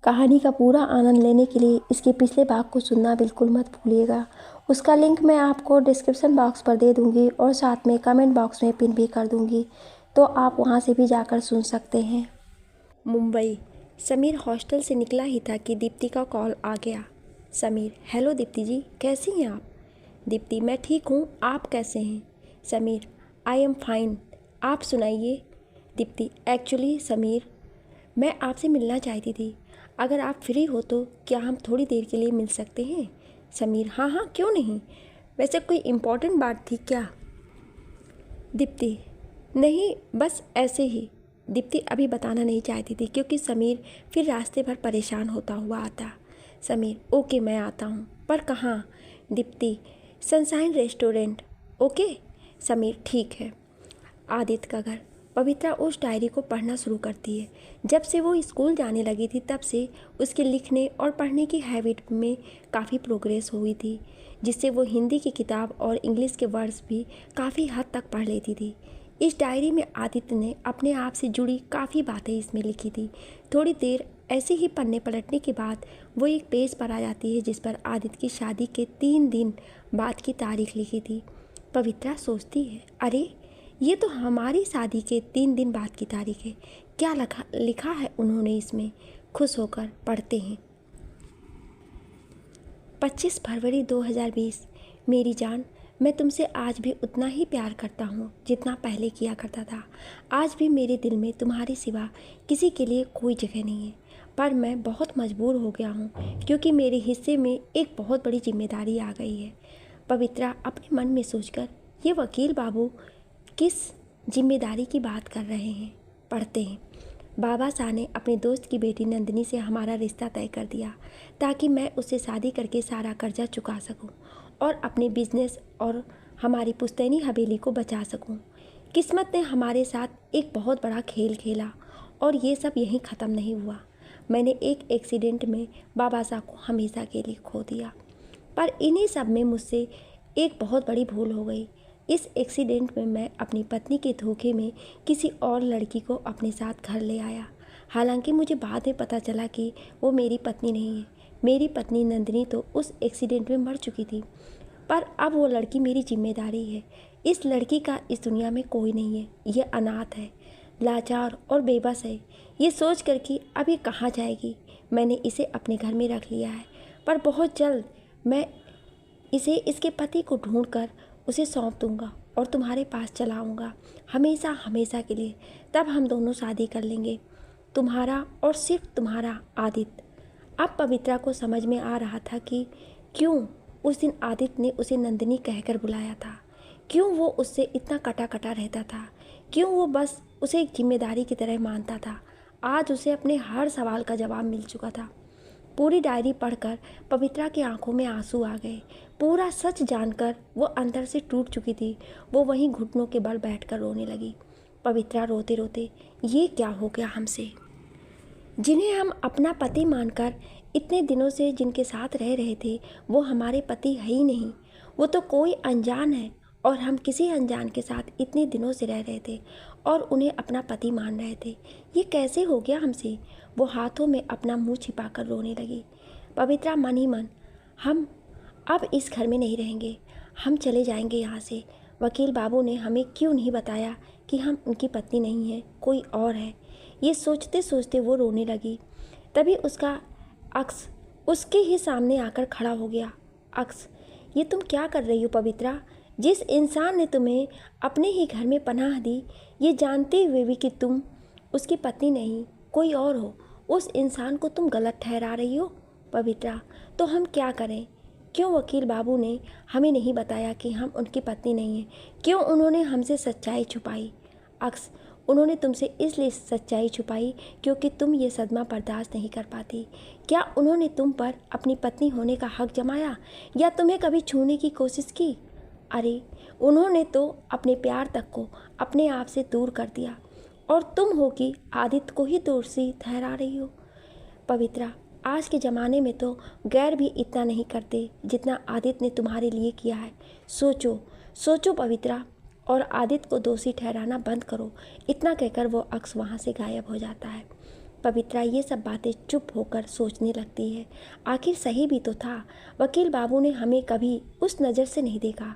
कहानी का पूरा आनंद लेने के लिए इसके पिछले भाग को सुनना बिल्कुल मत भूलिएगा। उसका लिंक मैं आपको डिस्क्रिप्शन बॉक्स पर दे दूंगी और साथ में कमेंट बॉक्स में पिन भी कर दूंगी, तो आप वहां से भी जाकर सुन सकते हैं। मुंबई। समीर हॉस्टल से निकला ही था कि दीप्ति का कॉल आ गया। समीर: हेलो दीप्ति जी, कैसी हैं आप? दीप्ति: मैं ठीक हूँ, आप कैसे हैं? समीर: आई एम फाइन, आप सुनाइए। दीप्ति: एक्चुअली समीर, मैं आपसे मिलना चाहती थी। अगर आप फ्री हो तो क्या हम थोड़ी देर के लिए मिल सकते हैं? समीर: हाँ हाँ, क्यों नहीं। वैसे कोई इम्पोर्टेंट बात थी क्या? दीप्ति: नहीं, बस ऐसे ही। दीप्ति अभी बताना नहीं चाहती थी क्योंकि समीर फिर रास्ते भर परेशान होता हुआ आता। समीर: ओके, मैं आता हूँ, पर कहाँ? Deepti: sunshine restaurant. Okay. Sameer: ठीक है। आदित्य का घर। पवित्रा उस डायरी को पढ़ना शुरू करती है। जब से वो स्कूल जाने लगी थी तब से उसके लिखने और पढ़ने की हैबिट में काफ़ी प्रोग्रेस हुई थी, जिससे वो हिंदी की किताब और इंग्लिश के वर्ड्स भी काफ़ी हद तक पढ़ लेती थी। इस डायरी में आदित्य ने अपने आप से जुड़ी काफ़ी बातें इसमें लिखी थी। थोड़ी देर ऐसे ही पन्ने पलटने के बाद वो एक पेज पर आ जाती है जिस पर आदित्य की शादी के 3 दिन बाद की तारीख लिखी थी। पवित्रा सोचती है, अरे ये तो हमारी शादी के 3 दिन बाद की तारीख है। क्या लिखा है उन्होंने इसमें? खुश होकर पढ़ते हैं। 25 फरवरी 2020। मेरी जान, मैं तुमसे आज भी उतना ही प्यार करता हूँ जितना पहले किया करता था। आज भी मेरे दिल में तुम्हारे सिवा किसी के लिए कोई जगह नहीं है, पर मैं बहुत मजबूर हो गया हूँ क्योंकि मेरे हिस्से में एक बहुत बड़ी जिम्मेदारी आ गई है। पवित्रा अपने मन में सोचकर, ये वकील बाबू किस जिम्मेदारी की बात कर रहे हैं? पढ़ते हैं। बाबा शाह ने अपने दोस्त की बेटी नंदिनी से हमारा रिश्ता तय कर दिया ताकि मैं उससे शादी करके सारा कर्जा चुका सकूं और अपने बिजनेस और हमारी पुश्तैनी हवेली को बचा सकूं। किस्मत ने हमारे साथ एक बहुत बड़ा खेल खेला और ये सब यहीं ख़त्म नहीं हुआ। मैंने एक एक्सीडेंट में बाबा शाह को हमेशा के लिए खो दिया, पर इन्हीं सब में मुझसे एक बहुत बड़ी भूल हो गई। इस एक्सीडेंट में मैं अपनी पत्नी के धोखे में किसी और लड़की को अपने साथ घर ले आया। हालांकि मुझे बाद में पता चला कि वो मेरी पत्नी नहीं है। मेरी पत्नी नंदिनी तो उस एक्सीडेंट में मर चुकी थी, पर अब वो लड़की मेरी जिम्मेदारी है। इस लड़की का इस दुनिया में कोई नहीं है। ये अनाथ है, लाचार और बेबस है। ये सोच कर कि अब ये कहाँ जाएगी, मैंने इसे अपने घर में रख लिया है, पर बहुत जल्द मैं इसे इसके पति को ढूंढ कर उसे सौंप दूंगा और तुम्हारे पास चला आऊँगा, हमेशा हमेशा के लिए। तब हम दोनों शादी कर लेंगे, तुम्हारा और सिर्फ तुम्हारा आदित्य। अब पवित्रा को समझ में आ रहा था कि क्यों उस दिन आदित्य ने उसे नंदिनी कहकर बुलाया था, क्यों वो उससे इतना कटा कटा रहता था, क्यों वो बस उसे एक जिम्मेदारी की तरह मानता था। आज उसे अपने हर सवाल का जवाब मिल चुका था। पूरी डायरी पढ़कर पवित्रा की आंखों में आंसू आ गए। पूरा सच जानकर वो अंदर से टूट चुकी थी। वो वहीं घुटनों के बल बैठकर रोने लगी। पवित्रा रोते रोते, ये क्या हो गया हमसे? जिन्हें हम अपना पति मानकर इतने दिनों से जिनके साथ रह रहे थे, वो हमारे पति है ही नहीं। वो तो कोई अनजान है और हम किसी अनजान के साथ इतने दिनों से रह रहे थे और उन्हें अपना पति मान रहे थे। ये कैसे हो गया हमसे? वो हाथों में अपना मुंह छिपाकर रोने लगी। पवित्रा मन ही मन, हम अब इस घर में नहीं रहेंगे, हम चले जाएंगे यहाँ से। वकील बाबू ने हमें क्यों नहीं बताया कि हम उनकी पत्नी नहीं हैं, कोई और है। ये सोचते सोचते वो रोने लगी। तभी उसका अक्स उसके ही सामने आकर खड़ा हो गया। अक्स: ये तुम क्या कर रही हो पवित्रा? जिस इंसान ने तुम्हें अपने ही घर में पनाह दी, ये जानते हुए भी कि तुम उसकी पत्नी नहीं, कोई और हो, उस इंसान को तुम गलत ठहरा रही हो। पवित्रा: तो हम क्या करें? क्यों वकील बाबू ने हमें नहीं बताया कि हम उनकी पत्नी नहीं हैं? क्यों उन्होंने हमसे सच्चाई छुपाई? अक्स: उन्होंने तुमसे इसलिए सच्चाई छुपाई क्योंकि तुम ये सदमा बर्दाश्त नहीं कर पाती। क्या उन्होंने तुम पर अपनी पत्नी होने का हक जमाया या तुम्हें कभी छूने की कोशिश की? अरे, उन्होंने तो अपने प्यार तक को अपने आप से दूर कर दिया और तुम हो कि आदित्य को ही दोषी ठहरा रही हो। पवित्रा: आज के ज़माने में तो गैर भी इतना नहीं करते जितना आदित्य ने तुम्हारे लिए किया है। सोचो सोचो पवित्रा, और आदित्य को दोषी ठहराना बंद करो। इतना कहकर वो अक्स वहाँ से गायब हो जाता है। पवित्रा ये सब बातें चुप होकर सोचने लगती है। आखिर सही भी तो था, वकील बाबू ने हमें कभी उस नज़र से नहीं देखा।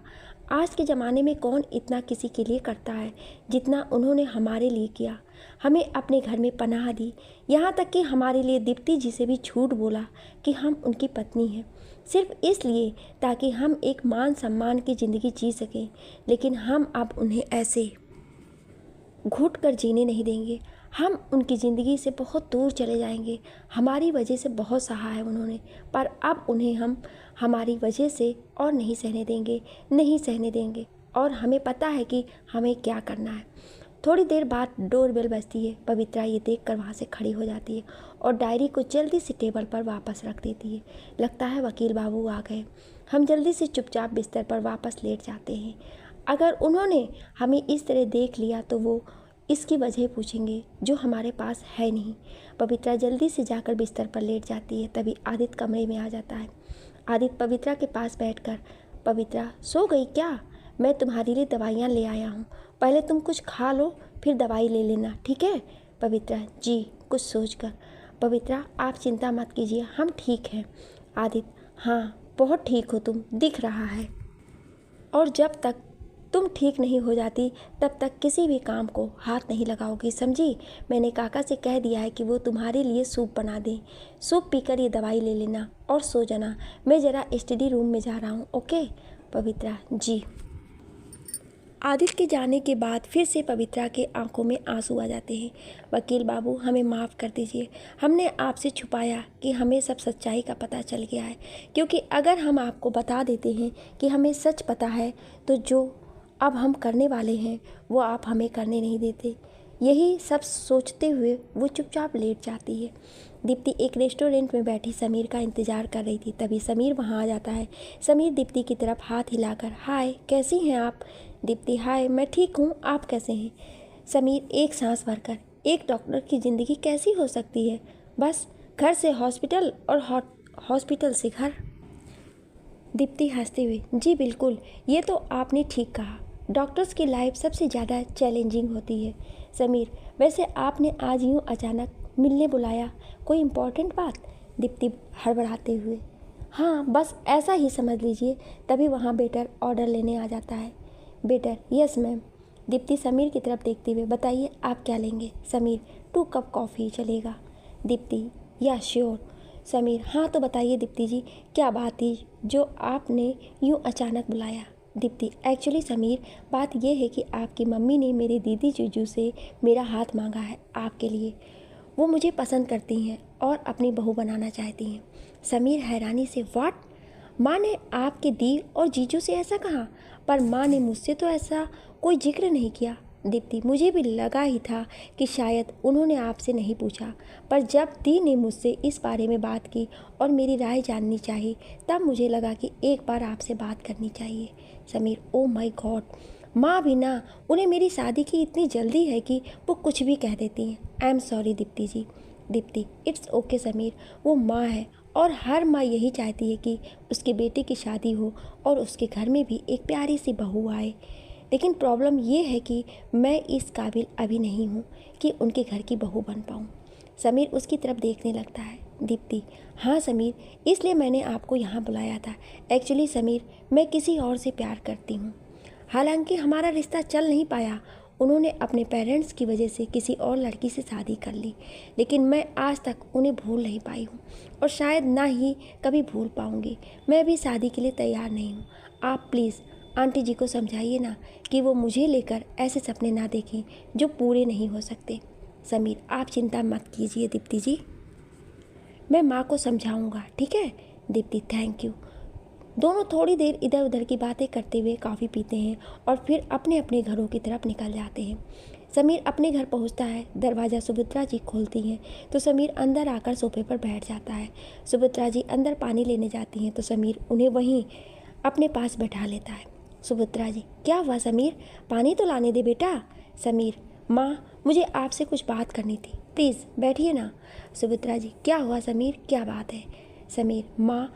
आज के ज़माने में कौन इतना किसी के लिए करता है जितना उन्होंने हमारे लिए किया। हमें अपने घर में पनाह दी, यहाँ तक कि हमारे लिए दीप्ति जी से भी झूठ बोला कि हम उनकी पत्नी हैं, सिर्फ इसलिए ताकि हम एक मान सम्मान की ज़िंदगी जी सकें। लेकिन हम अब उन्हें ऐसे घुट कर जीने नहीं देंगे। हम उनकी ज़िंदगी से बहुत दूर चले जाएंगे। हमारी वजह से बहुत सहा है उन्होंने, पर अब उन्हें हम हमारी वजह से और नहीं सहने देंगे, नहीं सहने देंगे। और हमें पता है कि हमें क्या करना है। थोड़ी देर बाद डोरबेल बजती है। पवित्रा ये देखकर वहाँ से खड़ी हो जाती है और डायरी को जल्दी से टेबल पर वापस रख देती है। लगता है वकील बाबू आ गए। हम जल्दी से चुपचाप बिस्तर पर वापस लेट जाते हैं। अगर उन्होंने हमें इस तरह देख लिया तो वो इसकी वजह पूछेंगे जो हमारे पास है नहीं। पवित्रा जल्दी से जाकर बिस्तर पर लेट जाती है। तभी आदित्य कमरे में आ जाता है। आदित्य पवित्रा के पास बैठकर, पवित्रा सो गई क्या? मैं तुम्हारे लिए दवाइयाँ ले आया हूँ, पहले तुम कुछ खा लो फिर दवाई ले लेना, ठीक है? पवित्रा जी कुछ सोचकर, पवित्रा आप चिंता मत कीजिए, हम ठीक हैं। आदित्य हाँ बहुत ठीक हो तुम, दिख रहा है। और जब तक तुम ठीक नहीं हो जाती तब तक किसी भी काम को हाथ नहीं लगाओगी, समझी? मैंने काका से कह दिया है कि वो तुम्हारे लिए सूप बना दें। सूप पीकर ये दवाई ले लेना और सो जाना। मैं ज़रा स्टडी रूम में जा रहा हूँ, ओके? पवित्रा जी। आदित्य के जाने के बाद फिर से पवित्रा के आंखों में आंसू आ जाते हैं। वकील बाबू हमें माफ़ कर दीजिए, हमने आपसे छुपाया कि हमें सब सच्चाई का पता चल गया है। क्योंकि अगर हम आपको बता देते हैं कि हमें सच पता है तो जो अब हम करने वाले हैं वो आप हमें करने नहीं देते। यही सब सोचते हुए वो चुपचाप लेट जाती है। दीप्ति एक रेस्टोरेंट में बैठी समीर का इंतज़ार कर रही थी। तभी समीर वहाँ आ जाता है। समीर दीप्ति की तरफ हाथ हिलाकर, हाय कैसी हैं आप? दीप्ति हाय मैं ठीक हूँ, आप कैसे हैं? समीर एक सांस भरकर, एक डॉक्टर की ज़िंदगी कैसी हो सकती है? बस घर से हॉस्पिटल और हॉस्पिटल से घर। दीप्ति हंसते हुए, जी बिल्कुल, ये तो आपने ठीक कहा। डॉक्टर्स की लाइफ सबसे ज़्यादा चैलेंजिंग होती है। समीर वैसे आपने आज यूँ अचानक मिलने बुलाया, कोई इम्पोर्टेंट बात? दीप्ति हड़बड़ाते हुए, हाँ बस ऐसा ही समझ लीजिए। तभी वहाँ वेटर ऑर्डर लेने आ जाता है। Waiter yes ma'am. Deepti Sameer की तरफ देखते हुए, बताइए आप क्या लेंगे? समीर 2 कप कॉफ़ी चलेगा। दीप्ति या श्योर। समीर हाँ तो बताइए दीप्ति जी क्या बात थी जो आपने यूँ अचानक बुलाया? दीप्ति एक्चुअली समीर बात यह है कि आपकी मम्मी ने मेरी दीदी जीजू से मेरा हाथ मांगा है आपके लिए। वो मुझे पसंद करती हैं और अपनी बहू बनाना चाहती हैं। समीर हैरानी से, व्हाट? माँ ने आपके दी और जीजू से ऐसा कहा? पर माँ ने मुझसे तो ऐसा कोई जिक्र नहीं किया। दीप्ति मुझे भी लगा ही था कि शायद उन्होंने आपसे नहीं पूछा, पर जब दी ने मुझसे इस बारे में बात की और मेरी राय जाननी चाहिए तब मुझे लगा कि एक बार आपसे बात करनी चाहिए। समीर ओ माय गॉड, माँ भी ना, उन्हें मेरी शादी की इतनी जल्दी है कि वो कुछ भी कह देती हैं। I am sorry Deepti ji. Deepti it's okay Sameer, वो माँ है और हर माँ यही चाहती है कि उसके बेटे की शादी हो और उसके घर में भी एक प्यारी सी बहू आए। लेकिन प्रॉब्लम ये है कि मैं इस काबिल अभी नहीं हूँ कि उनके घर की बहू बन पाऊँ। समीर उसकी तरफ देखने लगता है। दीप्ति हाँ समीर, इसलिए मैंने आपको यहाँ बुलाया था। एक्चुअली समीर मैं किसी और से प्यार करती हूँ। हालांकि हमारा रिश्ता चल नहीं पाया, उन्होंने अपने पेरेंट्स की वजह से किसी और लड़की से शादी कर ली, लेकिन मैं आज तक उन्हें भूल नहीं पाई हूँ और शायद ना ही कभी भूल पाऊँगी। मैं भी शादी के लिए तैयार नहीं हूँ। आप प्लीज़ आंटी जी को समझाइए ना कि वो मुझे लेकर ऐसे सपने ना देखें जो पूरे नहीं हो सकते। समीर आप चिंता मत कीजिए दीप्ति जी, मैं माँ को समझाऊँगा, ठीक है? Deepti thank you. दोनों थोड़ी देर इधर उधर की बातें करते हुए कॉफ़ी पीते हैं और फिर अपने अपने घरों की तरफ निकल जाते हैं। समीर अपने घर पहुंचता है। दरवाज़ा सुभद्रा जी खोलती हैं तो समीर अंदर आकर सोफे पर बैठ जाता है। सुभद्रा जी अंदर पानी लेने जाती हैं तो समीर उन्हें वहीं अपने पास बैठा लेता है। सुभद्रा जी क्या हुआ समीर, पानी तो लाने दे बेटा। समीर माँ मुझे आपसे कुछ बात करनी थी, प्लीज़ बैठिए ना। सुभद्रा जी क्या हुआ समीर, क्या बात है? समीर माँ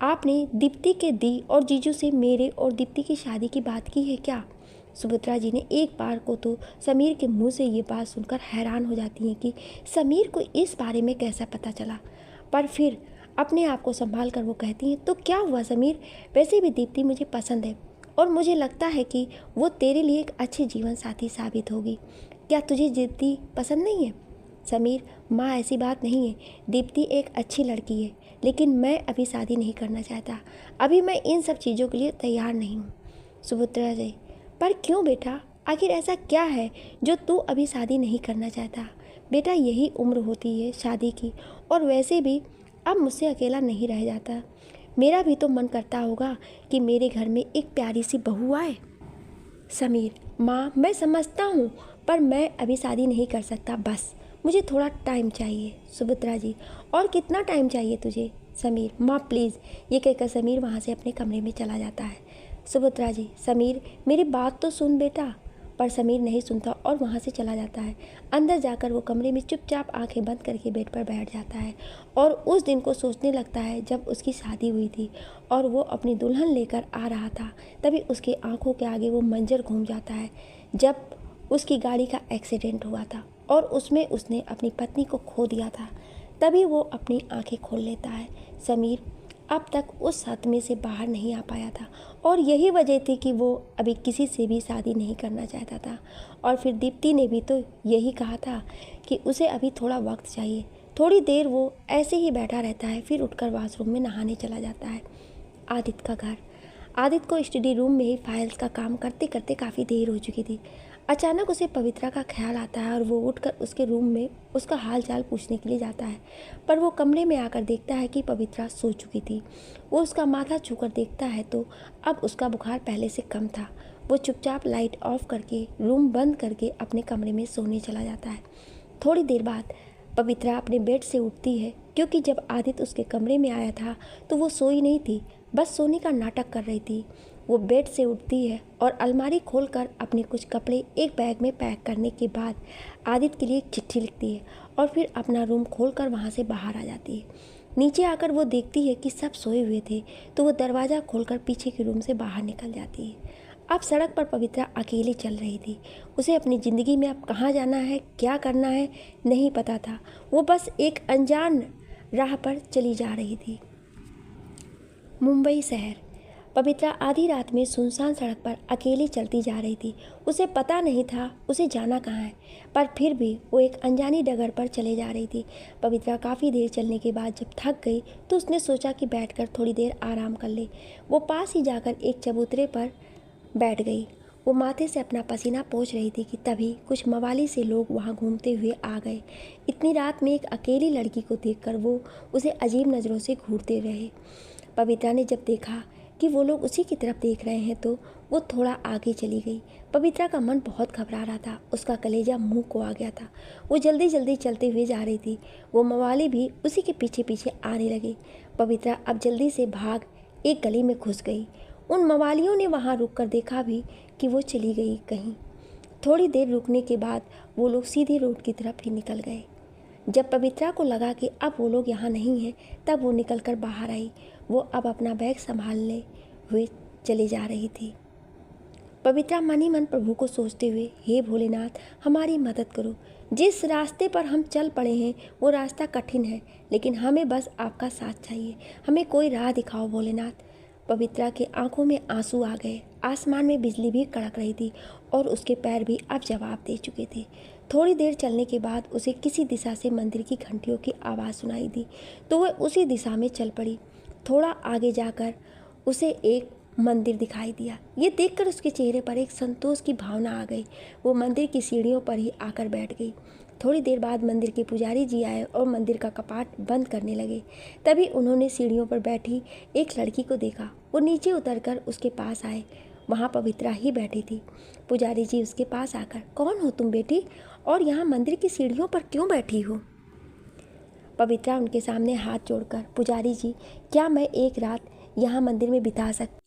आपने दीप्ति के दी और जीजू से मेरे और दीप्ति की शादी की बात की है क्या? सुभद्रा जी ने एक बार को तो समीर के मुंह से ये बात सुनकर हैरान हो जाती हैं कि समीर को इस बारे में कैसा पता चला, पर फिर अपने आप को संभाल कर वो कहती हैं, तो क्या हुआ समीर, वैसे भी दीप्ति मुझे पसंद है और मुझे लगता है कि वो तेरे लिए एक अच्छी जीवन साथी साबित होगी। क्या तुझे दीप्ति पसंद नहीं है? समीर, माँ ऐसी बात नहीं है, दीप्ति एक अच्छी लड़की है, लेकिन मैं अभी शादी नहीं करना चाहता। अभी मैं इन सब चीज़ों के लिए तैयार नहीं हूँ। सुभद्रा जी, पर क्यों बेटा, आखिर ऐसा क्या है जो तू अभी शादी नहीं करना चाहता? बेटा, यही उम्र होती है शादी की, और वैसे भी अब मुझसे अकेला नहीं रह जाता। मेरा भी तो मन करता होगा कि मेरे घर में एक प्यारी सी बहू आए। समीर, माँ मैं समझता हूँ, पर मैं अभी शादी नहीं कर सकता, बस मुझे थोड़ा टाइम चाहिए। सुभद्रा जी, और कितना टाइम चाहिए तुझे? समीर, माँ प्लीज़। ये कहकर समीर वहाँ से अपने कमरे में चला जाता है। सुभद्रा जी, समीर मेरी बात तो सुन बेटा। पर समीर नहीं सुनता और वहाँ से चला जाता है। अंदर जाकर वो कमरे में चुपचाप आंखें बंद करके बेड पर बैठ जाता है और उस दिन को सोचने लगता है जब उसकी शादी हुई थी और वो अपनी दुल्हन लेकर आ रहा था। तभी उसकी आंखों के आगे वो मंजर घूम जाता है जब उसकी गाड़ी का एक्सीडेंट हुआ था और उसमें उसने अपनी पत्नी को खो दिया था। तभी वो अपनी आंखें खोल लेता है। समीर अब तक उस सदमे से बाहर नहीं आ पाया था और यही वजह थी कि वो अभी किसी से भी शादी नहीं करना चाहता था। और फिर दीप्ति ने भी तो यही कहा था कि उसे अभी थोड़ा वक्त चाहिए। थोड़ी देर वो ऐसे ही बैठा रहता है, फिर उठकर वॉशरूम में नहाने चला जाता है। आदित्य का घर। आदित्य को स्टडी रूम में ही फाइल्स का काम करते करते काफ़ी देर हो चुकी थी। अचानक उसे पवित्रा का ख्याल आता है और वो उठकर उसके रूम में उसका हाल चाल पूछने के लिए जाता है, पर वो कमरे में आकर देखता है कि पवित्रा सो चुकी थी। वो उसका माथा छूकर देखता है तो अब उसका बुखार पहले से कम था। वो चुपचाप लाइट ऑफ करके रूम बंद करके अपने कमरे में सोने चला जाता है। थोड़ी देर बाद पवित्रा अपने बेड से उठती है, क्योंकि जब आदित्य उसके कमरे में आया था तो वो सोई नहीं थी, बस सोने का नाटक कर रही थी। वो बेड से उठती है और अलमारी खोलकर अपने कुछ कपड़े एक बैग में पैक करने के बाद आदित्य के लिए एक चिट्ठी लिखती है और फिर अपना रूम खोलकर वहाँ से बाहर आ जाती है। नीचे आकर वो देखती है कि सब सोए हुए थे, तो वो दरवाज़ा खोलकर पीछे के रूम से बाहर निकल जाती है। अब सड़क पर पवित्रा अकेली चल रही थी। उसे अपनी ज़िंदगी में अब कहाँ जाना है, क्या करना है, नहीं पता था। वो बस एक अनजान राह पर चली जा रही थी। मुंबई शहर। पवित्रा आधी रात में सुनसान सड़क पर अकेली चलती जा रही थी। उसे पता नहीं था उसे जाना कहाँ है, पर फिर भी वो एक अनजानी डगर पर चले जा रही थी। पवित्रा काफ़ी देर चलने के बाद जब थक गई तो उसने सोचा कि बैठकर थोड़ी देर आराम कर ले। वो पास ही जाकर एक चबूतरे पर बैठ गई। वो माथे से अपना पसीना पोंछ रही थी कि तभी कुछ मवाली से लोग वहाँ घूमते हुए आ गए। इतनी रात में एक अकेली लड़की को देखकर वो उसे अजीब नज़रों से घूरते रहे। पवित्रा ने जब देखा कि वो लोग उसी की तरफ देख रहे हैं तो वो थोड़ा आगे चली गई। पवित्रा का मन बहुत घबरा रहा था, उसका कलेजा मुंह को आ गया था। वो जल्दी जल्दी चलते हुए जा रही थी। वो मवाली भी उसी के पीछे पीछे आने लगे। पवित्रा अब जल्दी से भाग एक गली में घुस गई। उन मवालियों ने वहाँ रुक कर देखा भी कि वो चली गई कहीं। थोड़ी देर रुकने के बाद वो लोग सीधे रोड की तरफ ही निकल गए। जब पवित्रा को लगा कि अब वो लोग यहाँ नहीं हैं, तब वो निकल कर बाहर आई। वो अब अपना बैग संभालने हुए चली जा रही थी। पवित्रा मन ही मन प्रभु को सोचते हुए, हे भोलेनाथ हमारी मदद करो। जिस रास्ते पर हम चल पड़े हैं वो रास्ता कठिन है, लेकिन हमें बस आपका साथ चाहिए। हमें कोई राह दिखाओ भोलेनाथ। पवित्रा के आंखों में आंसू आ गए। आसमान में बिजली भी कड़क रही थी और उसके पैर भी अब जवाब दे चुके थे। थोड़ी देर चलने के बाद उसे किसी दिशा से मंदिर की घंटियों की आवाज़ सुनाई दी तो वह उसी दिशा में चल पड़ी। थोड़ा आगे जाकर उसे एक मंदिर दिखाई दिया। ये देखकर उसके चेहरे पर एक संतोष की भावना आ गई। वो मंदिर की सीढ़ियों पर ही आकर बैठ गई। थोड़ी देर बाद मंदिर के पुजारी जी आए और मंदिर का कपाट बंद करने लगे। तभी उन्होंने सीढ़ियों पर बैठी एक लड़की को देखा। वो नीचे उतरकर उसके पास आए। वहाँ पवित्रा ही बैठी थी। पुजारी जी उसके पास आकर, कौन हो तुम बेटी, और यहाँ मंदिर की सीढ़ियों पर क्यों बैठी हो? पवित्रा उनके सामने हाथ जोड़कर, पुजारी जी क्या मैं एक रात यहाँ मंदिर में बिता सकती?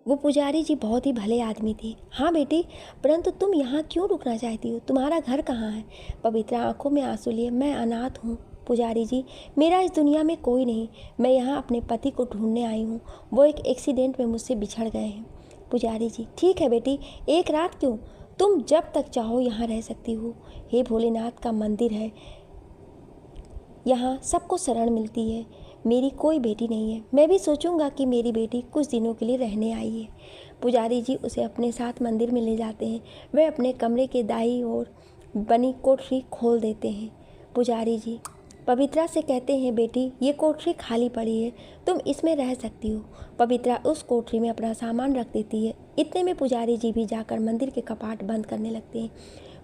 वो पुजारी जी बहुत ही भले आदमी थे। हाँ बेटी, परंतु तुम यहाँ क्यों रुकना चाहती हो? तुम्हारा घर कहाँ है? पवित्रा आंखों में आंसू लिए, मैं अनाथ हूँ पुजारी जी, मेरा इस दुनिया में कोई नहीं। मैं यहाँ अपने पति को ढूंढने आई हूँ। वो एक एक्सीडेंट में मुझसे बिछड़ गए हैं। पुजारी जी, ठीक है बेटी, एक रात क्यों, तुम जब तक चाहो यहाँ रह सकती हो। हे भोलेनाथ का मंदिर है, यहाँ सबको शरण मिलती है। मेरी कोई बेटी नहीं है, मैं भी सोचूंगा कि मेरी बेटी कुछ दिनों के लिए रहने आई है। पुजारी जी उसे अपने साथ मंदिर में ले जाते हैं। वे अपने कमरे के दाईं ओर बनी कोठरी खोल देते हैं। पुजारी जी पवित्रा से कहते हैं, बेटी ये कोठरी खाली पड़ी है, तुम इसमें रह सकती हो। पवित्रा उस कोठरी में अपना सामान रख देती है। इतने में पुजारी जी भी जाकर मंदिर के कपाट बंद करने लगते हैं।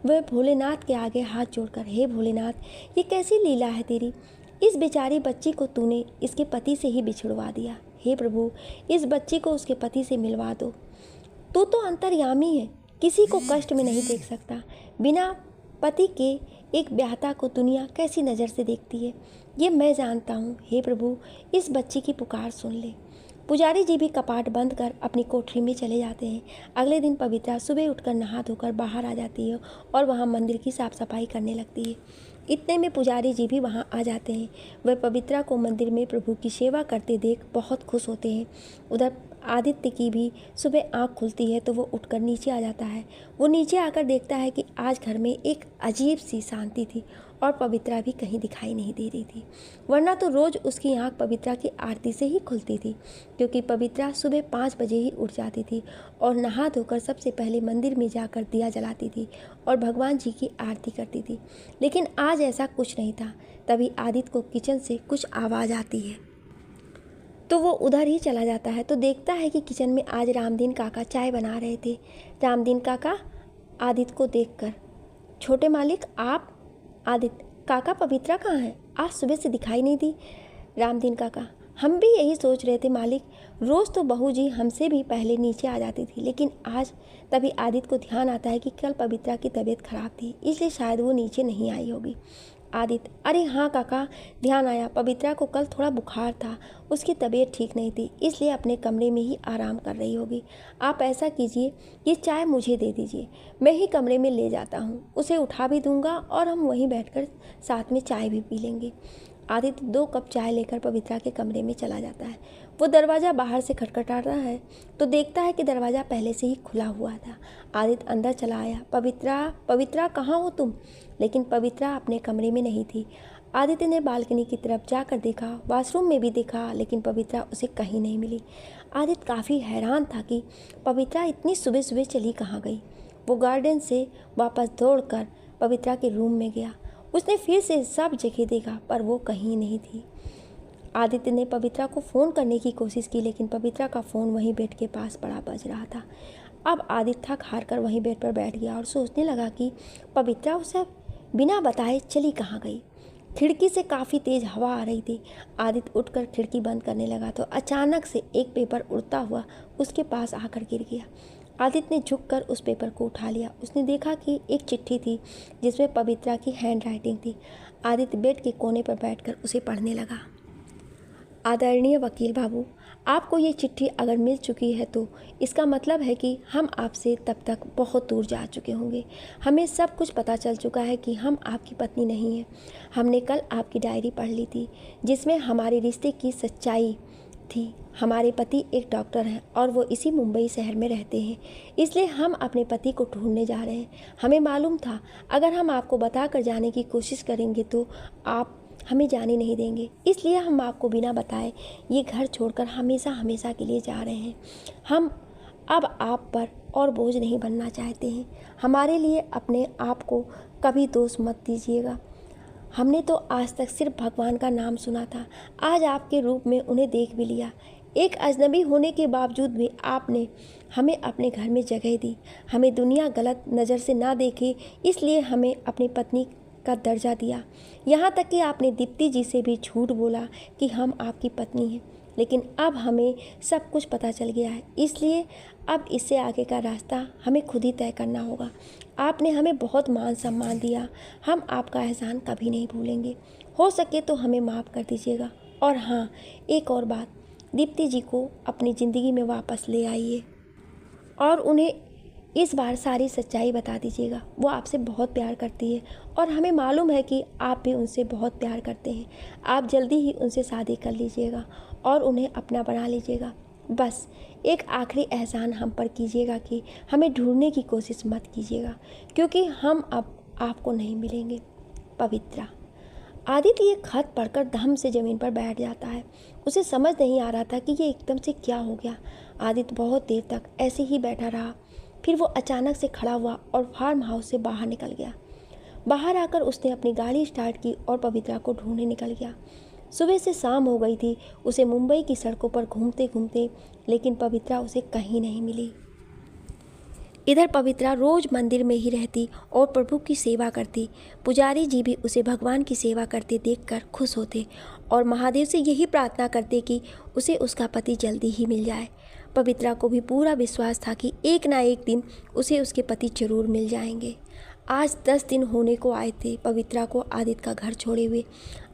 वह भोलेनाथ के आगे हाथ जोड़कर, हे भोलेनाथ, ये कैसी लीला है तेरी, इस बेचारी बच्ची को तूने इसके पति से ही बिछुड़वा दिया। हे प्रभु, इस बच्ची को उसके पति से मिलवा दो। तू तो अंतर्यामी है, किसी को कष्ट में नहीं देख सकता। बिना पति के एक ब्याहता को दुनिया कैसी नज़र से देखती है, ये मैं जानता हूँ। हे प्रभु, इस बच्ची की पुकार सुन ले। पुजारी जी भी कपाट बंद कर अपनी कोठरी में चले जाते हैं। अगले दिन पवित्रा सुबह उठकर नहा धोकर बाहर आ जाती है और वहाँ मंदिर की साफ सफाई करने लगती है। इतने में पुजारी जी भी वहाँ आ जाते हैं। वह पवित्रा को मंदिर में प्रभु की सेवा करते देख बहुत खुश होते हैं। उधर आदित्य की भी सुबह आँख खुलती है तो वो उठकर नीचे आ जाता है। वो नीचे आकर देखता है कि आज घर में एक अजीब सी शांति थी और पवित्रा भी कहीं दिखाई नहीं दे रही थी, वरना तो रोज़ उसकी आँख पवित्रा की आरती से ही खुलती थी, क्योंकि पवित्रा सुबह 5 बजे ही उठ जाती थी और नहा धोकर सबसे पहले मंदिर में जाकर दिया जलाती थी और भगवान जी की आरती करती थी। लेकिन आज ऐसा कुछ नहीं था। तभी आदित्य को किचन से कुछ आवाज़ आती है तो वो उधर ही चला जाता है तो देखता है कि किचन में आज रामदीन काका चाय बना रहे थे। रामदीन काका आदित्य को देखकर, छोटे मालिक आप? आदित्य, काका पवित्रा कहाँ है, आज सुबह से दिखाई नहीं दी। रामदीन काका, हम भी यही सोच रहे थे मालिक, रोज़ तो बहू जी हमसे भी पहले नीचे आ जाती थी, लेकिन आज। तभी आदित्य को ध्यान आता है कि कल पवित्रा की तबीयत खराब थी, इसलिए शायद वो नीचे नहीं आई होगी। आदित्य, अरे हाँ काका, ध्यान आया, पवित्रा को कल थोड़ा बुखार था, उसकी तबीयत ठीक नहीं थी, इसलिए अपने कमरे में ही आराम कर रही होगी। आप ऐसा कीजिए, ये चाय मुझे दे दीजिए, मैं ही कमरे में ले जाता हूँ, उसे उठा भी दूंगा और हम वहीं बैठकर साथ में चाय भी पी लेंगे। आदित्य 2 कप चाय लेकर पवित्रा के कमरे में चला जाता है। वो दरवाज़ा बाहर से खटखटाता है तो देखता है कि दरवाज़ा पहले से ही खुला हुआ था। आदित्य अंदर चला आया। पवित्रा, पवित्रा कहाँ हो तुम? लेकिन पवित्रा अपने कमरे में नहीं थी। आदित्य ने बालकनी की तरफ जाकर देखा, वॉशरूम में भी देखा, लेकिन पवित्रा उसे कहीं नहीं मिली। आदित्य काफ़ी हैरान था कि पवित्रा इतनी सुबह सुबह चली कहाँ गई। वो गार्डन से वापस दौड़कर पवित्रा के रूम में गया। उसने फिर से सब जगह देखा पर वो कहीं नहीं थी। आदित्य ने पवित्रा को फ़ोन करने की कोशिश की, लेकिन पवित्रा का फ़ोन वहीं बेड के पास पड़ा बज रहा था। अब आदित्य थक हार कर वहीं बेड पर बैठ गया और सोचने लगा कि पवित्रा उसे बिना बताए चली कहाँ गई। खिड़की से काफ़ी तेज़ हवा आ रही थी। आदित्य उठकर खिड़की बंद करने लगा तो अचानक से एक पेपर उड़ता हुआ उसके पास आकर गिर गया। आदित्य ने झुककर उस पेपर को उठा लिया। उसने देखा कि एक चिट्ठी थी जिसमें पवित्रा की हैंडराइटिंग थी। आदित्य बेड के कोने पर बैठकर उसे पढ़ने लगा। आदरणीय वकील बाबू, आपको ये चिट्ठी अगर मिल चुकी है तो इसका मतलब है कि हम आपसे तब तक बहुत दूर जा चुके होंगे। हमें सब कुछ पता चल चुका है कि हम आपकी पत्नी नहीं हैं। हमने कल आपकी डायरी पढ़ ली थी जिसमें हमारे रिश्ते की सच्चाई थी। हमारे पति एक डॉक्टर हैं और वो इसी मुंबई शहर में रहते हैं, इसलिए हम अपने पति को ढूंढने जा रहे हैं। हमें मालूम था अगर हम आपको बता कर जाने की कोशिश करेंगे तो आप हमें जाने नहीं देंगे, इसलिए हम आपको बिना बताए ये घर छोड़कर हमेशा हमेशा के लिए जा रहे हैं। हम अब आप पर और बोझ नहीं बनना चाहते हैं। हमारे लिए अपने आप को कभी दोष मत दीजिएगा। हमने तो आज तक सिर्फ भगवान का नाम सुना था, आज आपके रूप में उन्हें देख भी लिया। एक अजनबी होने के बावजूद भी आपने हमें अपने घर में जगह दी। हमें दुनिया गलत नज़र से ना देखे, इसलिए हमें अपनी पत्नी का दर्जा दिया। यहाँ तक कि आपने दीप्ति जी से भी झूठ बोला कि हम आपकी पत्नी हैं, लेकिन अब हमें सब कुछ पता चल गया है, इसलिए अब इससे आगे का रास्ता हमें खुद ही तय करना होगा। आपने हमें बहुत मान सम्मान दिया, हम आपका एहसान कभी नहीं भूलेंगे। हो सके तो हमें माफ़ कर दीजिएगा। और हाँ, एक और बात, दीप्ति जी को अपनी ज़िंदगी में वापस ले आइए और उन्हें इस बार सारी सच्चाई बता दीजिएगा। वो आपसे बहुत प्यार करती है और हमें मालूम है कि आप भी उनसे बहुत प्यार करते हैं। आप जल्दी ही उनसे शादी कर लीजिएगा और उन्हें अपना बना लीजिएगा। बस एक आखिरी एहसान हम पर कीजिएगा कि हमें ढूंढने की कोशिश मत कीजिएगा, क्योंकि हम अब आपको नहीं मिलेंगे। पवित्रा। आदित्य ये खत पढ़कर धम से ज़मीन पर बैठ जाता है। उसे समझ नहीं आ रहा था कि ये एकदम से क्या हो गया। आदित्य बहुत देर तक ऐसे ही बैठा रहा, फिर वो अचानक से खड़ा हुआ और फार्म हाउस से बाहर निकल गया। बाहर आकर उसने अपनी गाड़ी स्टार्ट की और पवित्रा को ढूंढने निकल गया। सुबह से शाम हो गई थी उसे मुंबई की सड़कों पर घूमते घूमते, लेकिन पवित्रा उसे कहीं नहीं मिली। इधर पवित्रा रोज मंदिर में ही रहती और प्रभु की सेवा करती। पुजारी जी भी उसे भगवान की सेवा करते देखकर खुश होते और महादेव से यही प्रार्थना करते कि उसे उसका पति जल्दी ही मिल जाए। पवित्रा को भी पूरा विश्वास था कि एक ना एक दिन उसे उसके पति जरूर मिल जाएंगे। आज 10 दिन होने को आए थे पवित्रा को आदित्य का घर छोड़े हुए।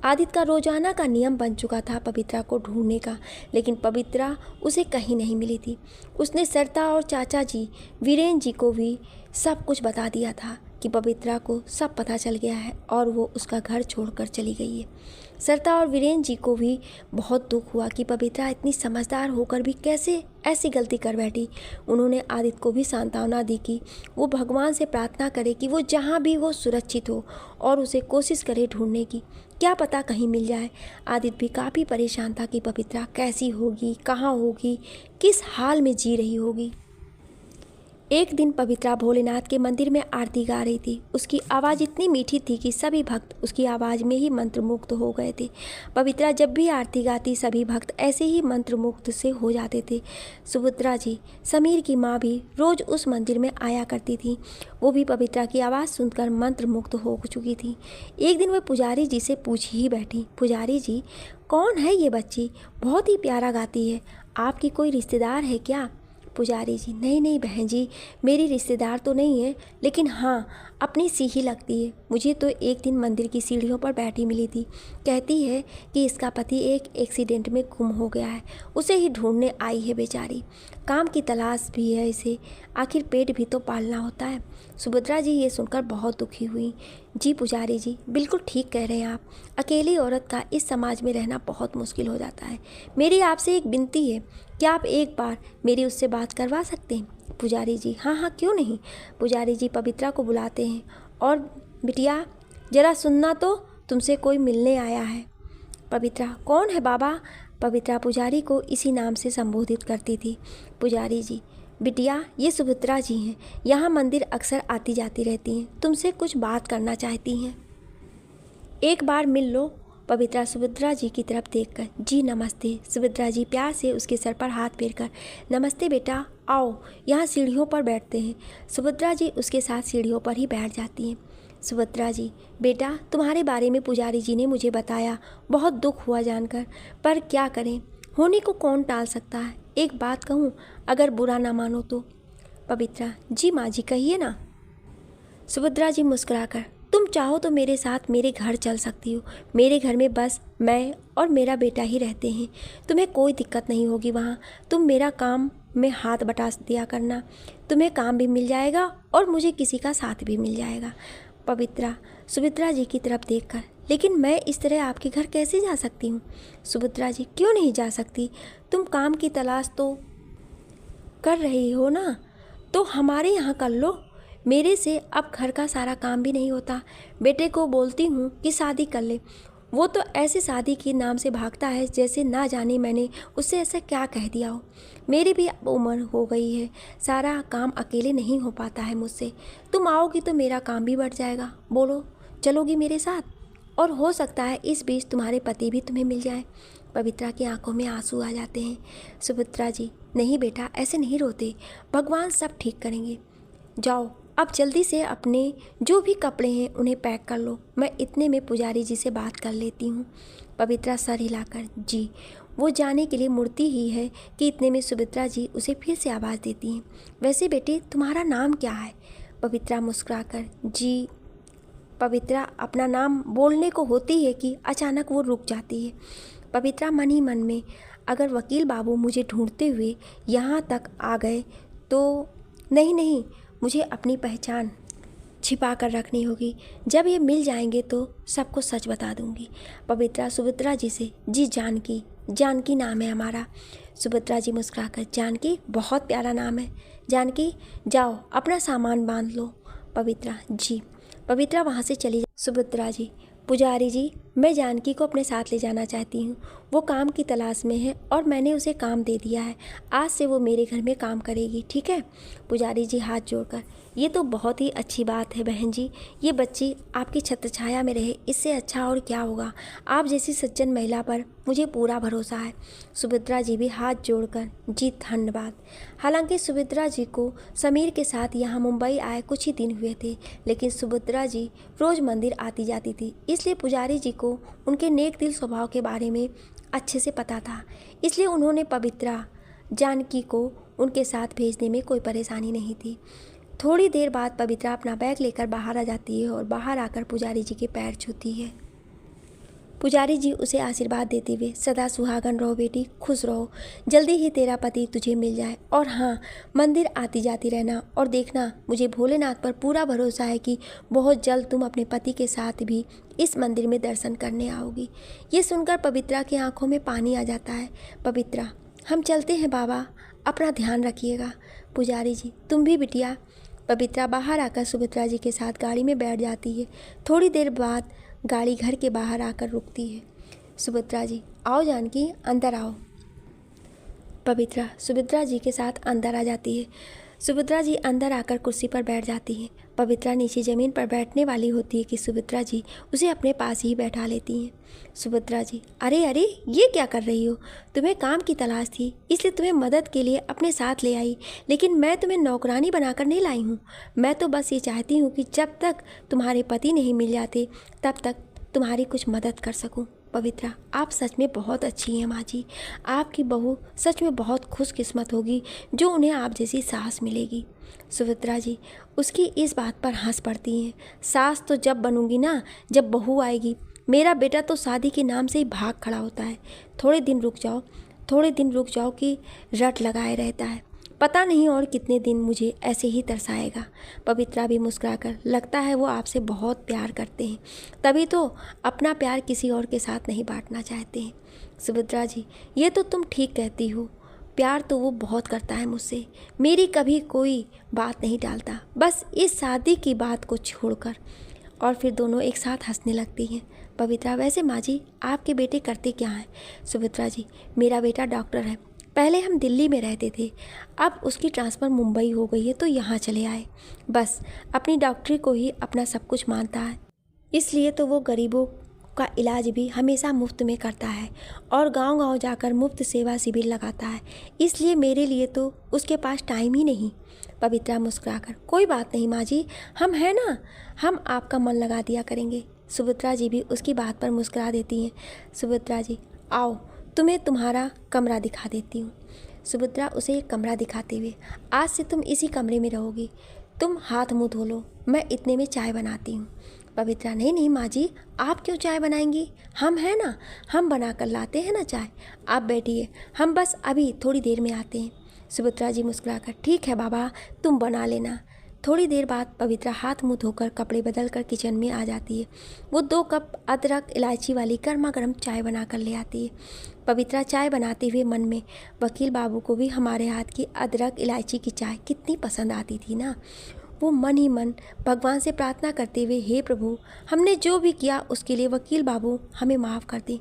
आदित्य का रोजाना का नियम बन चुका था पवित्रा को ढूंढने का, लेकिन पवित्रा उसे कहीं नहीं मिली थी। उसने सरिता और चाचा जी वीरेन जी को भी सब कुछ बता दिया था कि पवित्रा को सब पता चल गया है और वो उसका घर छोड़कर चली गई है। सरिता और वीरेन जी को भी बहुत दुख हुआ कि पवित्रा इतनी समझदार होकर भी कैसे ऐसी गलती कर बैठी। उन्होंने आदित्य को भी सांत्वना दी कि वो भगवान से प्रार्थना करे कि वो जहाँ भी वो सुरक्षित हो और उसे कोशिश करे ढूंढने की, क्या पता कहीं मिल जाए। आदित्य भी काफ़ी परेशान था कि पवित्रा कैसी होगी, कहाँ होगी, किस हाल में जी रही होगी। एक दिन पवित्रा भोलेनाथ के मंदिर में आरती गा रही थी। उसकी आवाज़ इतनी मीठी थी कि सभी भक्त उसकी आवाज़ में ही मंत्रमुग्ध हो गए थे। पवित्रा जब भी आरती गाती सभी भक्त ऐसे ही मंत्रमुग्ध से हो जाते थे। सुभद्रा जी, समीर की माँ भी रोज़ उस मंदिर में आया करती थी। वो भी पवित्रा की आवाज़ सुनकर मंत्रमुग्ध हो चुकी थी। एक दिन वह पुजारी जी से पूछ ही बैठी, पुजारी जी, कौन है ये बच्ची? बहुत ही प्यारा गाती है, आपकी कोई रिश्तेदार है क्या? पुजारी जी, नहीं नहीं बहन जी, मेरी रिश्तेदार तो नहीं है, लेकिन हाँ अपनी सी ही लगती है। मुझे तो एक दिन मंदिर की सीढ़ियों पर बैठी मिली थी। कहती है कि इसका पति एक एक्सीडेंट में गुम हो गया है, उसे ही ढूंढने आई है बेचारी। काम की तलाश भी है इसे, आखिर पेट भी तो पालना होता है। सुभद्रा जी ये सुनकर बहुत दुखी हुई। जी पुजारी जी, बिल्कुल ठीक कह रहे हैं आप। अकेली औरत का इस समाज में रहना बहुत मुश्किल हो जाता है। मेरी आपसे एक विनती है, क्या आप एक बार मेरी उससे बात करवा सकते हैं? पुजारी जी, हाँ हाँ क्यों नहीं। पुजारी जी पवित्रा को बुलाते हैं और बिटिया जरा सुनना तो, तुमसे कोई मिलने आया है। पवित्रा, कौन है बाबा? पवित्रा पुजारी को इसी नाम से संबोधित करती थी। पुजारी जी, बिटिया ये सुभद्रा जी हैं, यहाँ मंदिर अक्सर आती जाती रहती हैं, तुमसे कुछ बात करना चाहती हैं, एक बार मिल लो। पवित्रा सुभद्रा जी की तरफ देखकर, जी नमस्ते। सुभद्रा जी प्यार से उसके सर पर हाथ फेरकर, नमस्ते बेटा, आओ यहाँ सीढ़ियों पर बैठते हैं। सुभद्रा जी उसके साथ सीढ़ियों पर ही बैठ जाती हैं। सुभद्रा जी, बेटा तुम्हारे बारे में पुजारी जी ने मुझे बताया, बहुत दुख हुआ जानकर, पर क्या करें, होने को कौन टाल सकता है। एक बात कहूँ, अगर बुरा ना मानो तो। पवित्रा, जी माँ जी कहिए ना। सुभद्रा जी मुस्कुराकर, तुम चाहो तो मेरे साथ मेरे घर चल सकती हो। मेरे घर में बस मैं और मेरा बेटा ही रहते हैं, तुम्हें कोई दिक्कत नहीं होगी वहाँ। तुम मेरा काम में हाथ बटा दिया करना, तुम्हें काम भी मिल जाएगा और मुझे किसी का साथ भी मिल जाएगा। पवित्रा सुभद्रा जी की तरफ देखकर, लेकिन मैं इस तरह आपके घर कैसे जा सकती हूँ? सुभद्रा जी, क्यों नहीं जा सकती? तुम काम की तलाश तो कर रही हो ना, तो हमारे यहाँ कर लो। मेरे से अब घर का सारा काम भी नहीं होता। बेटे को बोलती हूँ कि शादी कर ले, वो तो ऐसे शादी के नाम से भागता है जैसे ना जाने मैंने उससे ऐसा क्या कह दिया हो। मेरी भी अब उम्र हो गई है, सारा काम अकेले नहीं हो पाता है मुझसे। तुम आओगी तो मेरा काम भी बढ़ जाएगा। बोलो, चलोगी मेरे साथ? और हो सकता है इस बीच तुम्हारे पति भी तुम्हें मिल जाए। पवित्रा की आंखों में आंसू आ जाते हैं। सुभद्रा जी, नहीं बेटा, ऐसे नहीं रोते, भगवान सब ठीक करेंगे। जाओ अब जल्दी से अपने जो भी कपड़े हैं उन्हें पैक कर लो, मैं इतने में पुजारी जी से बात कर लेती हूँ। पवित्रा सर हिलाकर, जी। वो जाने के लिए मुड़ती ही है कि इतने में सुभद्रा जी उसे फिर से आवाज़ देती हैं, वैसे बेटे तुम्हारा नाम क्या है? पवित्रा मुस्कुराकर, जी। पवित्रा अपना नाम बोलने को होती है कि अचानक वो रुक जाती है। पवित्रा मन ही मन में, अगर वकील बाबू मुझे ढूंढते हुए यहाँ तक आ गए तो नहीं, मुझे अपनी पहचान छिपा कर रखनी होगी। जब ये मिल जाएंगे तो सबको सच बता दूंगी। पवित्रा सुभद्रा जी से, जी जानकी जानकी नाम है हमारा। सुभद्रा जी मुस्कुराकर, जानकी बहुत प्यारा नाम है। जानकी जाओ अपना सामान बांध लो। पवित्रा, जी। पवित्रा वहाँ से चली जा। सुभद्रा जी, पुजारी जी, मैं जानकी को अपने साथ ले जाना चाहती हूँ। वो काम की तलाश में है और मैंने उसे काम दे दिया है। आज से वो मेरे घर में काम करेगी, ठीक है? पुजारी जी हाथ जोड़कर, ये तो बहुत ही अच्छी बात है बहन जी। ये बच्ची आपकी छत्रछाया में रहे, इससे अच्छा और क्या होगा। आप जैसी सज्जन महिला पर मुझे पूरा भरोसा है। सुभद्रा जी भी हाथ जोड़कर, जी धन्यवाद। हालांकि सुभद्रा जी को समीर के साथ यहाँ मुंबई आए कुछ ही दिन हुए थे, लेकिन सुभद्रा जी रोज़ मंदिर आती जाती थी, इसलिए पुजारी जी को उनके नेक दिल स्वभाव के बारे में अच्छे से पता था। इसलिए उन्होंने पवित्रा जानकी को उनके साथ भेजने में कोई परेशानी नहीं थी। थोड़ी देर बाद पवित्रा अपना बैग लेकर बाहर आ जाती है और बाहर आकर पुजारी जी के पैर छूती है। पुजारी जी उसे आशीर्वाद देते हुए, सदा सुहागन रहो बेटी, खुश रहो, जल्दी ही तेरा पति तुझे मिल जाए। और हाँ, मंदिर आती जाती रहना और देखना, मुझे भोलेनाथ पर पूरा भरोसा है कि बहुत जल्द तुम अपने पति के साथ भी इस मंदिर में दर्शन करने आओगी। ये सुनकर पवित्रा की आंखों में पानी आ जाता है। पवित्रा, हम चलते हैं बाबा, अपना ध्यान रखिएगा। पुजारी जी, तुम भी बिटिया। पवित्रा बाहर आकर सुभद्रा जी के साथ गाड़ी में बैठ जाती है। थोड़ी देर बाद गाड़ी घर के बाहर आकर रुकती है। सुभद्रा जी, आओ जानकी, अंदर आओ। पवित्रा सुभद्रा जी के साथ अंदर आ जाती है। सुभद्रा जी अंदर आकर कुर्सी पर बैठ जाती है। पवित्रा नीचे ज़मीन पर बैठने वाली होती है कि सुभद्रा जी उसे अपने पास ही बैठा लेती हैं। सुभद्रा जी, अरे अरे, ये क्या कर रही हो? तुम्हें काम की तलाश थी, इसलिए तुम्हें मदद के लिए अपने साथ ले आई, लेकिन मैं तुम्हें नौकरानी बनाकर नहीं लाई हूँ। मैं तो बस ये चाहती हूँ कि जब तक तुम्हारे पति नहीं मिल जाते तब तक तुम्हारी कुछ मदद कर सकूँ। पवित्रा, आप सच में बहुत अच्छी हैं माँ जी। आपकी बहू सच में बहुत खुशकिस्मत होगी जो उन्हें आप जैसी सास मिलेगी। सुभद्रा जी उसकी इस बात पर हंस पड़ती हैं। सास तो जब बनूंगी ना, जब बहू आएगी। मेरा बेटा तो शादी के नाम से ही भाग खड़ा होता है। थोड़े दिन रुक जाओ कि रट लगाए रहता है। पता नहीं और कितने दिन मुझे ऐसे ही तरसाएगा। पवित्रा भी मुस्कुराकर, लगता है वो आपसे बहुत प्यार करते हैं, तभी तो अपना प्यार किसी और के साथ नहीं बांटना चाहते हैं। सुभद्रा जी, ये तो तुम ठीक कहती हो। प्यार तो वो बहुत करता है मुझसे, मेरी कभी कोई बात नहीं टालता, बस इस शादी की बात को छोड़कर। और फिर दोनों एक साथ हंसने लगती हैं। पवित्रा, वैसे माँ जी आपके बेटे करते क्या हैं? सुभद्रा जी, मेरा बेटा डॉक्टर है। पहले हम दिल्ली में रहते थे, अब उसकी ट्रांसफ़र मुंबई हो गई है तो यहाँ चले आए। बस अपनी डॉक्टरी को ही अपना सब कुछ मानता है, इसलिए तो वो गरीबों का इलाज भी हमेशा मुफ्त में करता है और गांव-गांव जाकर मुफ्त सेवा शिविर लगाता है। इसलिए मेरे लिए तो उसके पास टाइम ही नहीं। पवित्रा मुस्कुराकर, कोई बात नहीं माँ जी, हम हैं ना, हम आपका मन लगा दिया करेंगे। सुभद्रा जी भी उसकी बात पर मुस्कुरा देती हैं। सुभद्रा जी, आओ तुम्हें तुम्हारा कमरा दिखा देती हूँ। सुभद्रा उसे एक कमरा दिखाते हुए, आज से तुम इसी कमरे में रहोगी, तुम हाथ मुँह धो लो, मैं इतने में चाय बनाती हूँ। पवित्रा, नहीं नहीं माँ जी, आप क्यों चाय बनाएंगी? हम हैं ना, हम बना कर लाते हैं ना चाय, आप बैठिए, हम बस अभी थोड़ी देर में आते हैं। सुभद्रा जी मुस्कुराकर, ठीक है बाबा, तुम बना लेना। थोड़ी देर बाद पवित्रा हाथ मुँह धोकर कपड़े बदल कर किचन में आ जाती है। वो 2 कप अदरक इलायची वाली गर्मा गर्म चाय बना कर ले आती है। पवित्रा चाय बनाते हुए मन में, वकील बाबू को भी हमारे हाथ की अदरक इलायची की चाय कितनी पसंद आती थी ना। वो मन ही मन भगवान से प्रार्थना करते हुए, हे प्रभु, हमने जो भी किया उसके लिए वकील बाबू हमें माफ़ कर दें।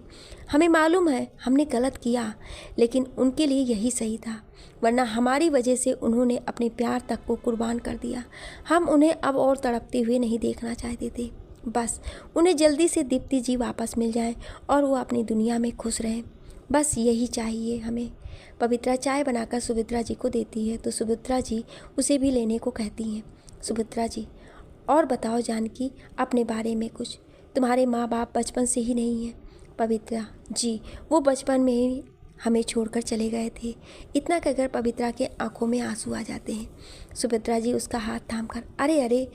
हमें मालूम है हमने गलत किया, लेकिन उनके लिए यही सही था, वरना हमारी वजह से उन्होंने अपने प्यार तक को कुर्बान कर दिया। हम उन्हें अब और तड़पते हुए नहीं देखना चाहते थे। बस उन्हें जल्दी से दीप्ति जी वापस मिल जाएं और वो अपनी दुनिया में खुश रहें, बस यही चाहिए हमें। पवित्रा चाय बनाकर सुभद्रा जी को देती है तो सुभद्रा जी उसे भी लेने को कहती हैं। सुभद्रा जी, और बताओ जानकी अपने बारे में कुछ, तुम्हारे माँ बाप बचपन से ही नहीं हैं? पवित्रा जी, वो बचपन में ही हमें छोड़कर चले गए थे। इतना कहकर पवित्रा के आंखों में आंसू आ जाते हैं। सुभद्रा जी उसका हाथ थामकर, अरे अरे,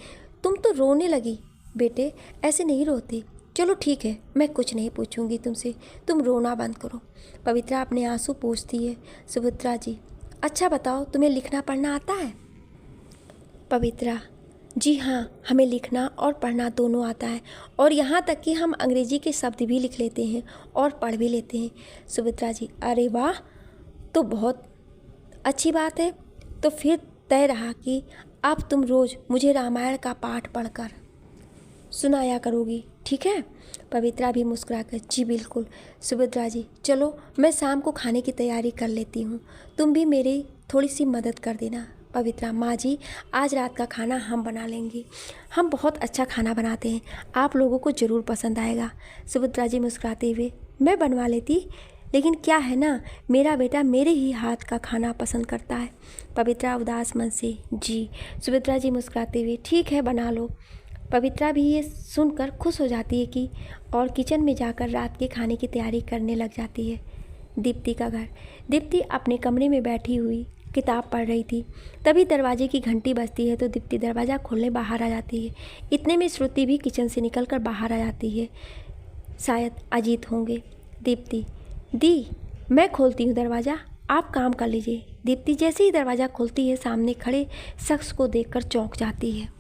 तुम तो रोने लगी। बेटे ऐसे नहीं रोते, चलो ठीक है, मैं कुछ नहीं पूछूंगी तुमसे, तुम रोना बंद करो। पवित्रा अपने आंसू पोंछती है। सुभद्रा जी, अच्छा बताओ तुम्हें लिखना पढ़ना आता है? पवित्रा, जी हाँ, हमें लिखना और पढ़ना दोनों आता है और यहाँ तक कि हम अंग्रेजी के शब्द भी लिख लेते हैं और पढ़ भी लेते हैं। सुमित्रा जी, अरे वाह, तो बहुत अच्छी बात है। तो फिर तय रहा कि अब तुम रोज़ मुझे रामायण का पाठ पढ़कर सुनाया करोगी, ठीक है? पवित्रा भी मुस्कुराकर, जी बिल्कुल। सुभद्रा जी, चलो मैं शाम को खाने की तैयारी कर लेती हूँ, तुम भी मेरी थोड़ी सी मदद कर देना। पवित्रा, माँ जी आज रात का खाना हम बना लेंगे, हम बहुत अच्छा खाना बनाते हैं, आप लोगों को ज़रूर पसंद आएगा। सुभद्रा जी मुस्कुराते हुए, मैं बनवा लेती, लेकिन क्या है ना, मेरा बेटा मेरे ही हाथ का खाना पसंद करता है। पवित्रा उदास मन से, जी। सुभद्रा जी मुस्कुराते हुए, ठीक है बना लो। पवित्रा भी ये सुनकर खुश हो जाती है कि और किचन में जाकर रात के खाने की तैयारी करने लग जाती है। दीप्ति का घर। दीप्ति अपने कमरे में बैठी हुई किताब पढ़ रही थी। तभी दरवाजे की घंटी बजती है तो दीप्ति दरवाज़ा खोलने बाहर आ जाती है। इतने में श्रुति भी किचन से निकलकर बाहर आ जाती है। शायद अजीत होंगे। दीप्ति, दी मैं खोलती हूँ दरवाज़ा, आप काम कर लीजिए। दीप्ति जैसे ही दरवाज़ा खोलती है सामने खड़े शख्स को देखकर चौंक जाती है।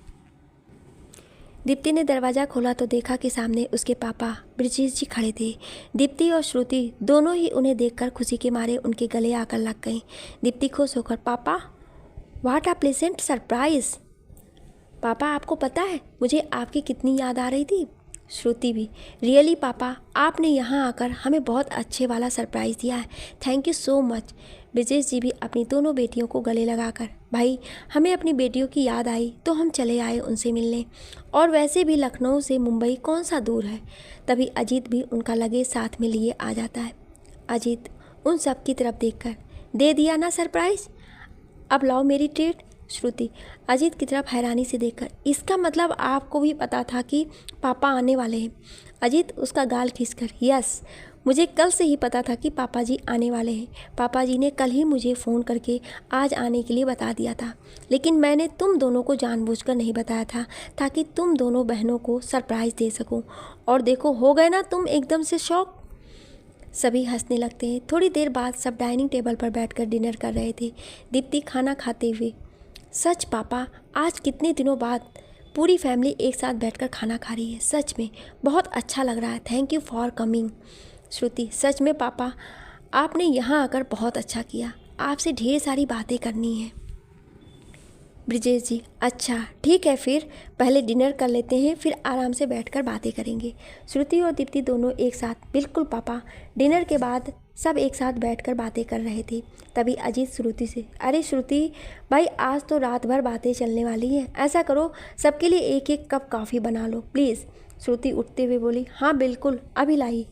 दीप्ति ने दरवाज़ा खोला तो देखा कि सामने उसके पापा ब्रिजेश जी खड़े थे। दीप्ति और श्रुति दोनों ही उन्हें देखकर खुशी के मारे उनके गले आकर लग गईं। दीप्ति खुश होकर, पापा व्हाट अ प्लेजेंट सरप्राइज़। पापा आपको पता है मुझे आपकी कितनी याद आ रही थी। श्रुति भी, रियली पापा आपने यहाँ आकर हमें बहुत अच्छे वाला सरप्राइज़ दिया है, thank you so much. Brijesh ji भी अपनी दोनों बेटियों को गले लगाकर, भाई हमें अपनी बेटियों की याद आई तो हम चले आए उनसे मिलने, और वैसे भी लखनऊ से मुंबई कौन सा दूर है। तभी अजीत भी उनका लगेज साथ में लिए आ जाता है। अजीत उन सब की तरफ देखकर, दे दिया ना सरप्राइज़, अब लाओ मेरी ट्रीट। श्रुति अजीत की तरफ हैरानी से देखकर, इसका मतलब आपको भी पता था कि पापा आने वाले हैं। अजीत उसका गाल खींचकर, यस मुझे कल से ही पता था कि पापा जी आने वाले हैं। पापा जी ने कल ही मुझे फ़ोन करके आज आने के लिए बता दिया था, लेकिन मैंने तुम दोनों को जानबूझकर नहीं बताया था ताकि तुम दोनों बहनों को सरप्राइज़ दे सकूं। और देखो हो गए ना तुम एकदम से शॉक। सभी हंसने लगते हैं। थोड़ी देर बाद सब डाइनिंग टेबल पर बैठकर डिनर कर रहे थे। दीप्ति खाना खाते हुए, सच पापा आज कितने दिनों बाद पूरी फैमिली एक साथ बैठकर खाना खा रही है, सच में बहुत अच्छा लग रहा है, थैंक यू फॉर कमिंग। श्रुति सच में पापा आपने यहाँ आकर बहुत अच्छा किया, आपसे ढेर सारी बातें करनी है। ब्रिजेश जी, अच्छा ठीक है, फिर पहले डिनर कर लेते हैं, फिर आराम से बैठकर बातें करेंगे। श्रुति और दीप्ति दोनों एक साथ, बिल्कुल पापा। डिनर के बाद सब एक साथ बैठकर बातें कर रहे थे। तभी अजीत श्रुति से, अरे श्रुति भाई आज तो रात भर बातें चलने वाली हैं, ऐसा करो सबके लिए एक एक कप कॉफ़ी बना लो प्लीज़। श्रुति उठते हुए बोली, हाँ बिल्कुल अभी लाई।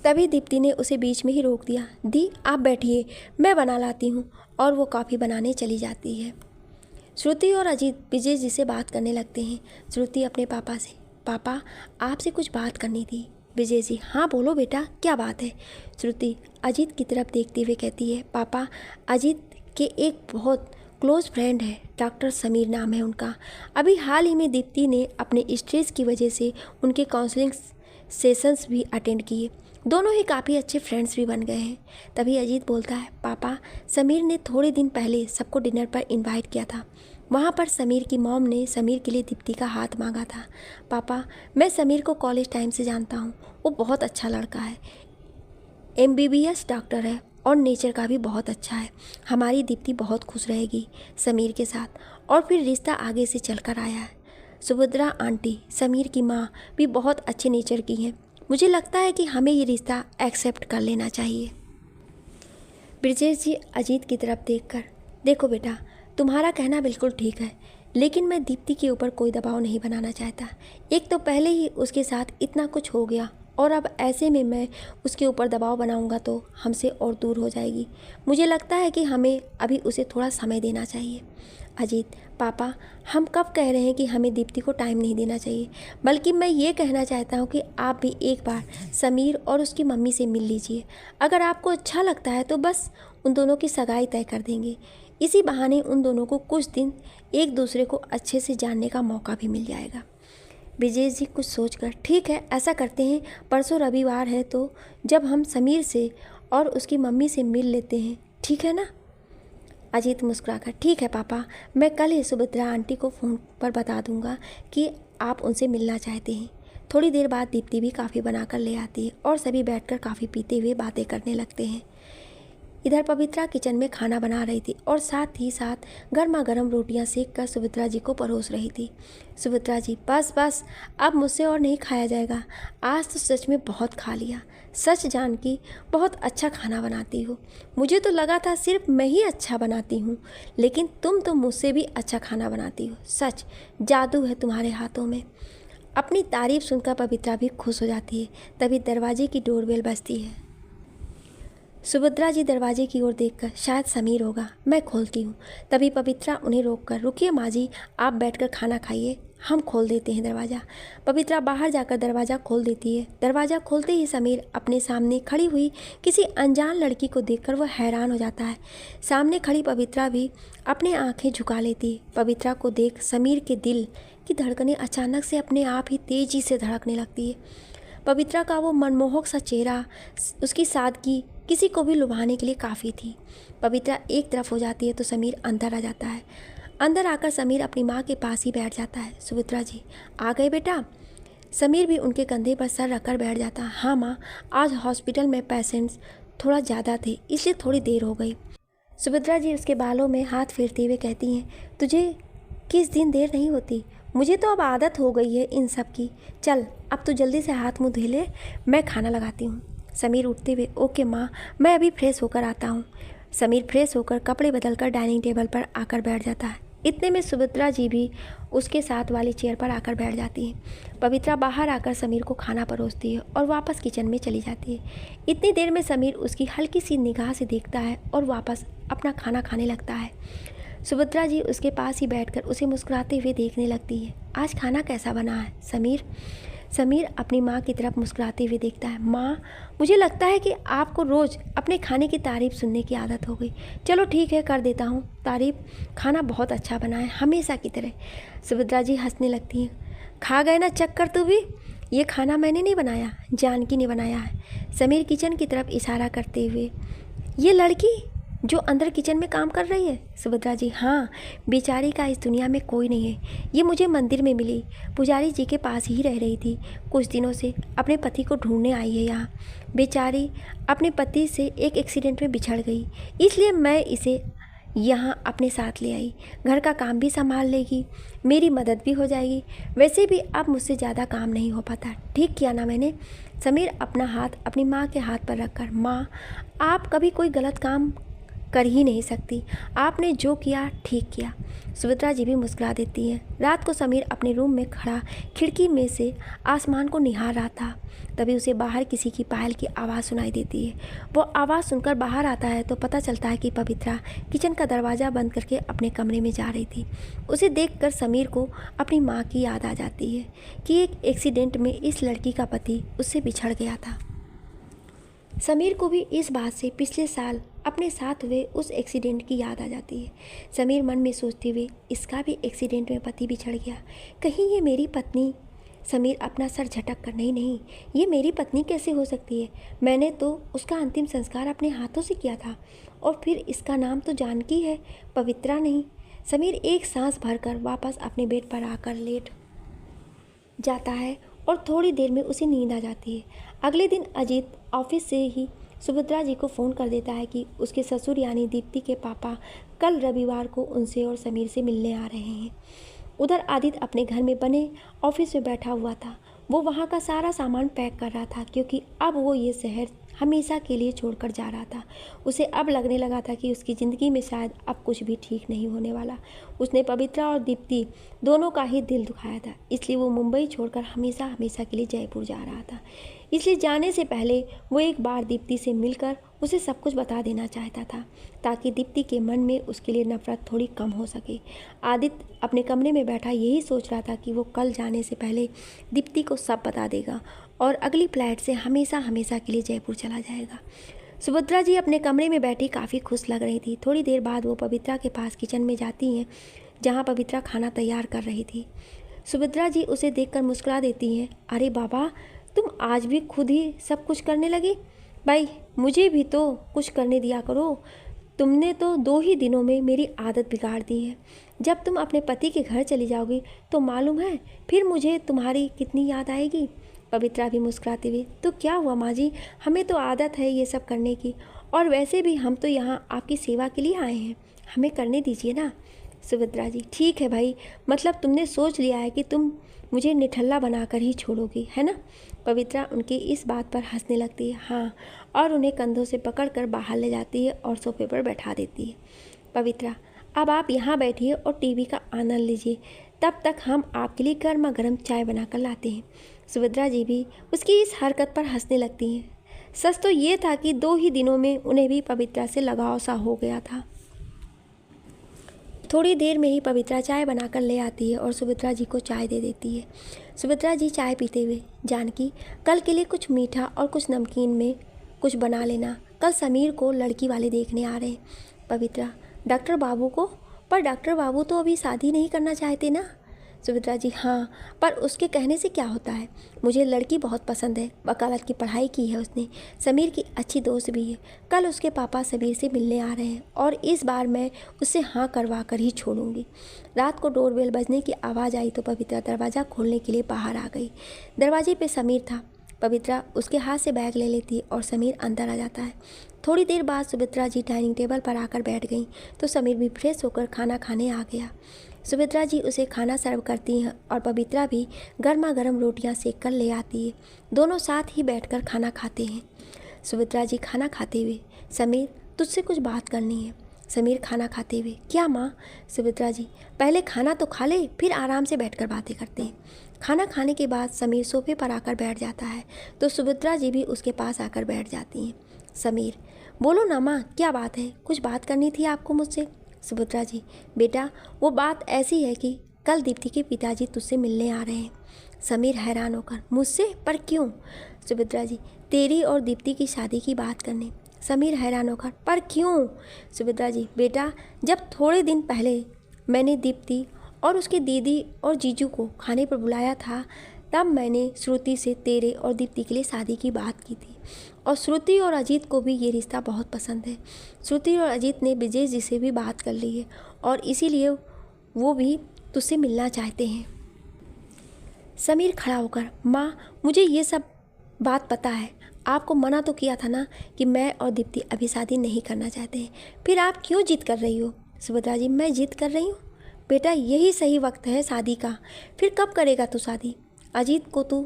तभी दीप्ति ने उसे बीच में ही रोक दिया, दी आप बैठिए मैं बना लाती हूँ, और वो कॉफ़ी बनाने चली जाती है। श्रुति और अजीत विजय जी से बात करने लगते हैं। श्रुति अपने पापा से, पापा आपसे कुछ बात करनी थी। विजय जी, हाँ बोलो बेटा क्या बात है। श्रुति अजीत की तरफ देखते हुए कहती है, पापा अजीत के एक बहुत क्लोज़ फ्रेंड है, डॉक्टर समीर नाम है उनका। अभी हाल ही में दीप्ति ने अपने स्ट्रेस की वजह से उनके काउंसलिंग सेशंस भी अटेंड किए, दोनों ही काफ़ी अच्छे फ्रेंड्स भी बन गए हैं। तभी अजीत बोलता है, पापा समीर ने थोड़े दिन पहले सबको डिनर पर इनवाइट किया था, वहाँ पर समीर की मॉम ने समीर के लिए दीप्ति का हाथ मांगा था। पापा मैं समीर को कॉलेज टाइम से जानता हूँ, वो बहुत अच्छा लड़का है, MBBS डॉक्टर है और नेचर का भी बहुत अच्छा है। हमारी दीप्ति बहुत खुश रहेगी समीर के साथ, और फिर रिश्ता आगे से चलकर आया है। सुभद्रा आंटी समीर की माँ भी बहुत अच्छे नेचर की हैं, मुझे लगता है कि हमें ये रिश्ता एक्सेप्ट कर लेना चाहिए। ब्रिजेश जी अजीत की तरफ देखकर, देखो बेटा तुम्हारा कहना बिल्कुल ठीक है, लेकिन मैं दीप्ति के ऊपर कोई दबाव नहीं बनाना चाहता। एक तो पहले ही उसके साथ इतना कुछ हो गया, और अब ऐसे में मैं उसके ऊपर दबाव बनाऊंगा तो हमसे और दूर हो जाएगी। मुझे लगता है कि हमें अभी उसे थोड़ा समय देना चाहिए। अजीत, पापा हम कब कह रहे हैं कि हमें दीप्ति को टाइम नहीं देना चाहिए, बल्कि मैं ये कहना चाहता हूँ कि आप भी एक बार समीर और उसकी मम्मी से मिल लीजिए। अगर आपको अच्छा लगता है तो बस उन दोनों की सगाई तय कर देंगे। इसी बहाने उन दोनों को कुछ दिन एक दूसरे को अच्छे से जानने का मौका भी मिल जाएगा। ब्रिजेश जी कुछ सोचकर, ठीक है ऐसा करते हैं, परसों रविवार है तो जब हम समीर से और उसकी मम्मी से मिल लेते हैं, ठीक है ना। अजीत मुस्कुराकर, ठीक है पापा, मैं कल ही सुभद्रा आंटी को फ़ोन पर बता दूंगा कि आप उनसे मिलना चाहते हैं। थोड़ी देर बाद दीप्ति भी काफ़ी बनाकर ले आती है और सभी बैठकर काफ़ी पीते हुए बातें करने लगते हैं। इधर पवित्रा किचन में खाना बना रही थी और साथ ही साथ गर्मा गर्म रोटियां सेक कर सुभद्रा जी को परोस रही थी। सुभद्रा जी, बस बस, अब मुझसे और नहीं खाया जाएगा। आज तो सच में बहुत खा लिया। सच जानकी बहुत अच्छा खाना बनाती हो। मुझे तो लगा था सिर्फ मैं ही अच्छा बनाती हूँ, लेकिन तुम तो मुझसे भी अच्छा खाना बनाती हो। सच जादू है तुम्हारे हाथों में। अपनी तारीफ सुनकर पवित्रा भी खुश हो जाती है। तभी दरवाजे की डोरबेल बजती है। सुभद्रा जी दरवाजे की ओर देखकर, शायद समीर होगा, मैं खोलती हूँ। तभी पवित्रा उन्हें रोककर, रुकिए माँ जी, आप बैठकर खाना खाइए, हम खोल देते हैं दरवाज़ा। पवित्रा बाहर जाकर दरवाज़ा खोल देती है। दरवाज़ा खोलते ही समीर अपने सामने खड़ी हुई किसी अनजान लड़की को देखकर वह हैरान हो जाता है। सामने खड़ी पवित्रा भी अपनी आंखें झुका लेती है। पवित्रा को देख समीर के दिल की धड़कनें अचानक से अपने आप ही तेज़ी से धड़कने लगती है। पवित्रा का वो मनमोहक सा चेहरा, उसकी सादगी किसी को भी लुभाने के लिए काफ़ी थी। पवित्रा एक तरफ हो जाती है तो समीर अंदर आ जाता है। अंदर आकर समीर अपनी माँ के पास ही बैठ जाता है। सुभद्रा जी, आ गए बेटा? समीर भी उनके कंधे पर सर रखकर बैठ जाता है। हाँ माँ, आज हॉस्पिटल में पेशेंट्स थोड़ा ज़्यादा थे, इसलिए थोड़ी देर हो गई। सुभद्रा जी उसके बालों में हाथ फेरते हुए कहती हैं, तुझे किस दिन देर नहीं होती, मुझे तो अब आदत हो गई है इन सब की। चल अब तू जल्दी से हाथ मुंह धो ले, मैं खाना लगाती हूँ। समीर उठते हुए, ओके माँ, मैं अभी फ्रेश होकर आता हूँ। समीर फ्रेश होकर कपड़े बदलकर डाइनिंग टेबल पर आकर बैठ जाता है। इतने में सुभद्रा जी भी उसके साथ वाली चेयर पर आकर बैठ जाती है। पवित्रा बाहर आकर समीर को खाना परोसती है और वापस किचन में चली जाती है। इतनी देर में समीर उसकी हल्की सी निगाह से देखता है और वापस अपना खाना खाने लगता है। सुभद्रा जी उसके पास ही बैठकर उसे मुस्कुराते हुए देखने लगती है। आज खाना कैसा बना है समीर? समीर अपनी माँ की तरफ मुस्कुराते हुए देखता है। माँ, मुझे लगता है कि आपको रोज़ अपने खाने की तारीफ़ सुनने की आदत हो गई। चलो ठीक है, कर देता हूँ तारीफ़, खाना बहुत अच्छा बना है, हमेशा की तरह। सुभद्रा जी हंसने लगती हैं। खा गए ना चक्कर तू भी? ये खाना मैंने नहीं बनाया, जानकी ने बनाया है। समीर किचन की तरफ इशारा करते हुए, ये लड़की जो अंदर किचन में काम कर रही है? सुभद्रा जी, हाँ, बेचारी का इस दुनिया में कोई नहीं है। ये मुझे मंदिर में मिली, पुजारी जी के पास ही रह रही थी। कुछ दिनों से अपने पति को ढूंढने आई है यहाँ। बेचारी अपने पति से एक एक्सीडेंट में बिछड़ गई, इसलिए मैं इसे यहाँ अपने साथ ले आई। घर का काम भी संभाल लेगी, मेरी मदद भी हो जाएगी। वैसे भी अब मुझसे ज़्यादा काम नहीं हो पाता। ठीक किया ना मैंने? समीर अपना हाथ अपनी माँ के हाथ पर रखकर, माँ, आप कभी कोई गलत काम कर ही नहीं सकती, आपने जो किया ठीक किया। सुभद्रा जी भी मुस्कुरा देती हैं। रात को समीर अपने रूम में खड़ा खिड़की में से आसमान को निहार रहा था। तभी उसे बाहर किसी की पायल की आवाज़ सुनाई देती है। वो आवाज़ सुनकर बाहर आता है तो पता चलता है कि पवित्रा किचन का दरवाज़ा बंद करके अपने कमरे में जा रही थी। उसे देखकर समीर को अपनी माँ की याद आ जाती है कि एक एक्सीडेंट में इस लड़की का पति उससे बिछड़ गया था। समीर को भी इस बात से पिछले साल अपने साथ हुए उस एक्सीडेंट की याद आ जाती है। समीर मन में सोचते हुए, इसका भी एक्सीडेंट में पति बिछड़ गया, कहीं ये मेरी पत्नी? समीर अपना सर झटक कर, नहीं नहीं, ये मेरी पत्नी कैसे हो सकती है? मैंने तो उसका अंतिम संस्कार अपने हाथों से किया था, और फिर इसका नाम तो जानकी है, पवित्रा नहीं। समीर एक सांस भरकर वापस अपने बेड पर आकर लेट जाता है और थोड़ी देर में उसे नींद आ जाती है। अगले दिन अजीत ऑफिस से ही सुभद्रा जी को फ़ोन कर देता है कि उसके ससुर यानी दीप्ति के पापा कल रविवार को उनसे और समीर से मिलने आ रहे हैं। उधर आदित्य अपने घर में बने ऑफिस में बैठा हुआ था। वो वहाँ का सारा सामान पैक कर रहा था, क्योंकि अब वो ये शहर हमेशा के लिए छोड़कर जा रहा था। उसे अब लगने लगा था कि उसकी ज़िंदगी में शायद अब कुछ भी ठीक नहीं होने वाला। उसने पवित्रा और दीप्ति दोनों का ही दिल दुखाया था, इसलिए वो मुंबई छोड़कर हमेशा हमेशा के लिए जयपुर जा रहा था। इसलिए जाने से पहले वो एक बार दीप्ति से मिलकर उसे सब कुछ बता देना चाहता था, ताकि दीप्ति के मन में उसके लिए नफरत थोड़ी कम हो सके। आदित्य अपने कमरे में बैठा यही सोच रहा था कि वो कल जाने से पहले दीप्ति को सब बता देगा और अगली फ्लाइट से हमेशा हमेशा के लिए जयपुर चला जाएगा। सुभद्रा जी अपने कमरे में बैठी काफ़ी खुश लग रही थी। थोड़ी देर बाद वो पवित्रा के पास किचन में जाती हैं, जहाँ पवित्रा खाना तैयार कर रही थी। सुभद्रा जी उसे देखकर मुस्कुरा देती हैं। अरे बाबा, तुम आज भी खुद ही सब कुछ करने लगी? भाई, मुझे भी तो कुछ करने दिया करो, तुमने तो 2 ही दिनों में मेरी आदत बिगाड़ दी है। जब तुम अपने पति के घर चली जाओगी तो मालूम है फिर मुझे तुम्हारी कितनी याद आएगी। पवित्रा भी मुस्कुराते हुए, तो क्या हुआ माँ जी, हमें तो आदत है ये सब करने की, और वैसे भी हम तो यहाँ आपकी सेवा के लिए आए हैं, हमें करने दीजिए ना। सुभद्रा जी, ठीक है भाई, मतलब तुमने सोच लिया है कि तुम मुझे निठल्ला बनाकर ही छोड़ोगी, है ना। पवित्रा उनकी इस बात पर हंसने लगती है, हाँ, और उन्हें कंधों से पकड़कर बाहर ले जाती है और सोफे पर बैठा देती है। पवित्रा, अब आप यहाँ बैठिए और टीवी का आनंद लीजिए, तब तक हम आपके लिए गर्मा गर्म चाय बनाकर लाते हैं। सुभद्रा जी भी उसकी इस हरकत पर हंसने लगती हैं। सच तो ये था कि 2 ही दिनों में उन्हें भी पवित्रा से लगाव सा हो गया था। थोड़ी देर में ही पवित्रा चाय बनाकर ले आती है और सुभद्रा जी को चाय दे देती है। सुभद्रा जी चाय पीते हुए, जानकी, कल के लिए कुछ मीठा और कुछ नमकीन में कुछ बना लेना, कल समीर को लड़की वाले देखने आ रहे हैं। पवित्रा, डॉक्टर बाबू को? पर डॉक्टर बाबू तो अभी शादी नहीं करना चाहते ना। सुभद्रा जी, हाँ, पर उसके कहने से क्या होता है, मुझे लड़की बहुत पसंद है, वकालत की पढ़ाई की है उसने, समीर की अच्छी दोस्त भी है। कल उसके पापा समीर से मिलने आ रहे हैं और इस बार मैं उससे हाँ करवा कर ही छोड़ूंगी। रात को डोरबेल बजने की आवाज़ आई तो पवित्रा दरवाज़ा खोलने के लिए बाहर आ गई। दरवाजे पर समीर था। पवित्रा उसके हाथ से बैग ले लेती है और समीर अंदर आ जाता है। थोड़ी देर बाद सुभद्रा जी डाइनिंग टेबल पर आकर बैठ गईं तो समीर भी फ्रेश होकर खाना खाने आ गया। सुभद्रा जी उसे खाना सर्व करती हैं और पवित्रा भी गर्मा गर्म रोटियां सेक कर ले आती है। दोनों साथ ही बैठकर खाना खाते हैं। सुभद्रा जी खाना खाते हुए, समीर, तुझसे कुछ बात करनी है। समीर खाना खाते हुए, क्या माँ? सुभद्रा जी, पहले खाना तो खा ले, फिर आराम से बैठकर बातें करते हैं। खाना खाने के बाद समीर सोफे पर आकर बैठ जाता है तो सुभद्रा जी भी उसके पास आकर बैठ जाती हैं। समीर, बोलो ना माँ, क्या बात है? कुछ बात करनी थी आपको मुझसे। सुभद्रा जी, बेटा, वो बात ऐसी है कि कल दीप्ति के पिताजी तुझसे मिलने आ रहे हैं। समीर हैरान होकर, मुझसे? पर क्यों? सुभद्रा जी, तेरी और दीप्ति की शादी की बात करने। समीर हैरान होकर, पर क्यों? सुभद्रा जी, बेटा, जब थोड़े दिन पहले मैंने दीप्ति और उसकी दीदी और जीजू को खाने पर बुलाया था, तब मैंने श्रुति से तेरे और दीप्ति के लिए शादी की बात की थी, और श्रुति और अजीत को भी ये रिश्ता बहुत पसंद है। श्रुति और अजीत ने विजय जी से भी बात कर ली है और इसीलिए वो भी तुझसे मिलना चाहते हैं। समीर खड़ा होकर, माँ, मुझे ये सब बात पता है, आपको मना तो किया था ना कि मैं और दीप्ति अभी शादी नहीं करना चाहते हैं, फिर आप क्यों जिद कर रही हो? सुभद्रा जी, मैं जिद कर रही हूँ? बेटा, यही सही वक्त है शादी का, फिर कब करेगा तू शादी? अजीत को तू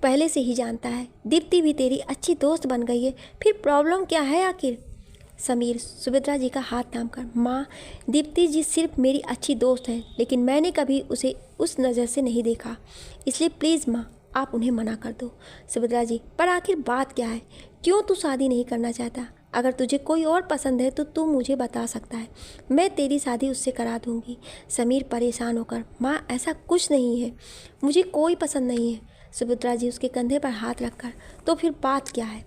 पहले से ही जानता है, दीप्ति भी तेरी अच्छी दोस्त बन गई है, फिर प्रॉब्लम क्या है आखिर? समीर सुभद्रा जी का हाथ थाम कर, माँ, दीप्ति जी सिर्फ मेरी अच्छी दोस्त हैं, लेकिन मैंने कभी उसे उस नज़र से नहीं देखा, इसलिए प्लीज़ माँ, आप उन्हें मना कर दो। सुभद्रा जी, पर आखिर बात क्या है? क्यों तू शादी नहीं करना चाहता? अगर तुझे कोई और पसंद है तो तू मुझे बता सकता है, मैं तेरी शादी उससे करा दूंगी। समीर परेशान होकर, माँ, ऐसा कुछ नहीं है, मुझे कोई पसंद नहीं है। सुभद्रा जी उसके कंधे पर हाथ रखकर, तो फिर बात क्या है?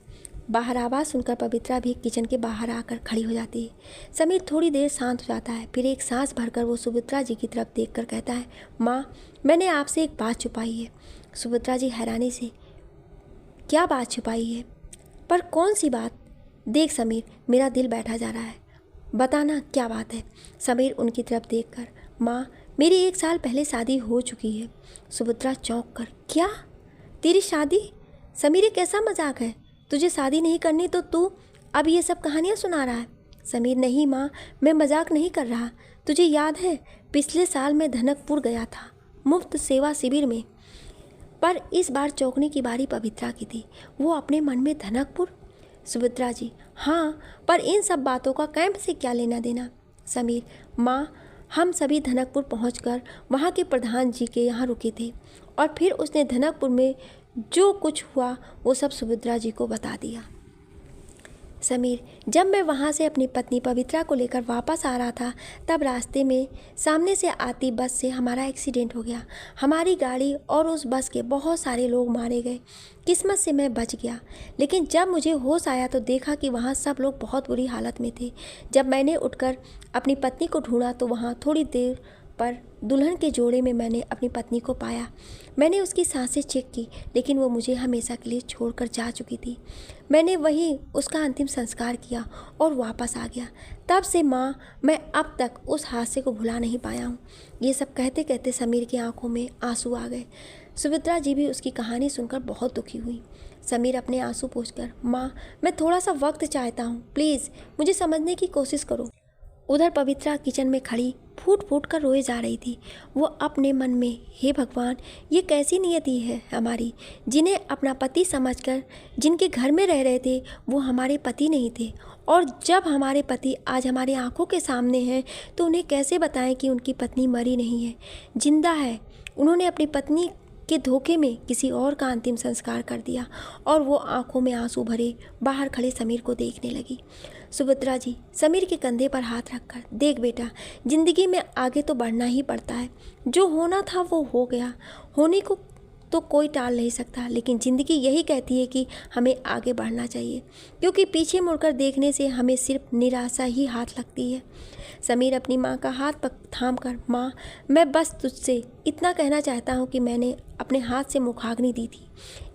बाहर आवाज़ सुनकर पवित्रा भी किचन के बाहर आकर खड़ी हो जाती है। समीर थोड़ी देर शांत हो जाता है, फिर एक सांस भरकर वो सुभद्रा जी की तरफ देखकर कहता है, माँ, मैंने आपसे एक बात छुपाई है। सुभद्रा जी हैरानी से, क्या बात छुपाई है? पर कौन सी बात? देख समीर, मेरा दिल बैठा जा रहा है, बताना क्या बात है? समीर उनकी तरफ देखकर, माँ, मेरी 1 साल पहले शादी हो चुकी है। सुभद्रा चौंक कर, क्या? तेरी शादी? समीर, ये कैसा मजाक है? तुझे शादी नहीं करनी तो तू अब ये सब कहानियाँ सुना रहा है? समीर, नहीं माँ, मैं मजाक नहीं कर रहा। तुझे याद है पिछले साल मैं धनकपुर गया था मुफ्त सेवा शिविर में, पर इस बार चौंकने की बारी पवित्रा की थी। वो अपने मन में धनकपुर? सुभद्रा जी, हाँ, पर इन सब बातों का कैंप से क्या लेना देना? समीर, माँ, हम सभी धनकपुर पहुंचकर वहाँ के प्रधान जी के यहाँ रुके थे और फिर उसने धनकपुर में जो कुछ हुआ वो सब सुभद्रा जी को बता दिया। समीर, जब मैं वहाँ से अपनी पत्नी पवित्रा को लेकर वापस आ रहा था, तब रास्ते में सामने से आती बस से हमारा एक्सीडेंट हो गया। हमारी गाड़ी और उस बस के बहुत सारे लोग मारे गए। किस्मत से मैं बच गया, लेकिन जब मुझे होश आया तो देखा कि वहाँ सब लोग बहुत बुरी हालत में थे। जब मैंने उठकर अपनी पत्नी को ढूंढा तो वहाँ थोड़ी देर पर दुल्हन के जोड़े में मैंने अपनी पत्नी को पाया। मैंने उसकी सांसें चेक की, लेकिन वो मुझे हमेशा के लिए छोड़कर जा चुकी थी। मैंने वहीं उसका अंतिम संस्कार किया और वापस आ गया। तब से माँ, मैं अब तक उस हादसे को भुला नहीं पाया हूँ। ये सब कहते कहते समीर की आंखों में आंसू आ गए। सुभद्रा जी भी उसकी कहानी सुनकर बहुत दुखी हुई। समीर अपने आंसू पोंछकर, माँ, मैं थोड़ा सा वक्त चाहता हूँ, प्लीज़ मुझे समझने की कोशिश करो। उधर पवित्रा किचन में खड़ी फूट फूट कर रोए जा रही थी। वो अपने मन में, हे भगवान, ये कैसी नियति है हमारी, जिन्हें अपना पति समझकर जिनके घर में रह रहे थे वो हमारे पति नहीं थे, और जब हमारे पति आज हमारी आंखों के सामने हैं तो उन्हें कैसे बताएं कि उनकी पत्नी मरी नहीं है, जिंदा है। उन्होंने अपनी पत्नी के धोखे में किसी और का अंतिम संस्कार कर दिया। और वो आंखों में आंसू भरे बाहर खड़े समीर को देखने लगी। सुभद्रा जी समीर के कंधे पर हाथ रखकर, देख बेटा, जिंदगी में आगे तो बढ़ना ही पड़ता है। जो होना था वो हो गया, होने को तो कोई टाल नहीं सकता, लेकिन ज़िंदगी यही कहती है कि हमें आगे बढ़ना चाहिए, क्योंकि पीछे मुड़कर देखने से हमें सिर्फ निराशा ही हाथ लगती है। समीर अपनी माँ का हाथ थाम कर, माँ, मैं बस तुझसे इतना कहना चाहता हूँ कि मैंने अपने हाथ से मुखाग्नि दी थी,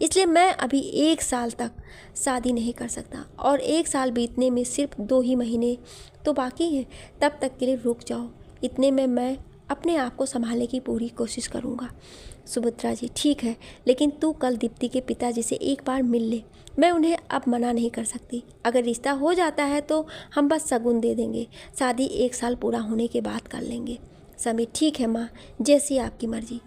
इसलिए मैं अभी 1 साल तक शादी नहीं कर सकता, और 1 साल बीतने में सिर्फ 2 ही महीने तो बाकी हैं। तब तक के लिए रुक जाओ, इतने में मैं अपने आप को संभालने की पूरी कोशिश करूँगा। सुभद्रा जी ठीक है, लेकिन तू कल दीप्ति के पिताजी से एक बार मिल ले। मैं उन्हें अब मना नहीं कर सकती। अगर रिश्ता हो जाता है तो हम बस शगुन दे देंगे, शादी 1 साल पूरा होने के बाद कर लेंगे। समीर ठीक है माँ, जैसी आपकी मर्जी।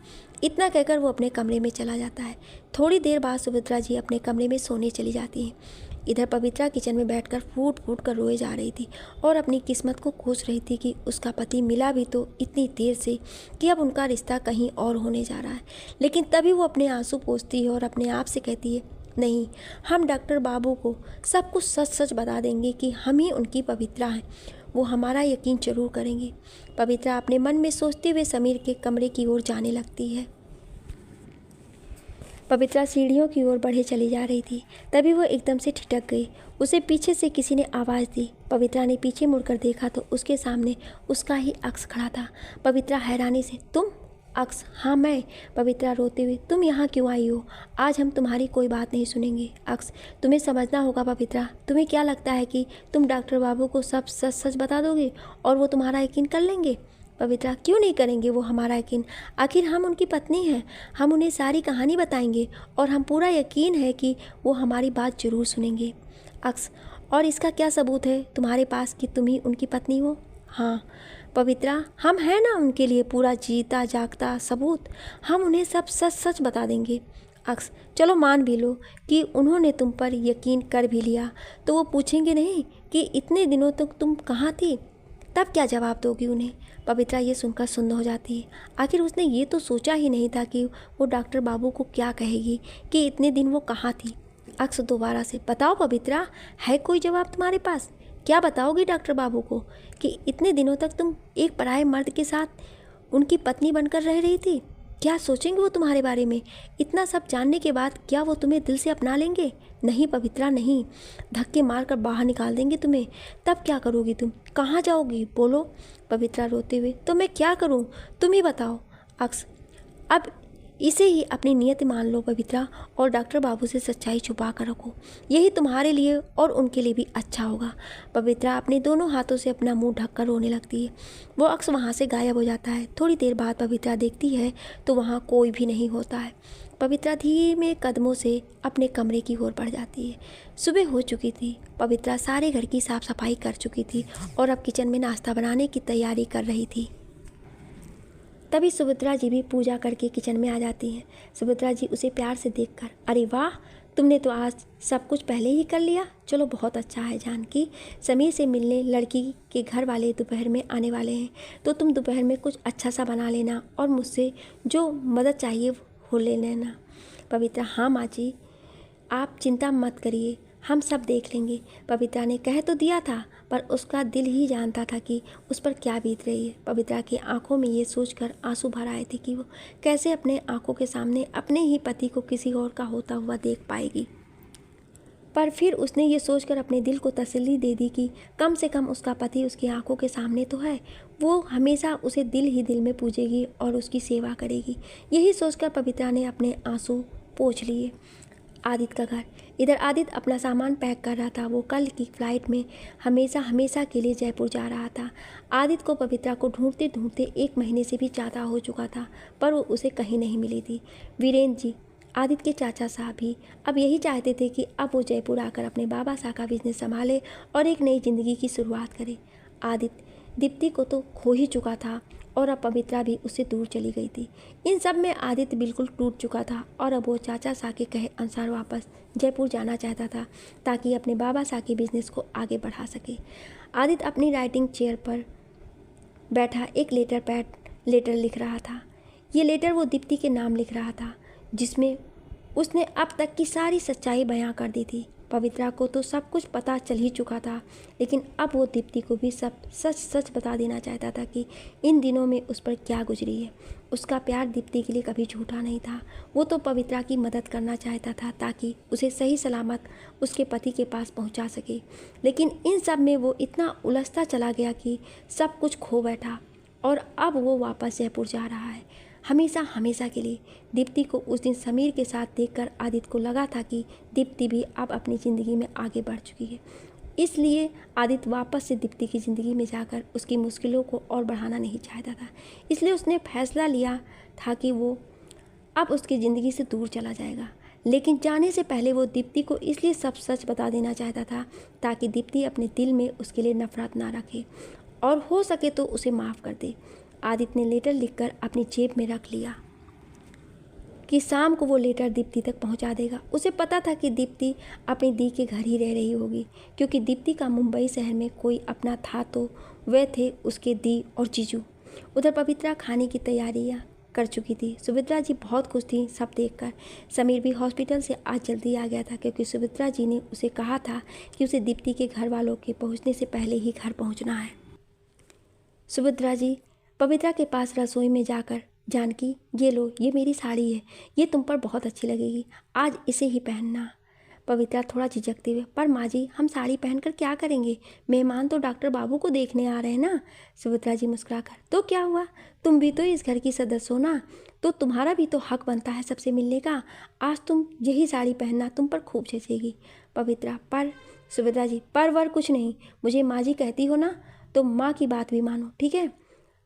इतना कहकर वो अपने कमरे में चला जाता है। थोड़ी देर बाद सुभद्रा जी अपने कमरे में सोने चली जाती हैं। इधर पवित्रा किचन में बैठकर फूट फूट कर रोए जा रही थी और अपनी किस्मत को कोस रही थी कि उसका पति मिला भी तो इतनी देर से कि अब उनका रिश्ता कहीं और होने जा रहा है। लेकिन तभी वो अपने आंसू पोंछती है और अपने आप से कहती है, नहीं, हम डॉक्टर बाबू को सब कुछ सच सच बता देंगे कि हम ही उनकी पवित्रा हैं। वो हमारा यकीन जरूर करेंगे। पवित्रा अपने मन में सोचते हुए समीर के कमरे की ओर जाने लगती है। पवित्रा सीढ़ियों की ओर बढ़े चली जा रही थी, तभी वो एकदम से ठिठक गई। उसे पीछे से किसी ने आवाज़ दी। पवित्रा ने पीछे मुड़कर देखा तो उसके सामने उसका ही अक्स खड़ा था। पवित्रा हैरानी से, तुम? अक्स, हाँ मैं। पवित्रा रोते हुए, तुम यहाँ क्यों आई हो? आज हम तुम्हारी कोई बात नहीं सुनेंगे। अक्स, तुम्हें समझना होगा पवित्रा, तुम्हें क्या लगता है कि तुम डॉक्टर बाबू को सब सच सच बता दोगे और वो तुम्हारा यकीन कर लेंगे? पवित्रा, क्यों नहीं करेंगे वो हमारा यकीन? आखिर हम उनकी पत्नी हैं। हम उन्हें सारी कहानी बताएंगे और हम पूरा यकीन है कि वो हमारी बात ज़रूर सुनेंगे। अक्स, और इसका क्या सबूत है तुम्हारे पास कि तुम ही उनकी पत्नी हो? हाँ पवित्रा, हम हैं ना उनके लिए पूरा जीता जागता सबूत। हम उन्हें सब सच सच बता देंगे। अक्स, चलो मान भी लो कि उन्होंने तुम पर यकीन कर भी लिया, तो वो पूछेंगे नहीं कि इतने दिनों तक तुम कहाँ थी? तब क्या जवाब दोगी उन्हें? पवित्रा ये सुनकर सुन्न हो जाती है। आखिर उसने ये तो सोचा ही नहीं था कि वो डॉक्टर बाबू को क्या कहेगी कि इतने दिन वो कहाँ थी। अक्स दोबारा से, बताओ पवित्रा, है कोई जवाब तुम्हारे पास? क्या बताओगी डॉक्टर बाबू को कि इतने दिनों तक तुम एक पराये मर्द के साथ उनकी पत्नी बनकर रह रही थी? क्या सोचेंगे वो तुम्हारे बारे में? इतना सब जानने के बाद क्या वो तुम्हें दिल से अपना लेंगे? नहीं पवित्रा नहीं, धक्के मारकर बाहर निकाल देंगे तुम्हें। तब क्या करोगी तुम? कहाँ जाओगी? बोलो। पवित्रा रोते हुए, तो मैं क्या करूँ, तुम ही बताओ। अक्स, अब इसे ही अपनी नियत मान लो पवित्रा, और डॉक्टर बाबू से सच्चाई छुपा कर रखो। यही तुम्हारे लिए और उनके लिए भी अच्छा होगा। पवित्रा अपने दोनों हाथों से अपना मुंह ढककर रोने लगती है। वो अक्स वहाँ से गायब हो जाता है। थोड़ी देर बाद पवित्रा देखती है तो वहाँ कोई भी नहीं होता है। पवित्रा धीमे कदमों से अपने कमरे की ओर बढ़ जाती है। सुबह हो चुकी थी। पवित्रा सारे घर की साफ सफाई कर चुकी थी और अब किचन में नाश्ता बनाने की तैयारी कर रही थी। तभी सुभद्रा जी भी पूजा करके किचन में आ जाती हैं। सुभद्रा जी उसे प्यार से देखकर, अरे वाह, तुमने तो आज सब कुछ पहले ही कर लिया। चलो बहुत अच्छा है जानकी। समीर से मिलने लड़की के घर वाले दोपहर में आने वाले हैं, तो तुम दोपहर में कुछ अच्छा सा बना लेना और मुझसे जो मदद चाहिए वो ले लेना। पवित्रा, हाँ माँ जी, आप चिंता मत करिए, हम सब देख लेंगे। पवित्रा ने कह तो दिया था, पर उसका दिल ही जानता था कि उस पर क्या बीत रही है। पवित्रा की आंखों में ये सोचकर आंसू भर आए थे कि वो कैसे अपने आंखों के सामने अपने ही पति को किसी और का होता हुआ देख पाएगी। पर फिर उसने ये सोचकर अपने दिल को तसल्ली दे दी कि कम से कम उसका पति उसकी आंखों के सामने तो है, वो हमेशा उसे दिल ही दिल में पूजेगी और उसकी सेवा करेगी। यही सोचकर पवित्रा ने अपने आंसू पोंछ लिए। आदित्य का घर। इधर आदित्य अपना सामान पैक कर रहा था। वो कल की फ्लाइट में हमेशा के लिए जयपुर जा रहा था। आदित्य को पवित्रा को ढूंढते ढूंढते 1 महीने से भी ज़्यादा हो चुका था, पर वो उसे कहीं नहीं मिली थी। वीरेंद्र जी, आदित्य के चाचा साहब भी अब यही चाहते थे कि अब वो जयपुर आकर अपने बाबा साहब का बिजनेस संभाले और एक नई ज़िंदगी की शुरुआत करे। आदित्य दीप्ति को तो खो ही चुका था और अब पवित्रा भी उससे दूर चली गई थी। इन सब में आदित्य बिल्कुल टूट चुका था और अब वो चाचा साहब के कहे अनुसार वापस जयपुर जाना चाहता था ताकि अपने बाबा साहब के बिजनेस को आगे बढ़ा सके। आदित्य अपनी राइटिंग चेयर पर बैठा एक लेटर लिख रहा था। ये लेटर वो दीप्ति के नाम लिख रहा था, जिसमें उसने अब तक की सारी सच्चाई बयां कर दी थी। पवित्रा को तो सब कुछ पता चल ही चुका था, लेकिन अब वो दीप्ति को भी सब सच बता देना चाहता था कि इन दिनों में उस पर क्या गुजरी है। उसका प्यार दीप्ति के लिए कभी झूठा नहीं था। वो तो पवित्रा की मदद करना चाहता था ताकि उसे सही सलामत उसके पति के पास पहुंचा सके, लेकिन इन सब में वो इतना उलझता चला गया कि सब कुछ खो बैठा और अब वो वापस जयपुर जा रहा है, हमेशा के लिए। दीप्ति को उस दिन समीर के साथ देखकर आदित्य को लगा था कि दीप्ति भी अब अपनी ज़िंदगी में आगे बढ़ चुकी है। इसलिए आदित्य वापस से दीप्ति की ज़िंदगी में जाकर उसकी मुश्किलों को और बढ़ाना नहीं चाहता था। इसलिए उसने फैसला लिया था कि वो अब उसकी ज़िंदगी से दूर चला जाएगा, लेकिन जाने से पहले वो दीप्ति को इसलिए सब सच बता देना चाहता था ताकि दीप्ति अपने दिल में उसके लिए नफरत ना रखे और हो सके तो उसे माफ़ कर दे। आदित्य ने लेटर लिखकर अपनी जेब में रख लिया कि शाम को वो लेटर दीप्ति तक पहुंचा देगा। उसे पता था कि दीप्ति अपनी दी के घर ही रह रही होगी, क्योंकि दीप्ति का मुंबई शहर में कोई अपना था तो वे थे उसके दी और जीजू। उधर पवित्रा खाने की तैयारियां कर चुकी थी। सुभद्रा जी बहुत खुश थी सब देखकर। समीर भी हॉस्पिटल से आज जल्दी आ गया था, क्योंकि सुभद्रा जी ने उसे कहा था कि उसे दीप्ति के घर वालों के पहुँचने से पहले ही घर पहुँचना है। सुभद्रा जी पवित्रा के पास रसोई में जाकर, जानकी ये लो, ये मेरी साड़ी है, ये तुम पर बहुत अच्छी लगेगी, आज इसे ही पहनना। पवित्रा थोड़ा झिझकते हुए, पर माँ जी हम साड़ी पहनकर क्या करेंगे, मेहमान तो डॉक्टर बाबू को देखने आ रहे हैं ना। सुभद्रा जी मुस्कुराकर, तो क्या हुआ, तुम भी तो इस घर की सदस्य हो ना, तो तुम्हारा भी तो हक बनता है सबसे मिलने का। आज तुम यही साड़ी पहनना, तुम पर खूब जचेगी। पवित्रा, पर सुभद्रा जी पर वर कुछ नहीं, मुझे माँ जी कहती हो ना, तो माँ की बात भी मानो, ठीक है।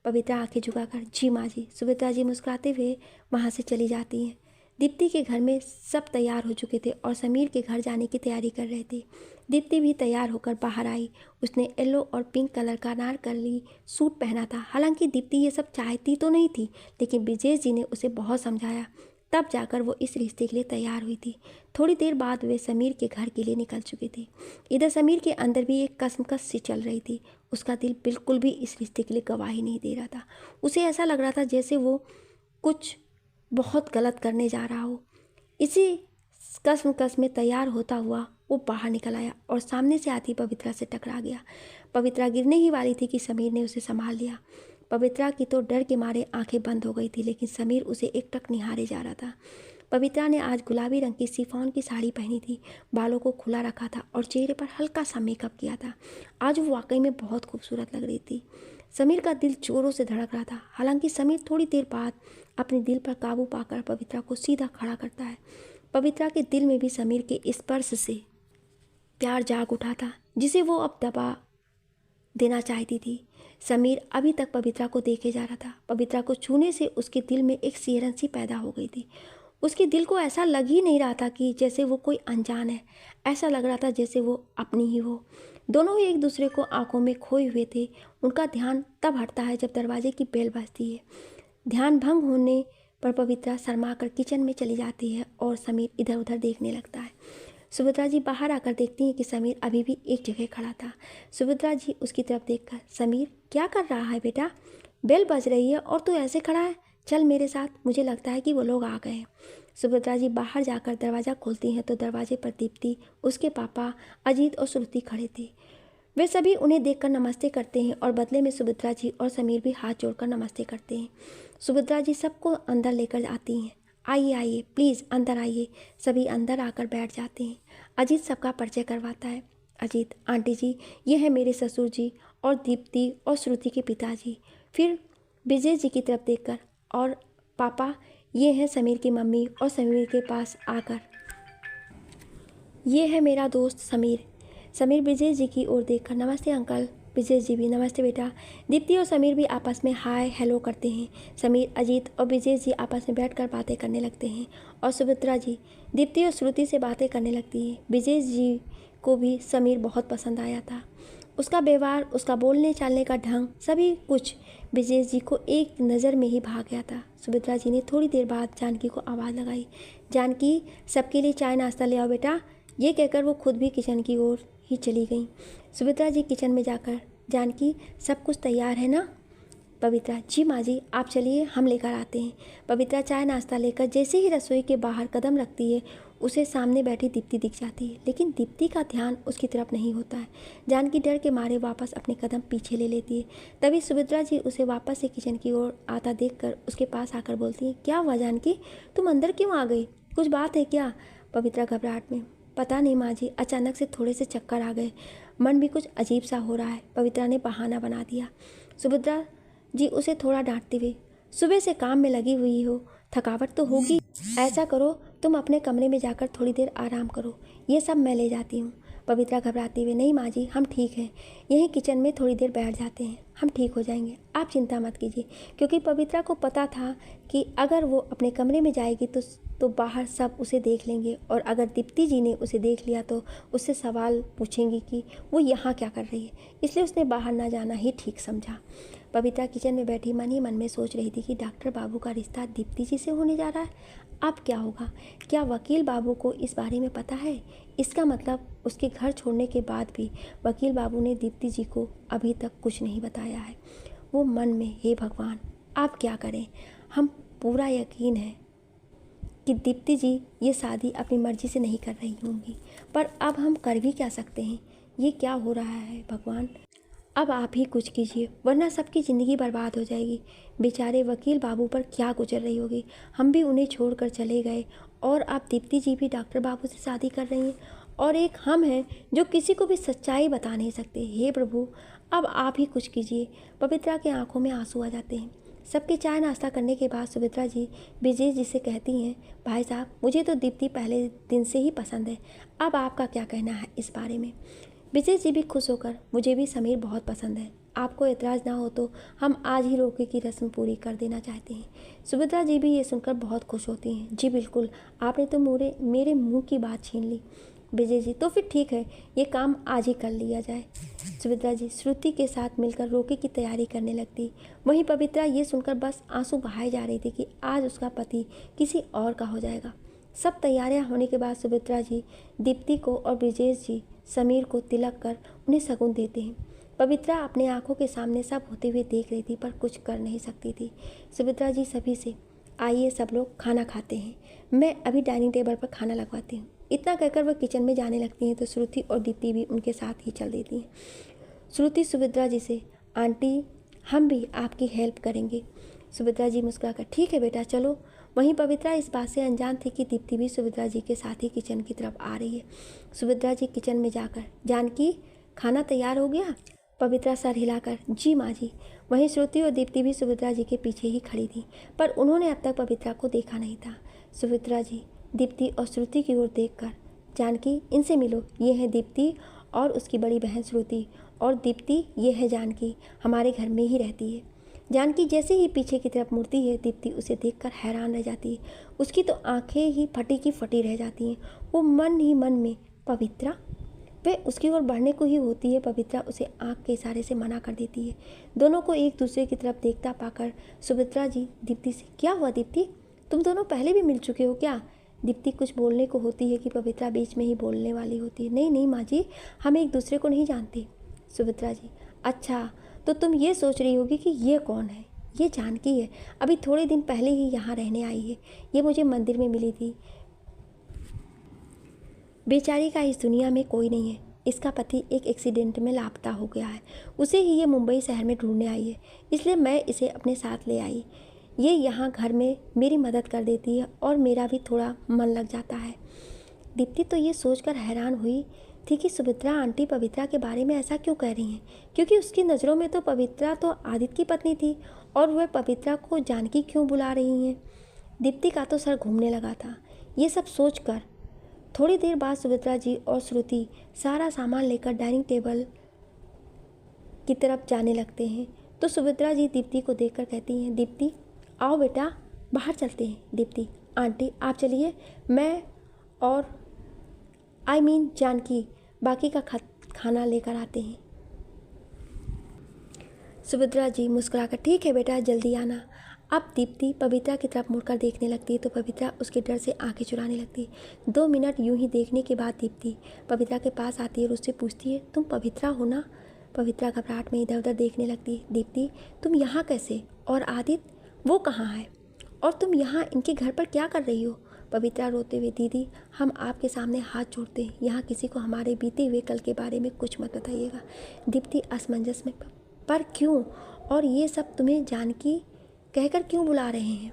पवित्रा आंखें झुकाकर, जी माँ जी। सुभद्रा जी मुस्कुराते हुए वहाँ से चली जाती हैं। दीप्ति के घर में सब तैयार हो चुके थे और समीर के घर जाने की तैयारी कर रहे थे। दीप्ति भी तैयार होकर बाहर आई। उसने येलो और पिंक कलर का अनारकली सूट पहना था। हालांकि दीप्ति ये सब चाहती तो नहीं थी, लेकिन ब्रिजेश जी ने उसे बहुत समझाया, तब जाकर वो इस रिश्ते के लिए तैयार हुई थी। थोड़ी देर बाद वे समीर के घर के लिए निकल चुके थे। इधर समीर के अंदर भी एक कसमकस सी चल रही थी। उसका दिल बिल्कुल भी इस रिश्ते के लिए गवाही नहीं दे रहा था। उसे ऐसा लग रहा था जैसे वो कुछ बहुत गलत करने जा रहा हो। इसी कसमकस में तैयार होता हुआ वो बाहर निकल आया और सामने से आती पवित्रा से टकरा गया। पवित्रा गिरने ही वाली थी कि समीर ने उसे संभाल लिया। पवित्रा की तो डर के मारे आंखें बंद हो गई थी, लेकिन समीर उसे एकटक निहारे जा रहा था। पवित्रा ने आज गुलाबी रंग की शिफॉन की साड़ी पहनी थी, बालों को खुला रखा था और चेहरे पर हल्का सा मेकअप किया था। आज वो वाकई में बहुत खूबसूरत लग रही थी। समीर का दिल जोरों से धड़क रहा था। हालांकि समीर थोड़ी देर बाद अपने दिल पर काबू पाकर पवित्रा को सीधा खड़ा करता है। पवित्रा के दिल में भी समीर के स्पर्श से प्यार जाग उठा था, जिसे वो अब दबा देना चाहती थी। समीर अभी तक पवित्रा को देखे जा रहा था। पवित्रा को छूने से उसके दिल में एक सिहरन सी पैदा हो गई थी। उसके दिल को ऐसा लग ही नहीं रहा था कि जैसे वो कोई अनजान है, ऐसा लग रहा था जैसे वो अपनी ही हो। दोनों ही एक दूसरे को आंखों में खोए हुए थे। उनका ध्यान तब हटता है जब दरवाजे की बेल बजती है। ध्यान भंग होने पर पवित्रा शर्मा कर किचन में चली जाती है और समीर इधर उधर देखने लगता है। सुभद्रा जी बाहर आकर देखती हैं कि समीर अभी भी एक जगह खड़ा था। सुभद्रा जी उसकी तरफ देखकर, समीर क्या कर रहा है बेटा, बेल बज रही है और तू ऐसे खड़ा है, चल मेरे साथ, मुझे लगता है कि वो लोग आ गए हैं। सुभद्रा जी बाहर जाकर दरवाज़ा खोलती हैं तो दरवाजे पर दीप्ति, उसके पापा अजीत और श्रुति खड़े थे। वे सभी उन्हें देखकर नमस्ते करते हैं और बदले में सुभद्रा जी और समीर भी हाथ जोड़कर नमस्ते करते हैं। सुभद्रा जी सबको अंदर लेकर आती हैं। आइए आइए, प्लीज़ अंदर आइए। सभी अंदर आकर बैठ जाते हैं। अजीत सबका परिचय करवाता है। अजीत, आंटी जी, ये है मेरे ससुर जी और दीप्ति और श्रुति के पिताजी। फिर विजय जी की तरफ देखकर, और पापा, ये है समीर की मम्मी। और समीर के पास आकर, ये है मेरा दोस्त समीर। समीर विजय जी की ओर देखकर, नमस्ते अंकल। विजय जी भी, नमस्ते बेटा। दीप्ति और समीर भी आपस में हाय हेलो करते हैं। समीर, अजीत और विजय जी आपस में बैठकर बातें करने लगते हैं। और सुमित्रा जी दीप्ति और श्रुति से बातें करने लगती है। विजय जी को भी समीर बहुत पसंद आया था। उसका व्यवहार, उसका बोलने चालने का ढंग, सभी कुछ विजय जी को एक नज़र में ही भा गया था। सुमित्रा जी ने थोड़ी देर बाद जानकी को आवाज़ लगाई, जानकी, सबके लिए चाय नाश्ता ले आओ बेटा। ये कहकर वो खुद भी किचन की ओर ही चली गई। सुमित्रा जी किचन में जाकर, जानकी, सब कुछ तैयार है ना? पवित्रा, जी माँ जी, आप चलिए, हम लेकर आते हैं। पवित्रा चाय नाश्ता लेकर जैसे ही रसोई के बाहर कदम रखती है, उसे सामने बैठी दीप्ति दिख जाती है, लेकिन दीप्ति का ध्यान उसकी तरफ नहीं होता है। जानकी डर के मारे वापस अपने कदम पीछे ले लेती है। तभी सुमित्रा जी उसे वापस से किचन की ओर आता देखकर उसके पास आकर बोलती है, क्या हुआ जानकी, तुम अंदर क्यों आ गई? कुछ बात है क्या? पवित्रा घबराहट में, पता नहीं माँ जी, अचानक से थोड़े से चक्कर आ गए, मन भी कुछ अजीब सा हो रहा है। पवित्रा ने बहाना बना दिया। सुमित्रा जी उसे थोड़ा डांटते हुए, सुबह से काम में लगी हुई हो, थकावट तो होगी। ऐसा करो, तुम अपने कमरे में जाकर थोड़ी देर आराम करो, ये सब मैं ले जाती हूँ। पवित्रा घबराते हुए, नहीं माँ जी, हम ठीक हैं, यहीं किचन में थोड़ी देर बैठ जाते हैं, हम ठीक हो जाएंगे, आप चिंता मत कीजिए। क्योंकि पवित्रा को पता था कि अगर वो अपने कमरे में जाएगी तो बाहर सब उसे देख लेंगे, और अगर दीप्ति जी ने उसे देख लिया तो उससे सवाल पूछेंगी कि वो यहाँ क्या कर रही है, इसलिए उसने बाहर ना जाना ही ठीक समझा। पवित्रा किचन में बैठी मन ही मन में सोच रही थी कि डॉक्टर बाबू का रिश्ता दीप्ति जी से होने जा रहा है। अब क्या होगा? क्या वकील बाबू को इस बारे में पता है? इसका मतलब उसके घर छोड़ने के बाद भी वकील बाबू ने दीप्ति जी को अभी तक कुछ नहीं बताया है। वो मन में, हे भगवान, आप क्या करें? हम पूरा यकीन है कि दीप्ति जी ये शादी अपनी मर्जी से नहीं कर रही होंगी, पर अब हम कर भी क्या सकते हैं? ये क्या हो रहा है भगवान? अब आप ही कुछ कीजिए, वरना सबकी ज़िंदगी बर्बाद हो जाएगी। बेचारे वकील बाबू पर क्या गुजर रही होगी। हम भी उन्हें छोड़कर चले गए, और अब दीप्ति जी भी डॉक्टर बाबू से शादी कर रही हैं, और एक हम हैं जो किसी को भी सच्चाई बता नहीं सकते। हे प्रभु, अब आप ही कुछ कीजिए। पवित्रा के आंखों में आंसू आ जाते हैं। सबके चाय नाश्ता करने के बाद सुमित्रा जी विजय जी से कहती हैं, भाई साहब, मुझे तो दीप्ति पहले दिन से ही पसंद है, अब आपका क्या कहना है इस बारे में? विजय जी भी खुश होकर, मुझे भी समीर बहुत पसंद है, आपको एतराज़ ना हो तो हम आज ही रोके की रस्म पूरी कर देना चाहते हैं। सुमित्रा जी भी ये सुनकर बहुत खुश होती हैं। जी बिल्कुल, आपने तो मेरे मुंह की बात छीन ली। विजय जी, तो फिर ठीक है, ये काम आज ही कर लिया जाए। सुमित्रा जी श्रुति के साथ मिलकर रोके की तैयारी करने लगती। वहीं पवित्रा ये सुनकर बस आंसू बहाए जा रही थी कि आज उसका पति किसी और का हो जाएगा। सब तैयारियां होने के बाद सुमित्रा जी दीप्ति को और ब्रिजेश जी समीर को तिलक कर उन्हें शगुन देते हैं। पवित्रा अपने आंखों के सामने सब होते हुए देख रही थी, पर कुछ कर नहीं सकती थी। सुमित्रा जी सभी से, आइए सब लोग खाना खाते हैं, मैं अभी डाइनिंग टेबल पर खाना लगवाती हूँ। इतना कहकर वह किचन में जाने लगती हैं तो श्रुति और दीप्ति भी उनके साथ ही चल देती हैं। श्रुति सुमित्रा जी से, आंटी, हम भी आपकी हेल्प करेंगे। सुमित्रा जी मुस्कुराकर, ठीक है बेटा, चलो। वहीं पवित्रा इस बात से अनजान थी कि दीप्ति भी सुमित्रा जी के साथ ही किचन की तरफ आ रही है। सुमित्रा जी किचन में जाकर, जानकी, खाना तैयार हो गया? पवित्रा सर हिलाकर, जी माँ जी। वहीं श्रुति और दीप्ति भी सुमित्रा जी के पीछे ही खड़ी थी, पर उन्होंने अब तक पवित्रा को देखा नहीं था। सुमित्रा जी दीप्ति और श्रुति की ओर देखकर, जानकी, इनसे मिलो, ये है दीप्ति और उसकी बड़ी बहन श्रुति, और दीप्ति ये है जानकी, हमारे घर में ही रहती है। जानकी जैसे ही पीछे की तरफ मुड़ती है, दीप्ति उसे देखकर हैरान रह जाती है। उसकी तो आंखें ही फटी की फटी रह जाती हैं। वो मन ही मन में, पवित्रा, वह उसकी ओर बढ़ने को ही होती है। पवित्रा उसे आंख के इशारे से मना कर देती है। दोनों को एक दूसरे की तरफ देखता पाकर सुमित्रा जी दीप्ति से, क्या हुआ दीप्ति, तुम दोनों पहले भी मिल चुके हो क्या? दीप्ति कुछ बोलने को होती है कि पवित्रा बीच में ही बोलने वाली होती है, नहीं नहीं माँ जी, हम एक दूसरे को नहीं जानते। सुमित्रा जी, अच्छा, तो तुम ये सोच रही होगी कि ये कौन है? ये जानकी है, अभी थोड़े दिन पहले ही यहाँ रहने आई है, ये मुझे मंदिर में मिली थी। बेचारी का इस दुनिया में कोई नहीं है, इसका पति एक एक्सीडेंट में लापता हो गया है, उसे ही ये मुंबई शहर में ढूंढने आई है, इसलिए मैं इसे अपने साथ ले आई। ये यहाँ घर में मेरी मदद कर देती है और मेरा भी थोड़ा मन लग जाता है। दीप्ति तो ये सोचकर हैरान हुई थी कि सुभद्रा आंटी पवित्रा के बारे में ऐसा क्यों कह रही हैं, क्योंकि उसकी नज़रों में तो पवित्रा तो आदित्य की पत्नी थी और वह पवित्रा को जानकी क्यों बुला रही हैं। दीप्ति का तो सर घूमने लगा था ये सब सोचकर। थोड़ी देर बाद सुभद्रा जी और श्रुति सारा सामान लेकर डाइनिंग टेबल की तरफ जाने लगते हैं तो सुभद्रा जी दीप्ति को देखकर कहती हैं, दीप्ति आओ बेटा बाहर चलते हैं। दीप्ति, आंटी आप चलिए, मैं और जानकी बाकी का खाना लेकर आते हैं। सुभद्रा जी मुस्कुराकर, ठीक है बेटा जल्दी आना। अब दीप्ति पवित्रा की तरफ मुड़कर देखने लगती है तो पवित्रा उसके डर से आंखें चुराने लगती है। 2 मिनट यूं ही देखने के बाद दीप्ति पवित्रा के पास आती है और उससे पूछती है, तुम पवित्रा हो ना? पवित्रा घबराहट में इधर उधर देखने लगती है। दीप्ति, तुम यहाँ कैसे? और आदित्य वो कहाँ है? और तुम यहाँ इनके घर पर क्या कर रही हो? पवित्रा रोते हुए, दीदी हम आपके सामने हाथ जोड़ते हैं, यहाँ किसी को हमारे बीते हुए कल के बारे में कुछ मत बताइएगा। दीप्ति असमंजस में, पर क्यों? और ये सब तुम्हें जानकी कहकर क्यों बुला रहे हैं?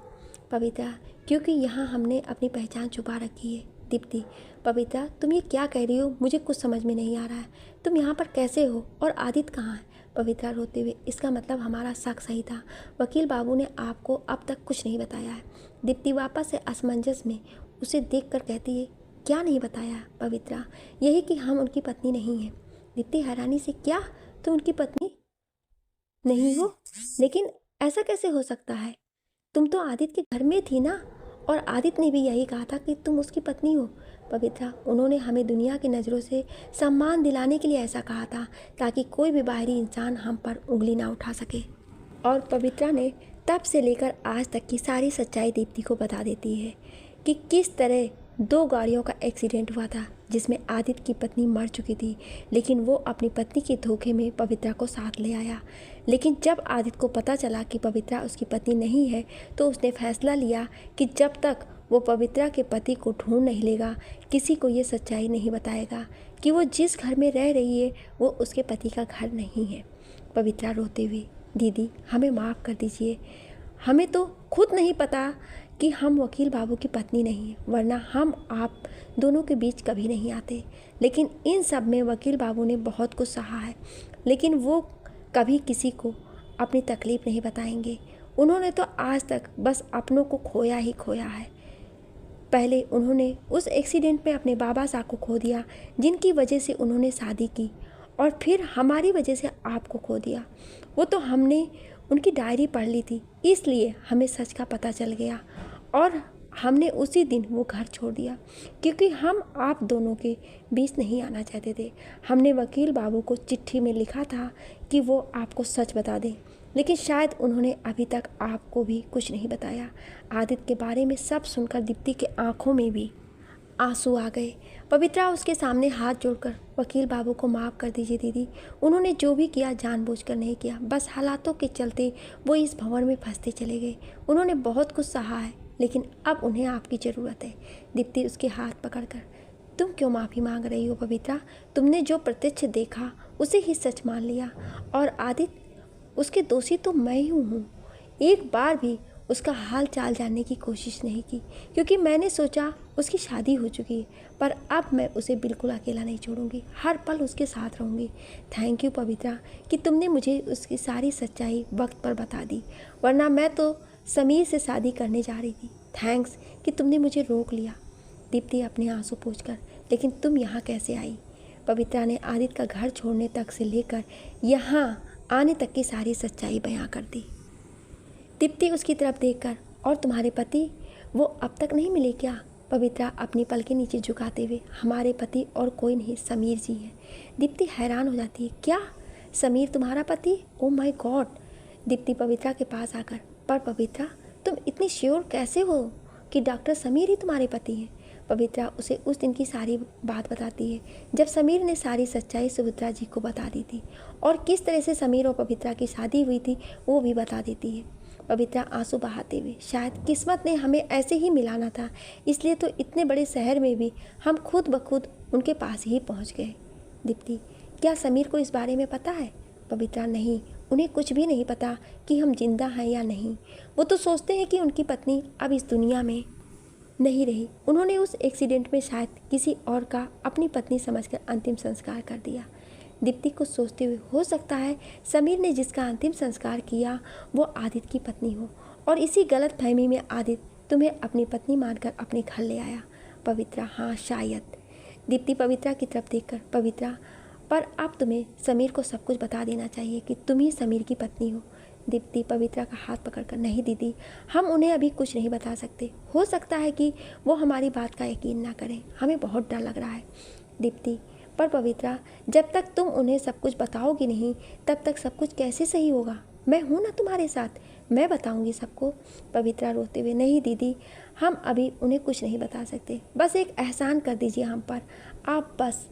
पवित्रा, क्योंकि यहाँ हमने अपनी पहचान छुपा रखी है। दीप्ति, पवित्रा तुम ये क्या कह रही हो? मुझे कुछ समझ में नहीं आ रहा है। तुम यहाँ पर कैसे हो? और आदित्य कहाँ है? पवित्रा रोते हुए, इसका मतलब हमारा शक सही था, वकील बाबू ने आपको अब तक कुछ नहीं बताया है। दीप्ति वापस से असमंजस में उसे देखकर कहती है, क्या नहीं बताया? पवित्रा, यही कि हम उनकी पत्नी नहीं हैं। दीप्ति हैरानी से, क्या तुम उनकी पत्नी नहीं हो? लेकिन ऐसा कैसे हो सकता है? तुम तो आदित्य के घर में थी ना, और आदित्य ने भी यही कहा था कि तुम उसकी पत्नी हो। पवित्रा, उन्होंने हमें दुनिया की नज़रों से सम्मान दिलाने के लिए ऐसा कहा था ताकि कोई भी बाहरी इंसान हम पर उंगली ना उठा सके। और पवित्रा ने तब से लेकर आज तक की सारी सच्चाई दीप्ति को बता देती है कि किस तरह 2 गाड़ियों का एक्सीडेंट हुआ था जिसमें आदित्य की पत्नी मर चुकी थी, लेकिन वो अपनी पत्नी के धोखे में पवित्रा को साथ ले आया। लेकिन जब आदित्य को पता चला कि पवित्रा उसकी पत्नी नहीं है तो उसने फैसला लिया कि जब तक वो पवित्रा के पति को ढूंढ नहीं लेगा, किसी को ये सच्चाई नहीं बताएगा कि वो जिस घर में रह रही है वो उसके पति का घर नहीं है। पवित्रा रोते हुए, दीदी हमें माफ़ कर दीजिए, हमें तो खुद नहीं पता कि हम वकील बाबू की पत्नी नहीं हैं, वरना हम आप दोनों के बीच कभी नहीं आते। लेकिन इन सब में वकील बाबू ने बहुत कुछ सहा है, लेकिन वो कभी किसी को अपनी तकलीफ़ नहीं बताएंगे। उन्होंने तो आज तक बस अपनों को खोया ही खोया है। पहले उन्होंने उस एक्सीडेंट में अपने बाबा साहब को खो दिया जिनकी वजह से उन्होंने शादी की, और फिर हमारी वजह से आपको खो दिया। वो तो हमने उनकी डायरी पढ़ ली थी, इसलिए हमें सच का पता चल गया और हमने उसी दिन वो घर छोड़ दिया, क्योंकि हम आप दोनों के बीच नहीं आना चाहते थे। हमने वकील बाबू को चिट्ठी में लिखा था कि वो आपको सच बता दें, लेकिन शायद उन्होंने अभी तक आपको भी कुछ नहीं बताया। आदित्य के बारे में सब सुनकर दीप्ति के आंखों में भी आंसू आ गए। पवित्रा उसके सामने हाथ जोड़कर, वकील बाबू को माफ़ कर दीजिए दीदी, उन्होंने जो भी किया जानबूझकर नहीं किया, बस हालातों के चलते वो इस भंवर में फंसते चले गए। उन्होंने बहुत कुछ सहा है, लेकिन अब उन्हें आपकी ज़रूरत है। दीप्ति उसके हाथ पकड़कर, तुम क्यों माफ़ी मांग रही हो पवित्रा? तुमने जो प्रत्यक्ष देखा उसे ही सच मान लिया, और आदित्य उसके दोषी तो मैं ही हूँ। एक बार भी उसका हाल चाल जानने की कोशिश नहीं की, क्योंकि मैंने सोचा उसकी शादी हो चुकी है, पर अब मैं उसे बिल्कुल अकेला नहीं छोड़ूंगी, हर पल उसके साथ रहूंगी। थैंक यू पवित्रा कि तुमने मुझे उसकी सारी सच्चाई वक्त पर बता दी, वरना मैं तो समीर से शादी करने जा रही थी। थैंक्स कि तुमने मुझे रोक लिया। दीप्ति अपने आंसू पोंछकर, लेकिन तुम यहाँ कैसे आई? पवित्रा ने आदित्य का घर छोड़ने तक से लेकर यहाँ आने तक की सारी सच्चाई बयां कर दी। दीप्ति उसकी तरफ देखकर, और तुम्हारे पति वो अब तक नहीं मिले क्या? पवित्रा अपनी पल के नीचे झुकाते हुए, हमारे पति और कोई नहीं, समीर जी हैं। दीप्ति हैरान हो जाती है, क्या समीर तुम्हारा पति? Oh my God. Deepti Pavitra के पास आकर, पर पवित्रा तुम इतनी श्योर कैसे हो कि डॉक्टर समीर ही तुम्हारे पति हैं? पवित्रा उसे उस दिन की सारी बात बताती है जब समीर ने सारी सच्चाई सुभद्रा जी को बता दी थी, और किस तरह से समीर और पवित्रा की शादी हुई थी वो भी बता देती है। पवित्रा आंसू बहाते हुए, शायद किस्मत ने हमें ऐसे ही मिलाना था, इसलिए तो इतने बड़े शहर में भी हम खुद ब खुद उनके पास ही पहुंच गए। दीप्ति, क्या समीर को इस बारे में पता है? पवित्रा, नहीं, उन्हें कुछ भी नहीं पता कि हम जिंदा हैं या नहीं। वो तो सोचते हैं कि उनकी पत्नी अब इस दुनिया में नहीं रही। उन्होंने उस एक्सीडेंट में शायद किसी और का अपनी पत्नी समझकर अंतिम संस्कार कर दिया। दीप्ति कुछ सोचते हुए, हो सकता है समीर ने जिसका अंतिम संस्कार किया वो आदित्य की पत्नी हो और इसी गलत फहमी में आदित्य तुम्हें अपनी पत्नी मानकर अपने घर ले आया। पवित्रा, हाँ शायद। दीप्ति पवित्रा की तरफ देखकर, पवित्रा पर अब तुम्हें समीर को सब कुछ बता देना चाहिए कि तुम ही समीर की पत्नी हो। दीप्ति पवित्रा का हाथ पकड़कर, नहीं दीदी, हम उन्हें अभी कुछ नहीं बता सकते। हो सकता है कि वो हमारी बात का यकीन ना करें, हमें बहुत डर लग रहा है। दीप्ति, पर पवित्रा, जब तक तुम उन्हें सब कुछ बताओगी नहीं तब तक सब कुछ कैसे सही होगा? मैं हूँ ना तुम्हारे साथ, मैं बताऊंगी सबको। पवित्रा रोते हुए, नहीं दीदी, हम अभी उन्हें कुछ नहीं बता सकते। बस एक एहसान कर दीजिए हम पर, आप बस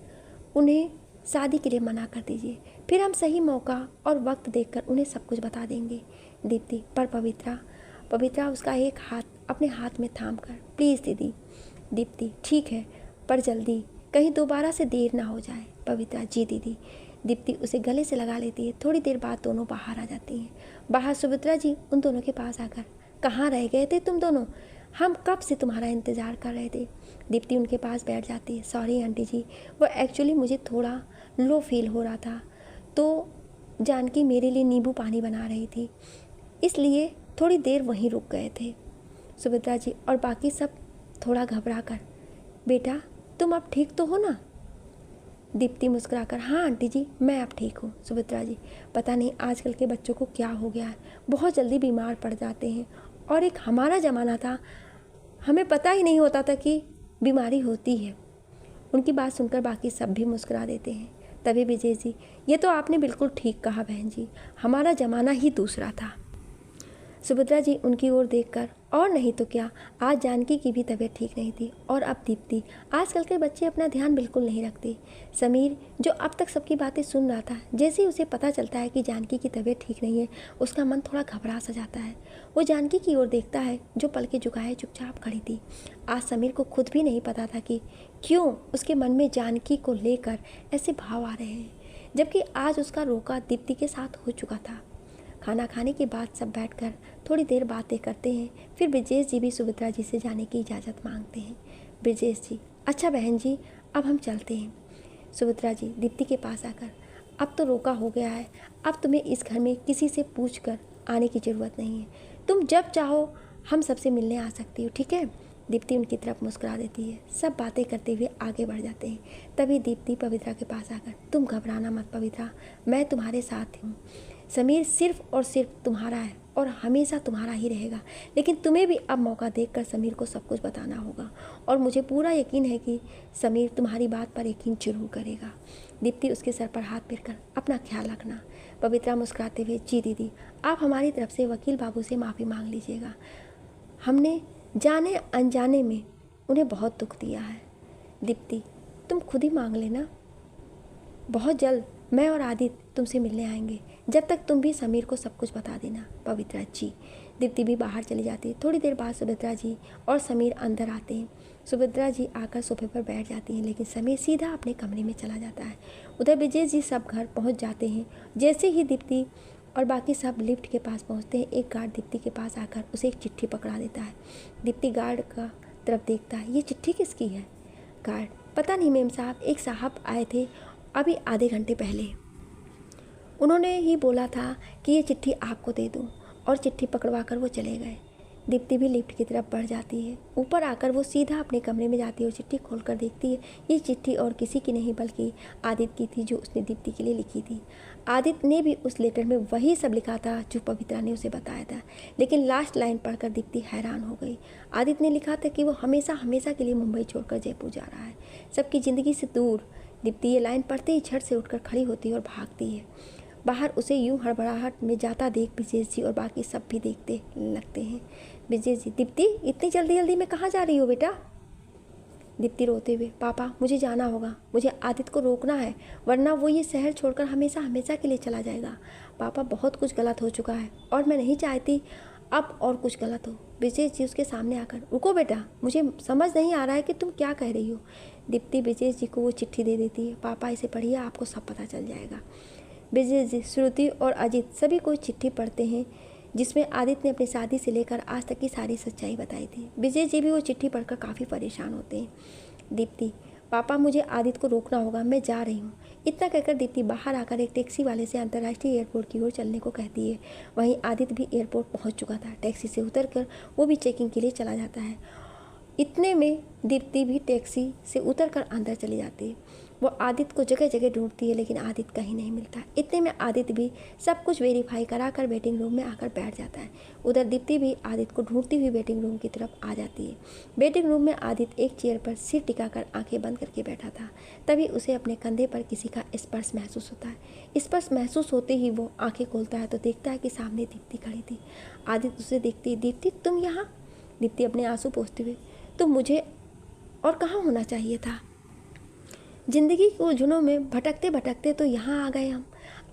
उन्हें शादी के लिए मना कर दीजिए, फिर हम सही मौका और वक्त देखकर उन्हें सब कुछ बता देंगे। दीप्ति, पर पवित्रा उसका एक हाथ अपने हाथ में थाम कर, प्लीज़ दीदी। दीप्ति, ठीक है, पर जल्दी, कहीं दोबारा से देर ना हो जाए। पवित्रा, जी दीदी। दीप्ति उसे गले से लगा लेती है। थोड़ी देर बाद दोनों बाहर आ जाती हैं। बाहर सुभद्रा जी उन दोनों के पास आकर, कहाँ रह गए थे तुम दोनों? हम कब से तुम्हारा इंतज़ार कर रहे थे। दीप्ति उनके पास बैठ जाती है। सॉरी आंटी जी, वो एक्चुअली मुझे थोड़ा लो फील हो रहा था, तो जानकी मेरे लिए नींबू पानी बना रही थी, इसलिए थोड़ी देर वहीं रुक गए थे। सुभद्रा जी और बाकी सब थोड़ा घबरा कर, बेटा तुम अब ठीक तो हो ना? दीप्ति मुस्कुराकर, हाँ आंटी जी, मैं अब ठीक हूँ। सुभद्रा जी, पता नहीं आजकल के बच्चों को क्या हो गया है, बहुत जल्दी बीमार पड़ जाते हैं, और एक हमारा ज़माना था, हमें पता ही नहीं होता था कि बीमारी होती है। उनकी बात सुनकर बाकी सब भी मुस्कुरा देते हैं। तभी विजय जी, ये तो आपने बिल्कुल ठीक कहा बहन जी, हमारा ज़माना ही दूसरा था। सुभद्रा जी उनकी ओर देखकर, और नहीं तो क्या, आज जानकी की भी तबीयत ठीक नहीं थी, और अब दीप्ति। आजकल के बच्चे अपना ध्यान बिल्कुल नहीं रखते। समीर जो अब तक सबकी बातें सुन रहा था, जैसे ही उसे पता चलता है कि जानकी की तबीयत ठीक नहीं है, उसका मन थोड़ा घबरा सा जाता है। वो जानकी की ओर देखता है जो पलके झुकाए चुपचाप खड़ी थी। आज समीर को खुद भी नहीं पता था कि क्यों उसके मन में जानकी को लेकर ऐसे भाव आ रहे हैं, जबकि आज उसका रोका दीप्ति के साथ हो चुका था। खाना खाने के बाद सब बैठकर थोड़ी देर बातें करते हैं। फिर ब्रजेश जी भी सुभद्रा जी से जाने की इजाज़त मांगते हैं। ब्रजेश जी, अच्छा बहन जी, अब हम चलते हैं। सुभद्रा जी दीप्ति के पास आकर, अब तो रोका हो गया है, अब तुम्हें इस घर में किसी से पूछकर आने की ज़रूरत नहीं है, तुम जब चाहो हम सबसे मिलने आ सकती हो, ठीक है? दीप्ति उनकी तरफ मुस्कुरा देती है। सब बातें करते हुए आगे बढ़ जाते हैं। तभी दीप्ति पवित्रा के पास आकर, तुम घबराना मत पवित्रा, मैं तुम्हारे साथ हूँ। समीर सिर्फ और सिर्फ तुम्हारा है और हमेशा तुम्हारा ही रहेगा, लेकिन तुम्हें भी अब मौका देखकर समीर को सब कुछ बताना होगा, और मुझे पूरा यकीन है कि समीर तुम्हारी बात पर यकीन जरूर करेगा। दीप्ति उसके सर पर हाथ फेरकर, अपना ख्याल रखना। पवित्रा मुस्कुराते हुए, जी दीदी, आप हमारी तरफ से वकील बाबू से माफ़ी मांग लीजिएगा, हमने जाने अनजाने में उन्हें बहुत दुख दिया है। दीप्ति, तुम खुद ही मांग लेना, बहुत जल्द मैं और आदित्य तुमसे मिलने आएंगे, जब तक तुम भी समीर को सब कुछ बता देना। पवित्रा जी। दीप्ति भी बाहर चली जाती है। थोड़ी देर बाद सुभद्रा जी और समीर अंदर आते हैं। सुभद्रा जी आकर सोफे पर बैठ जाती हैं, लेकिन समीर सीधा अपने कमरे में चला जाता है। उधर विजय जी सब घर पहुंच जाते हैं। जैसे ही दीप्ति और बाकी सब लिफ्ट के पास पहुंचते हैं, एक गार्ड दीप्ति के पास आकर उसे एक चिट्ठी पकड़ा देता है। दीप्ति गार्ड का तरफ देखता है, ये चिट्ठी किसकी है? गार्ड, पता नहीं मेम साहब, एक साहब आए थे अभी आधे घंटे पहले, उन्होंने ही बोला था कि ये चिट्ठी आपको दे दूं, और चिट्ठी पकड़वा कर वो चले गए। दीप्ति भी लिफ्ट की तरफ बढ़ जाती है। ऊपर आकर वो सीधा अपने कमरे में जाती है और चिट्ठी खोलकर देखती है। ये चिट्ठी और किसी की नहीं बल्कि आदित्य की थी, जो उसने दीप्ति के लिए लिखी थी। आदित्य ने भी उस लेटर में वही सब लिखा था जो पवित्रा ने उसे बताया था, लेकिन लास्ट लाइन पढ़कर दीप्ति हैरान हो गई। आदित्य ने लिखा था कि वो हमेशा हमेशा के लिए मुंबई छोड़कर जयपुर जा रहा है, सबकी ज़िंदगी से दूर। दीप्ति ये लाइन पढ़ते ही झट से उठकर खड़ी होती है और भागती है। बाहर उसे यूं हड़बड़ाहट में जाता देख विजय जी और बाकी सब भी देखते लगते हैं। विजय जी, दीप्ति इतनी जल्दी जल्दी में कहाँ जा रही हो बेटा? दीप्ति रोते हुए, पापा मुझे जाना होगा, मुझे आदित्य को रोकना है, वरना वो ये शहर छोड़कर हमेशा हमेशा के लिए चला जाएगा। पापा बहुत कुछ गलत हो चुका है और मैं नहीं चाहती अब और कुछ गलत हो। विजय जी उसके सामने आकर, रुको बेटा, मुझे समझ नहीं आ रहा है कि तुम क्या कह रही हो। दीप्ति विजय जी को वो चिट्ठी दे देती है। पापा इसे पढ़िए, आपको सब पता चल जाएगा। विजय जी, श्रुति और अजित सभी कोई चिट्ठी पढ़ते हैं जिसमें आदित्य ने अपनी शादी से लेकर आज तक की सारी सच्चाई बताई थी। विजय जी भी वो चिट्ठी पढ़कर काफ़ी परेशान होते हैं। दीप्ति, पापा मुझे आदित्य को रोकना होगा, मैं जा रही हूँ। इतना कहकर दीप्ति बाहर आकर एक टैक्सी वाले से अंतर्राष्ट्रीय एयरपोर्ट की ओर चलने को कहती है। वहीं आदित्य भी एयरपोर्ट पहुँच चुका था। टैक्सी से उतरकर वो भी चेकिंग के लिए चला जाता है। इतने में दीप्ति भी टैक्सी से उतरकर अंदर चली जाती है। वो आदित्य को जगह जगह ढूंढती है लेकिन आदित्य कहीं नहीं मिलता। इतने में आदित्य भी सब कुछ वेरीफाई कराकर वेटिंग रूम में आकर बैठ जाता है। उधर दीप्ति भी आदित्य को ढूंढती हुई वेटिंग रूम की तरफ आ जाती है। वेटिंग रूम में आदित्य एक चेयर पर सिर टिकाकर आंखें बंद करके बैठा था। तभी उसे अपने कंधे पर किसी का स्पर्श महसूस होता है। स्पर्श महसूस होते ही वो आंखें खोलता है तो देखता है कि सामने दीप्ति खड़ी थी। आदित्य उसे देखती, दीप्ति तुम यहाँ? दीप्ति अपने आंसू पोंछते हुए, तो मुझे और कहाँ होना चाहिए था? जिंदगी के उलझनों में भटकते भटकते तो यहाँ आ गए हम।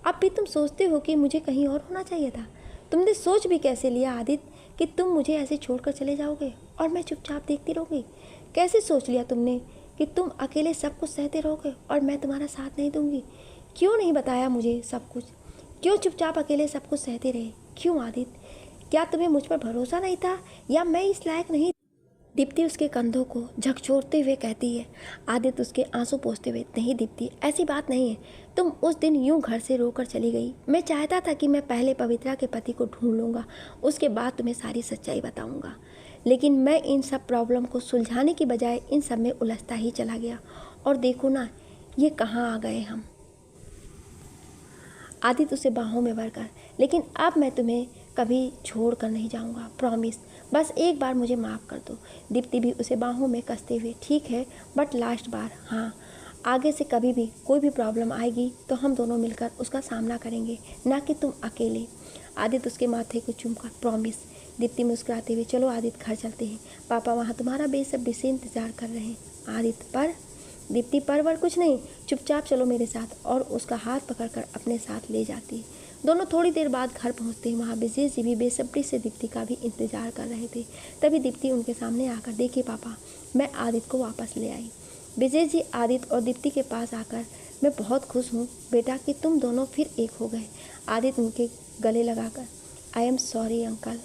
अब भी तुम सोचते हो कि मुझे कहीं और होना चाहिए था? तुमने सोच भी कैसे लिया आदित्य कि तुम मुझे ऐसे छोड़कर चले जाओगे और मैं चुपचाप देखती रहूँगी? कैसे सोच लिया तुमने कि तुम अकेले सब कुछ सहते रहोगे और मैं तुम्हारा साथ नहीं दूंगी? क्यों नहीं बताया मुझे सब कुछ? क्यों चुपचाप अकेले सब कुछ सहते रहे? क्यों आदित्य? क्या तुम्हें मुझ पर भरोसा नहीं था या मैं इस लायक नहीं? दीप्ति उसके कंधों को झकझोरते हुए कहती है। आदित्य उसके आंसू पोंछते हुए, नहीं दीप्ति, ऐसी बात नहीं है। तुम उस दिन यूं घर से रोकर चली गई। मैं चाहता था कि मैं पहले पवित्रा के पति को ढूंढ लूँगा, उसके बाद तुम्हें सारी सच्चाई बताऊँगा। लेकिन मैं इन सब प्रॉब्लम को सुलझाने की बजाय इन सब में उलझता ही चला गया। और देखो ना, ये कहाँ आ गए हम। आदित्य उसे बाहों में भरकर, लेकिन अब मैं तुम्हें कभी छोड़ कर नहीं जाऊँगा, प्रॉमिस। बस एक बार मुझे माफ़ कर दो। दीप्ति भी उसे बाहों में कसते हुए, ठीक है बट लास्ट बार, हाँ आगे से कभी भी कोई भी प्रॉब्लम आएगी तो हम दोनों मिलकर उसका सामना करेंगे, ना कि तुम अकेले। आदित्य उसके माथे को चूमकर, प्रॉमिस। दीप्ति मुस्कुराते हुए, चलो आदित्य घर चलते हैं, पापा वहाँ तुम्हारा बेसब्री से इंतज़ार कर रहे हैं। आदित्य, पर दीप्ति, पर कुछ नहीं, चुपचाप चलो मेरे साथ। और उसका हाथ पकड़कर अपने साथ ले जाती है। दोनों थोड़ी देर बाद घर पहुंचते हैं। वहाँ विजय जी भी बेसब्री से दीप्ति का भी इंतजार कर रहे थे। तभी दीप्ति उनके सामने आकर, देखिए पापा, मैं आदित्य को वापस ले आई। विजय जी आदित्य और दीप्ति के पास आकर, मैं बहुत खुश हूँ बेटा कि तुम दोनों फिर एक हो गए। आदित्य उनके गले लगाकर, आई am sorry uncle.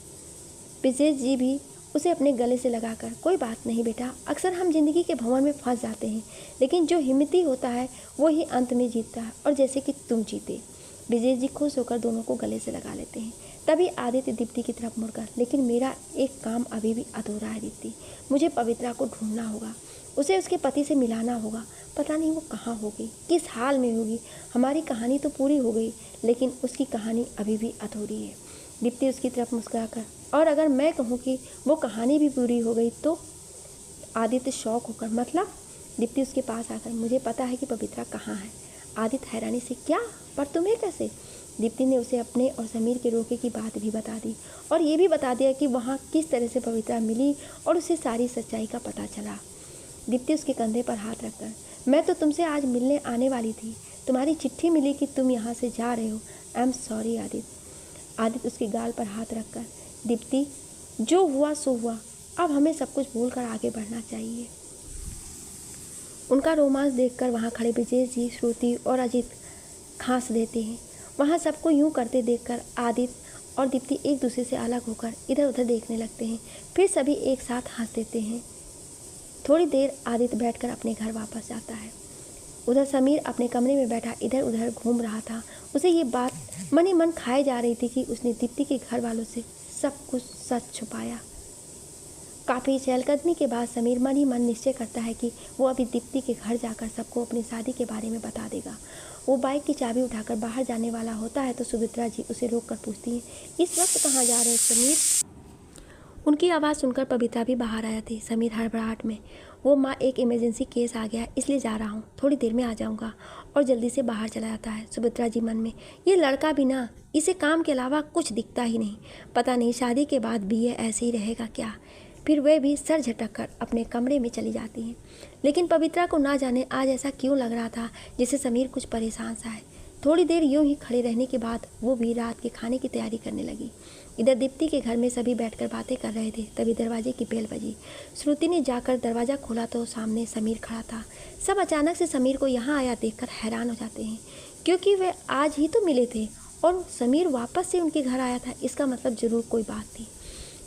Vijay ji भी उसे अपने गले से लगाकर, कोई बात नहीं बेटा, अक्सर हम जिंदगी के भंवर में फंस जाते हैं, लेकिन जो हिम्मती होता है वो ही अंत में जीतता है, और जैसे कि तुम जीते। विजय जी खुश होकर दोनों को गले से लगा लेते हैं। तभी आदित्य दीप्ति की तरफ मुड़कर, लेकिन मेरा एक काम अभी भी अधूरा है दीप्ति, मुझे पवित्रा को ढूंढना होगा, उसे उसके पति से मिलाना होगा। पता नहीं वो कहाँ होगी, किस हाल में होगी। हमारी कहानी तो पूरी हो गई, लेकिन उसकी कहानी अभी भी अधूरी है। दीप्ति उसकी तरफ मुस्कुराकर, और अगर मैं कहूँ कि वो कहानी भी पूरी हो गई तो? आदित्य शौक होकर, मतलब? दीप्ति उसके पास आकर, मुझे पता है कि पवित्रा कहाँ है। आदित्य हैरानी से, क्या, पर तुम्हें कैसे? दीप्ति ने उसे अपने और समीर के रोके की बात भी बता दी, और ये भी बता दिया कि वहाँ किस तरह से पवित्रा मिली और उसे सारी सच्चाई का पता चला। दीप्ति उसके कंधे पर हाथ रखकर, मैं तो तुमसे आज मिलने आने वाली थी, तुम्हारी चिट्ठी मिली कि तुम यहाँ से जा रहे हो। आई एम सॉरी आदित्य। आदित्य उसके गाल पर हाथ रखकर, दीप्ति, जो हुआ सो हुआ, अब हमें सब कुछ भूलकर आगे बढ़ना चाहिए। उनका रोमांस देखकर वहाँ खड़े विजय जी, श्रुति और अजीत खांस देते हैं। वहाँ सबको यूं करते देखकर आदित्य और दीप्ति एक दूसरे से अलग होकर इधर उधर देखने लगते हैं। फिर सभी एक साथ हंस देते हैं। थोड़ी देर आदित्य बैठकर अपने घर वापस जाता है। उधर समीर अपने कमरे में बैठा इधर उधर घूम रहा था। उसे ये बात मन ही मन खाए जा रही थी कि उसने दीप्ति के घर वालों से सब कुछ सच छुपाया। काफ़ी चहलकदमी के बाद समीर मन ही मन निश्चय करता है कि वो अभी दीप्ति के घर जाकर सबको अपनी शादी के बारे में बता देगा। वो बाइक की चाबी उठाकर बाहर जाने वाला होता है तो सुमित्रा जी उसे रोक कर पूछती हैं, इस वक्त कहाँ जा रहे हैं समीर? उनकी आवाज़ सुनकर पवित्रा भी बाहर आया थी। समीर हड़बड़ाहट में, वो माँ, एक इमरजेंसी केस आ गया इसलिए जा रहा हूँ, थोड़ी देर में आ जाऊँगा, और जल्दी से बाहर चला जाता है। सुमित्रा जी मन में, ये लड़का भी ना, इसे काम के अलावा कुछ दिखता ही नहीं, पता नहीं शादी के बाद भी ये ऐसे ही रहेगा क्या। फिर वह भी सर झटक कर अपने कमरे में चली जाती हैं। लेकिन पवित्रा को ना जाने आज ऐसा क्यों लग रहा था जिससे समीर कुछ परेशान सा है। थोड़ी देर यूं ही खड़े रहने के बाद वो भी रात के खाने की तैयारी करने लगी। इधर दीप्ति के घर में सभी बैठकर बातें कर रहे थे। तभी दरवाजे की बेल बजी। श्रुति ने जाकर दरवाज़ा खोला तो सामने समीर खड़ा था। सब अचानक से समीर को यहाँ आया देखकर हैरान हो जाते हैं, क्योंकि वे आज ही तो मिले थे और समीर वापस से उनके घर आया था, इसका मतलब ज़रूर कोई बात थी।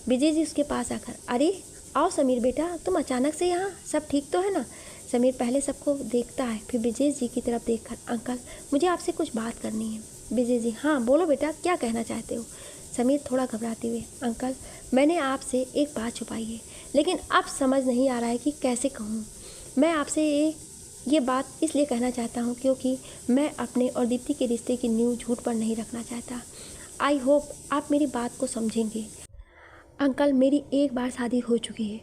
विजय जी उसके पास आकर, अरे आओ समीर बेटा, तुम अचानक से यहाँ, सब ठीक तो है ना? समीर पहले सबको देखता है, फिर विजय जी की तरफ देखकर, अंकल मुझे आपसे कुछ बात करनी है। विजय जी, हाँ बोलो बेटा, क्या कहना चाहते हो? समीर थोड़ा घबराते हुए, अंकल मैंने आपसे एक बात छुपाई है, लेकिन अब समझ नहीं आ रहा है कि कैसे कहूँ। मैं आपसे ये बात इसलिए कहना चाहता हूँ क्योंकि मैं अपने और दीप्ति के रिश्ते की नींव झूठ पर नहीं रखना चाहता। आई होप आप मेरी बात को समझेंगे। अंकल मेरी एक बार शादी हो चुकी है।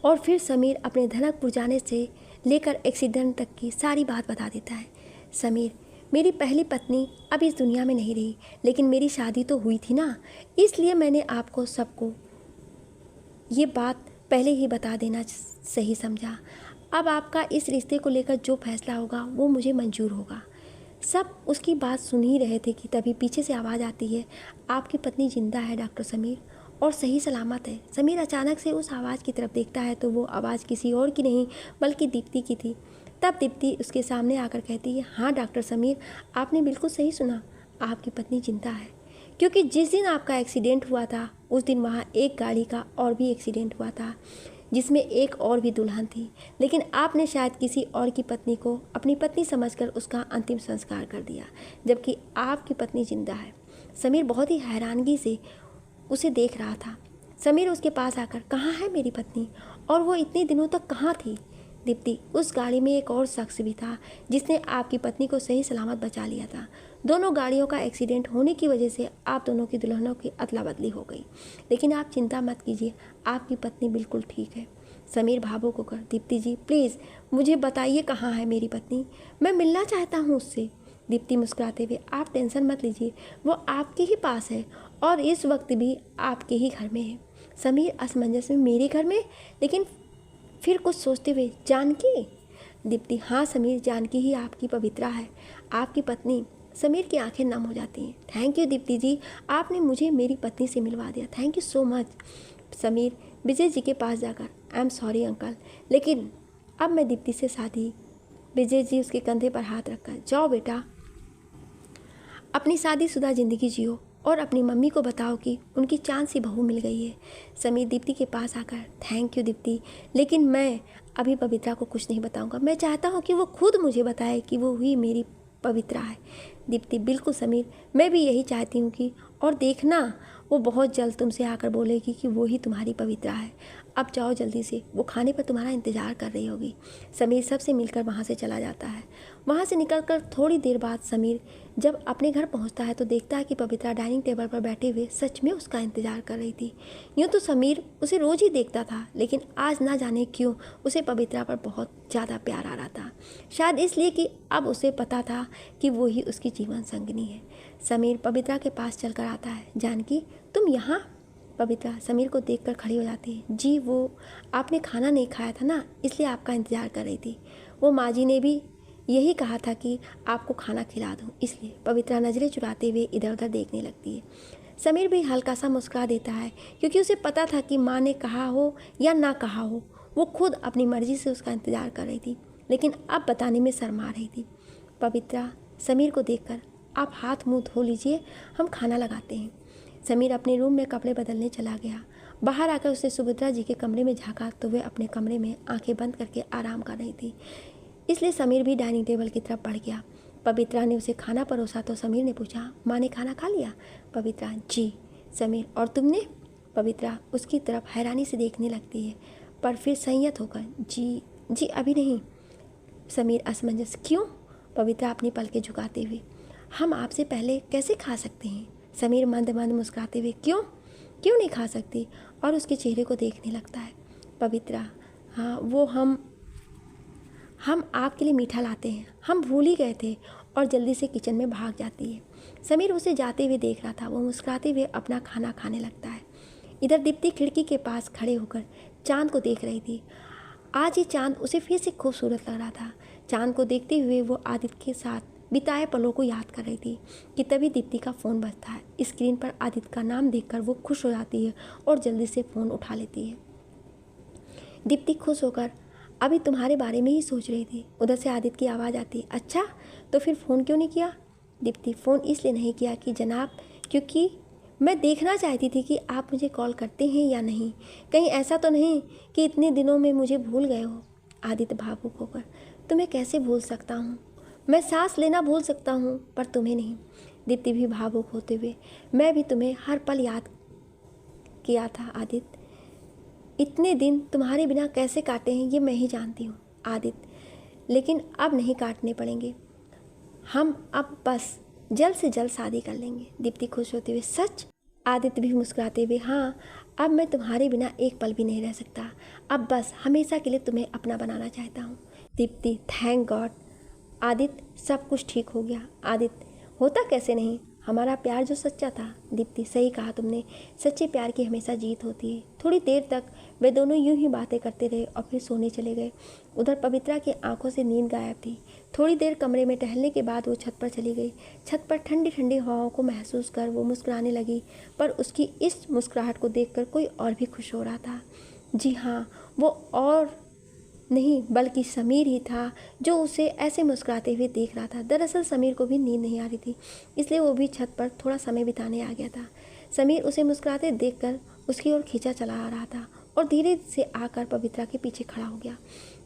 और फिर समीर अपने धनकपुर जाने से लेकर एक्सीडेंट तक की सारी बात बता देता है। समीर, मेरी पहली पत्नी अब इस दुनिया में नहीं रही, लेकिन मेरी शादी तो हुई थी ना, इसलिए मैंने आपको सबको ये बात पहले ही बता देना सही समझा। अब आपका इस रिश्ते को लेकर जो फैसला होगा वो मुझे मंजूर होगा। सब उसकी बात सुन ही रहे थे कि तभी पीछे से आवाज़ आती है, आपकी पत्नी जिंदा है डॉक्टर समीर, और सही सलामत है। समीर अचानक से उस आवाज़ की तरफ देखता है तो वो आवाज़ किसी और की नहीं बल्कि दीप्ति की थी। तब दीप्ति उसके सामने आकर कहती है, हाँ डॉक्टर समीर, आपने बिल्कुल सही सुना, आपकी पत्नी जिंदा है। क्योंकि जिस दिन आपका एक्सीडेंट हुआ था उस दिन वहाँ एक गाड़ी का और भी एक्सीडेंट हुआ था जिसमें एक और भी दुल्हन थी, लेकिन आपने शायद किसी और की पत्नी को अपनी पत्नी समझकर उसका अंतिम संस्कार कर दिया, जबकि आपकी पत्नी जिंदा है। समीर बहुत ही हैरानगी से उसे देख रहा था। समीर उसके पास आकर, कहाँ है मेरी पत्नी, और वो इतने दिनों तक कहाँ थी? दीप्ति, उस गाड़ी में एक और शख्स भी था जिसने आपकी पत्नी को सही सलामत बचा लिया था। दोनों गाड़ियों का एक्सीडेंट होने की वजह से आप दोनों की दुल्हनों की अदला बदली हो गई, लेकिन आप चिंता मत कीजिए, आपकी पत्नी बिल्कुल ठीक है। समीर भावुक होकर, दीप्ति जी प्लीज़ मुझे बताइए कहाँ है मेरी पत्नी, मैं मिलना चाहता हूँ उससे। दीप्ति मुस्कुराते हुए, आप टेंशन मत लीजिए, वो आपके ही पास है और इस वक्त भी आपके ही घर में है। समीर असमंजस में, मेरे घर में? लेकिन फिर कुछ सोचते हुए, जानकी? दीप्ति, हाँ समीर, जानकी ही आपकी पवित्रा है, आपकी पत्नी। समीर की आंखें नम हो जाती हैं। थैंक यू दीप्ति जी, आपने मुझे मेरी पत्नी से मिलवा दिया, thank you so much. Sameer Vijay ji के पास जाकर, आई एम सॉरी अंकल, लेकिन अब मैं दीप्ति से शादी। विजय जी उसके कंधे पर हाथ रखकर, जाओ बेटा, अपनी शादीशुदा ज़िंदगी जियो और अपनी मम्मी को बताओ कि उनकी चांद सी बहू मिल गई है। समीर दीप्ति के पास आकर, थैंक यू दीप्ति, लेकिन मैं अभी पवित्रा को कुछ नहीं बताऊंगा, मैं चाहता हूं कि वो खुद मुझे बताए कि वो ही मेरी पवित्रा है। दीप्ति, बिल्कुल समीर, मैं भी यही चाहती हूँ कि, और देखना वो बहुत जल्द तुमसे आकर बोलेगी कि वो ही तुम्हारी पवित्रा है। अब जाओ जल्दी से, वो खाने पर तुम्हारा इंतज़ार कर रही होगी। समीर सबसे मिलकर वहाँ से चला जाता है। वहाँ से निकलकर थोड़ी देर बाद समीर जब अपने घर पहुँचता है तो देखता है कि पवित्रा डाइनिंग टेबल पर बैठे हुए सच में उसका इंतज़ार कर रही थी। यूँ तो समीर उसे रोज़ ही देखता था, लेकिन आज ना जाने क्यों उसे पवित्रा पर बहुत ज़्यादा प्यार आ रहा था। शायद इसलिए कि अब उसे पता था कि वो ही उसकी जीवन संगिनी है। समीर पवित्रा के पास चलकर आता है, जानकी तुम यहाँ? पवित्रा समीर को देखकर खड़ी हो जाती है, जी वो आपने खाना नहीं खाया था ना, इसलिए आपका इंतज़ार कर रही थी। वो माँ जी ने भी यही कहा था कि आपको खाना खिला दूँ, इसलिए। पवित्रा नज़रें चुराते हुए इधर उधर देखने लगती है। समीर भी हल्का सा मुस्कुरा देता है क्योंकि उसे पता था कि माँ ने कहा हो या ना कहा हो, वो खुद अपनी मर्ज़ी से उसका इंतज़ार कर रही थी, लेकिन अब बताने में शर्मा रही थी। पवित्रा समीर को देखकर, आप हाथ मुँह धो लीजिए, हम खाना लगाते हैं। समीर अपने रूम में कपड़े बदलने चला गया। बाहर आकर उसने सुभद्रा जी के कमरे में झाँका तो वे अपने कमरे में आंखें बंद करके आराम कर रही थी, इसलिए समीर भी डाइनिंग टेबल की तरफ बढ़ गया। पवित्रा ने उसे खाना परोसा तो समीर ने पूछा, माँ ने खाना खा लिया? पवित्रा, जी। समीर, और तुमने? पवित्रा उसकी तरफ हैरानी से देखने लगती है, पर फिर संयत होकर, जी अभी नहीं। समीर असमंजस, क्यों? पवित्रा अपनी पलकें झुकाते हुए, हम आपसे पहले कैसे खा सकते हैं? समीर मंद मंद मुस्कुराते हुए, क्यों नहीं खा सकती? और उसके चेहरे को देखने लगता है। पवित्रा, हाँ वो हम आपके लिए मीठा लाते हैं, हम भूल ही गए थे, और जल्दी से किचन में भाग जाती है। समीर उसे जाते हुए देख रहा था, वो मुस्कुराते हुए अपना खाना खाने लगता है। इधर दीप्ति खिड़की के पास खड़े होकर चांद को देख रही थी। आज ये चांद उसे फिर से खूबसूरत लग रहा था। चांद को देखते हुए वो आदित्य के साथ बिताए पलों को याद कर रही थी कि तभी दीप्ति का फ़ोन बजता है। स्क्रीन पर आदित्य का नाम देखकर वो खुश हो जाती है और जल्दी से फ़ोन उठा लेती है। दीप्ति खुश होकर, अभी तुम्हारे बारे में ही सोच रही थी। उधर से आदित्य की आवाज़ आती है, अच्छा तो फिर फ़ोन क्यों नहीं किया? दीप्ति, फ़ोन इसलिए नहीं किया कि जनाब, क्योंकि मैं देखना चाहती थी कि आप मुझे कॉल करते हैं या नहीं। कहीं ऐसा तो नहीं कि इतने दिनों में मुझे भूल गए हो। आदित्य भावुक होकर, तुम्हें कैसे भूल सकता हूँ? मैं सांस लेना भूल सकता हूँ पर तुम्हें नहीं। दीप्ति भी भावुक होते हुए, मैं भी तुम्हें हर पल याद किया था आदित्य। इतने दिन तुम्हारे बिना कैसे काटे हैं ये मैं ही जानती हूँ आदित्य, लेकिन अब नहीं काटने पड़ेंगे। हम अब बस जल्द से जल्द शादी कर लेंगे। दीप्ति खुश होते हुए, सच? आदित्य भी मुस्कुराते हुए, हाँ, अब मैं तुम्हारे बिना एक पल भी नहीं रह सकता। अब बस हमेशा के लिए तुम्हें अपना बनाना चाहता हूँ। Deepti, thank God. आदित्य, सब कुछ ठीक हो गया। आदित्य, होता कैसे नहीं, हमारा प्यार जो सच्चा था। दीप्ति, सही कहा तुमने, सच्चे प्यार की हमेशा जीत होती है। थोड़ी देर तक वे दोनों यूं ही बातें करते रहे और फिर सोने चले गए। उधर पवित्रा की आंखों से नींद गायब थी। थोड़ी देर कमरे में टहलने के बाद वो छत पर चली गई। छत पर ठंडी ठंडी हवाओं को महसूस कर वो मुस्कुराने लगी, पर उसकी इस मुस्कुराहट को देखकर कोई और भी खुश हो रहा था। जी हाँ, वो और नहीं बल्कि समीर ही था जो उसे ऐसे मुस्कुराते हुए देख रहा था। दरअसल समीर को भी नींद नहीं आ रही थी, इसलिए वो भी छत पर थोड़ा समय बिताने आ गया था। समीर उसे मुस्कुराते देखकर उसकी ओर खींचा चला आ रहा था और धीरे से आकर पवित्रा के पीछे खड़ा हो गया।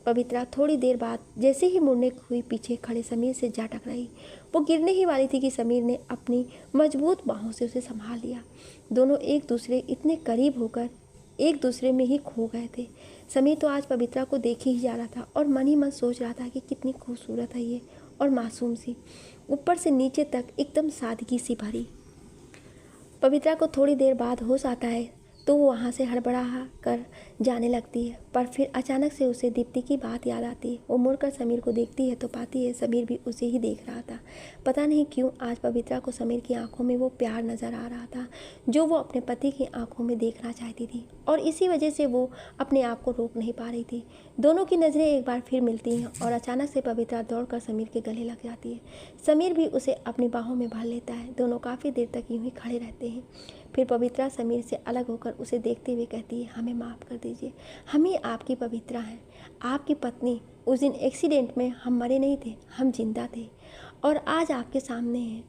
पवित्रा थोड़ी देर बाद जैसे ही मुड़ने हुई पीछे खड़े समीर से जा टकराई। वो गिरने ही वाली थी कि समीर ने अपनी मजबूत बाहों से उसे संभाल लिया। दोनों एक दूसरे इतने करीब होकर एक दूसरे में ही खो गए थे। समीर तो आज पवित्रा को देख ही जा रहा था और मन ही मन सोच रहा था कि कितनी खूबसूरत है ये, और मासूम सी, ऊपर से नीचे तक एकदम सादगी सी भरी। पवित्रा को थोड़ी देर बाद होश आता है तो वो वहाँ से हड़बड़ा कर जाने लगती है, पर फिर अचानक से उसे दीप्ति की बात याद आती है। वो मुड़कर समीर को देखती है तो पाती है समीर भी उसे ही देख रहा था। पता नहीं क्यों आज पवित्रा को समीर की आंखों में वो प्यार नज़र आ रहा था जो वो अपने पति की आंखों में देखना चाहती थी, और इसी वजह से वो अपने आप को रोक नहीं पा रही थी। दोनों की नज़रें एक बार फिर मिलती हैं और अचानक से पवित्रा दौड़कर समीर के गले लग जाती है। समीर भी उसे अपनी बाहों में भर लेता है। दोनों काफ़ी देर तक यूं ही खड़े रहते हैं। फिर पवित्रा समीर से अलग होकर उसे देखते हुए कहती है, हमें माफ़ कर दीजिए, हम ही आपकी पवित्रा हैं, आपकी पत्नी। उस दिन एक्सीडेंट में हम मरे नहीं थे, हम जिंदा थे और आज आपके सामने हैं।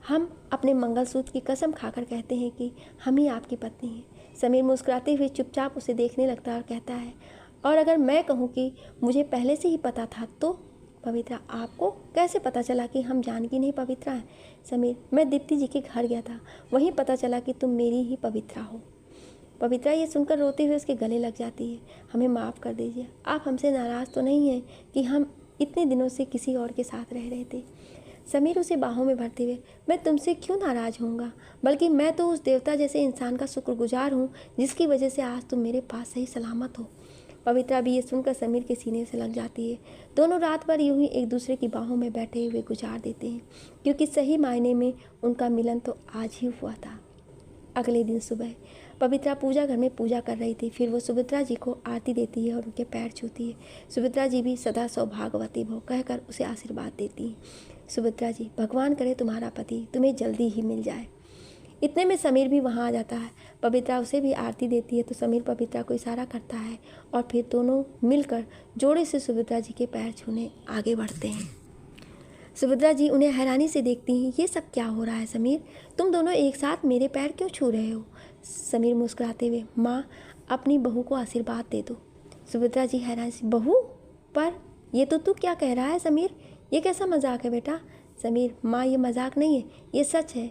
हम अपने मंगलसूत्र की कसम खाकर कहते हैं कि हम ही आपकी पत्नी हैं। समीर मुस्कुराते हुए चुपचाप उसे देखने लगता है और कहता है, और अगर मैं कहूँ कि मुझे पहले से ही पता था तो? पवित्रा, आपको कैसे पता चला कि हम जानकी नहीं पवित्रा हैं? समीर, मैं दीप्ति जी के घर गया था, वहीं पता चला कि तुम मेरी ही पवित्रा हो। पवित्रा ये सुनकर रोते हुए उसके गले लग जाती है। हमें माफ़ कर दीजिए, आप हमसे नाराज़ तो नहीं हैं कि हम इतने दिनों से किसी और के साथ रह रहे थे? समीर उसे बाहों में भरते हुए, मैं तुमसे क्यों नाराज़ होऊंगा, बल्कि मैं तो उस देवता जैसे इंसान का शुक्रगुजार हूँ जिसकी वजह से आज तुम मेरे पास सही सलामत हो। पवित्रा भी ये सुनकर समीर के सीने से लग जाती है। दोनों रात भर यूं ही एक दूसरे की बाहों में बैठे हुए गुजार देते हैं, क्योंकि सही मायने में उनका मिलन तो आज ही हुआ था। अगले दिन सुबह पवित्रा पूजा घर में पूजा कर रही थी। फिर वो सुभद्रा जी को आरती देती है और उनके पैर छूती है। सुभद्रा जी भी सदा सौभाग्यवती भव कहकर उसे आशीर्वाद देती हैं। सुभद्रा जी, भगवान करे तुम्हारा पति तुम्हें जल्दी ही मिल जाए। इतने में समीर भी वहाँ आ जाता है। पवित्रा उसे भी आरती देती है तो समीर पवित्रा को इशारा करता है और फिर दोनों मिलकर जोड़े से सुभद्रा जी के पैर छूने आगे बढ़ते हैं। सुभद्रा जी उन्हें हैरानी से देखती हैं। ये सब क्या हो रहा है समीर, तुम दोनों एक साथ मेरे पैर क्यों छू रहे हो? समीर मुस्कुराते हुए, माँ, अपनी बहू को आशीर्वाद दे दो। सुभद्रा जी हैरानी से, बहू? पर ये तो तू क्या कह रहा है समीर, ये कैसा मजाक है बेटा? समीर, माँ, ये मजाक नहीं है, ये सच है।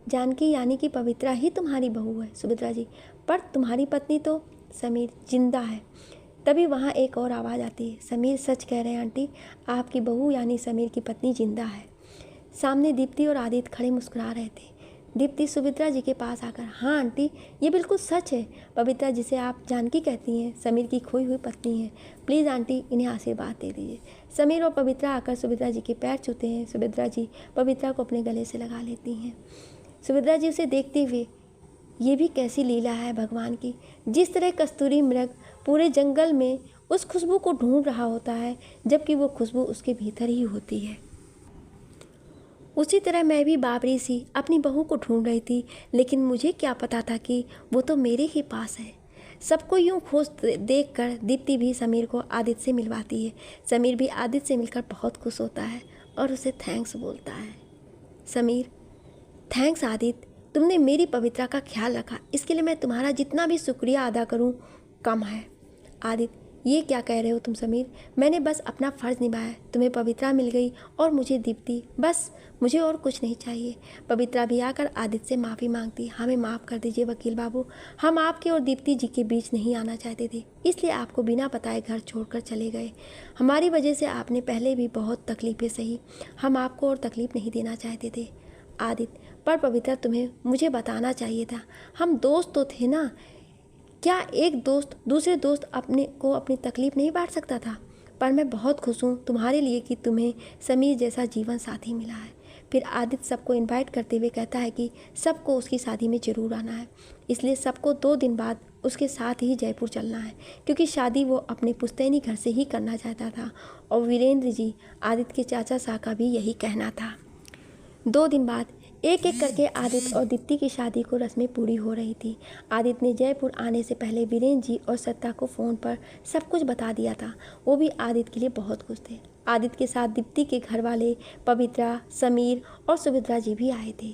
जानकी यानी कि पवित्रा ही तुम्हारी बहू है। सुभद्रा जी, पर तुम्हारी पत्नी तो? समीर, जिंदा है। तभी वहाँ एक और आवाज़ आती है, समीर सच कह रहे हैं आंटी, आपकी बहू यानी समीर की पत्नी जिंदा है। सामने दीप्ति और आदित्य खड़े मुस्कुरा रहे थे। दीप्ति सुभद्रा जी के पास आकर, हाँ आंटी, ये बिल्कुल सच है। पवित्रा जिसे आप जानकी कहती हैं समीर की खोई हुई पत्नी है। प्लीज़ आंटी, इन्हें आशीर्वाद दे दीजिए। समीर और पवित्रा आकर सुभद्रा जी के पैर छूते हैं। सुभद्रा जी पवित्रा को अपने गले से लगा लेती हैं। सुभद्रा जी उसे देखते हुए, ये भी कैसी लीला है भगवान की, जिस तरह कस्तूरी मृग पूरे जंगल में उस खुशबू को ढूंढ रहा होता है जबकि वो खुशबू उसके भीतर ही होती है, उसी तरह मैं भी बाबरी सी अपनी बहू को ढूंढ रही थी, लेकिन मुझे क्या पता था कि वो तो मेरे ही पास है। सबको यूं खुश देखकर दीप्ति भी समीर को आदित्य से मिलवाती है। समीर भी आदित्य से मिलकर बहुत खुश होता है और उसे थैंक्स बोलता है। समीर, थैंक्स आदित्य, तुमने मेरी पवित्रा का ख्याल रखा, इसके लिए मैं तुम्हारा जितना भी शुक्रिया अदा करूं कम है। आदित्य, ये क्या कह रहे हो तुम समीर? मैंने बस अपना फ़र्ज़ निभाया, तुम्हें पवित्रा मिल गई और मुझे दीप्ति, बस मुझे और कुछ नहीं चाहिए। पवित्रा भी आकर आदित्य से माफ़ी मांगती, हमें माफ़ कर दीजिए वकील बाबू, हम आपके और दीप्ति जी के बीच नहीं आना चाहते थे, इसलिए आपको बिना बताए घर छोड़कर चले गए। हमारी वजह से आपने पहले भी बहुत तकलीफ़ें सही, हम आपको और तकलीफ़ नहीं देना चाहते थे। आदित्य, पर पवित्रा तुम्हें मुझे बताना चाहिए था, हम दोस्त तो थे ना, क्या एक दोस्त दूसरे दोस्त अपनी तकलीफ़ नहीं बांट सकता था? पर मैं बहुत खुश हूँ तुम्हारे लिए कि तुम्हें समीर जैसा जीवन साथी मिला है। फिर आदित्य सबको इनवाइट करते हुए कहता है कि सबको उसकी शादी में ज़रूर आना है, इसलिए सबको 2 दिन बाद उसके साथ ही जयपुर चलना है, क्योंकि शादी वो अपने पुश्तैनी घर से ही करना चाहता था और वीरेंद्र जी आदित्य के चाचा साहब का भी यही कहना था। 2 दिन बाद एक एक करके आदित्य और दीप्ति की शादी को रस्में पूरी हो रही थी। आदित्य ने जयपुर आने से पहले वीरेंद्र जी और सत्ता को फ़ोन पर सब कुछ बता दिया था। वो भी आदित्य के लिए बहुत खुश थे। आदित्य के साथ दीप्ति के घर वाले पवित्रा, समीर और सुभद्रा जी भी आए थे।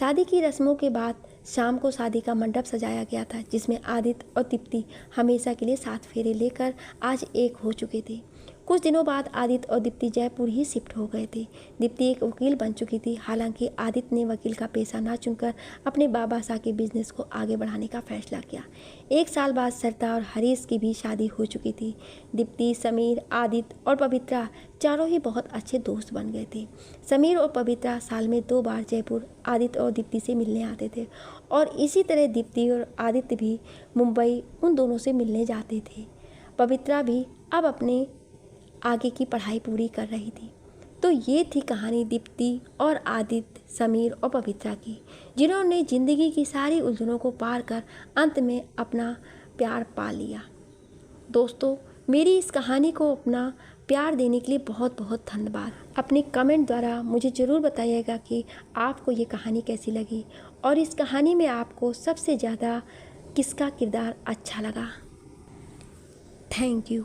शादी की रस्मों के बाद शाम को शादी का मंडप सजाया गया था, जिसमें आदित्य और दीप्ति हमेशा के लिए 7 फेरे लेकर आज एक हो चुके थे। कुछ दिनों बाद आदित्य और दीप्ति जयपुर ही शिफ्ट हो गए थे। दीप्ति एक वकील बन चुकी थी, हालांकि आदित्य ने वकील का पेशा ना चुनकर अपने बाबा साहब के बिजनेस को आगे बढ़ाने का फैसला किया। 1 साल बाद सरिता और हरीश की भी शादी हो चुकी थी। दीप्ति, समीर, आदित्य और पवित्रा चारों ही बहुत अच्छे दोस्त बन गए थे। समीर और पवित्रा साल में 2 बार जयपुर आदित्य और दीप्ति से मिलने आते थे और इसी तरह दीप्ति और आदित्य भी मुंबई उन दोनों से मिलने जाते थे। पवित्रा भी अब अपने आगे की पढ़ाई पूरी कर रही थी। तो ये थी कहानी दीप्ति और आदित्य, समीर और पवित्रा की, जिन्होंने ज़िंदगी की सारी उलझनों को पार कर अंत में अपना प्यार पा लिया। दोस्तों, मेरी इस कहानी को अपना प्यार देने के लिए बहुत बहुत धन्यवाद। अपने कमेंट द्वारा मुझे ज़रूर बताइएगा कि आपको ये कहानी कैसी लगी और इस कहानी में आपको सबसे ज़्यादा किसका किरदार अच्छा लगा। Thank you.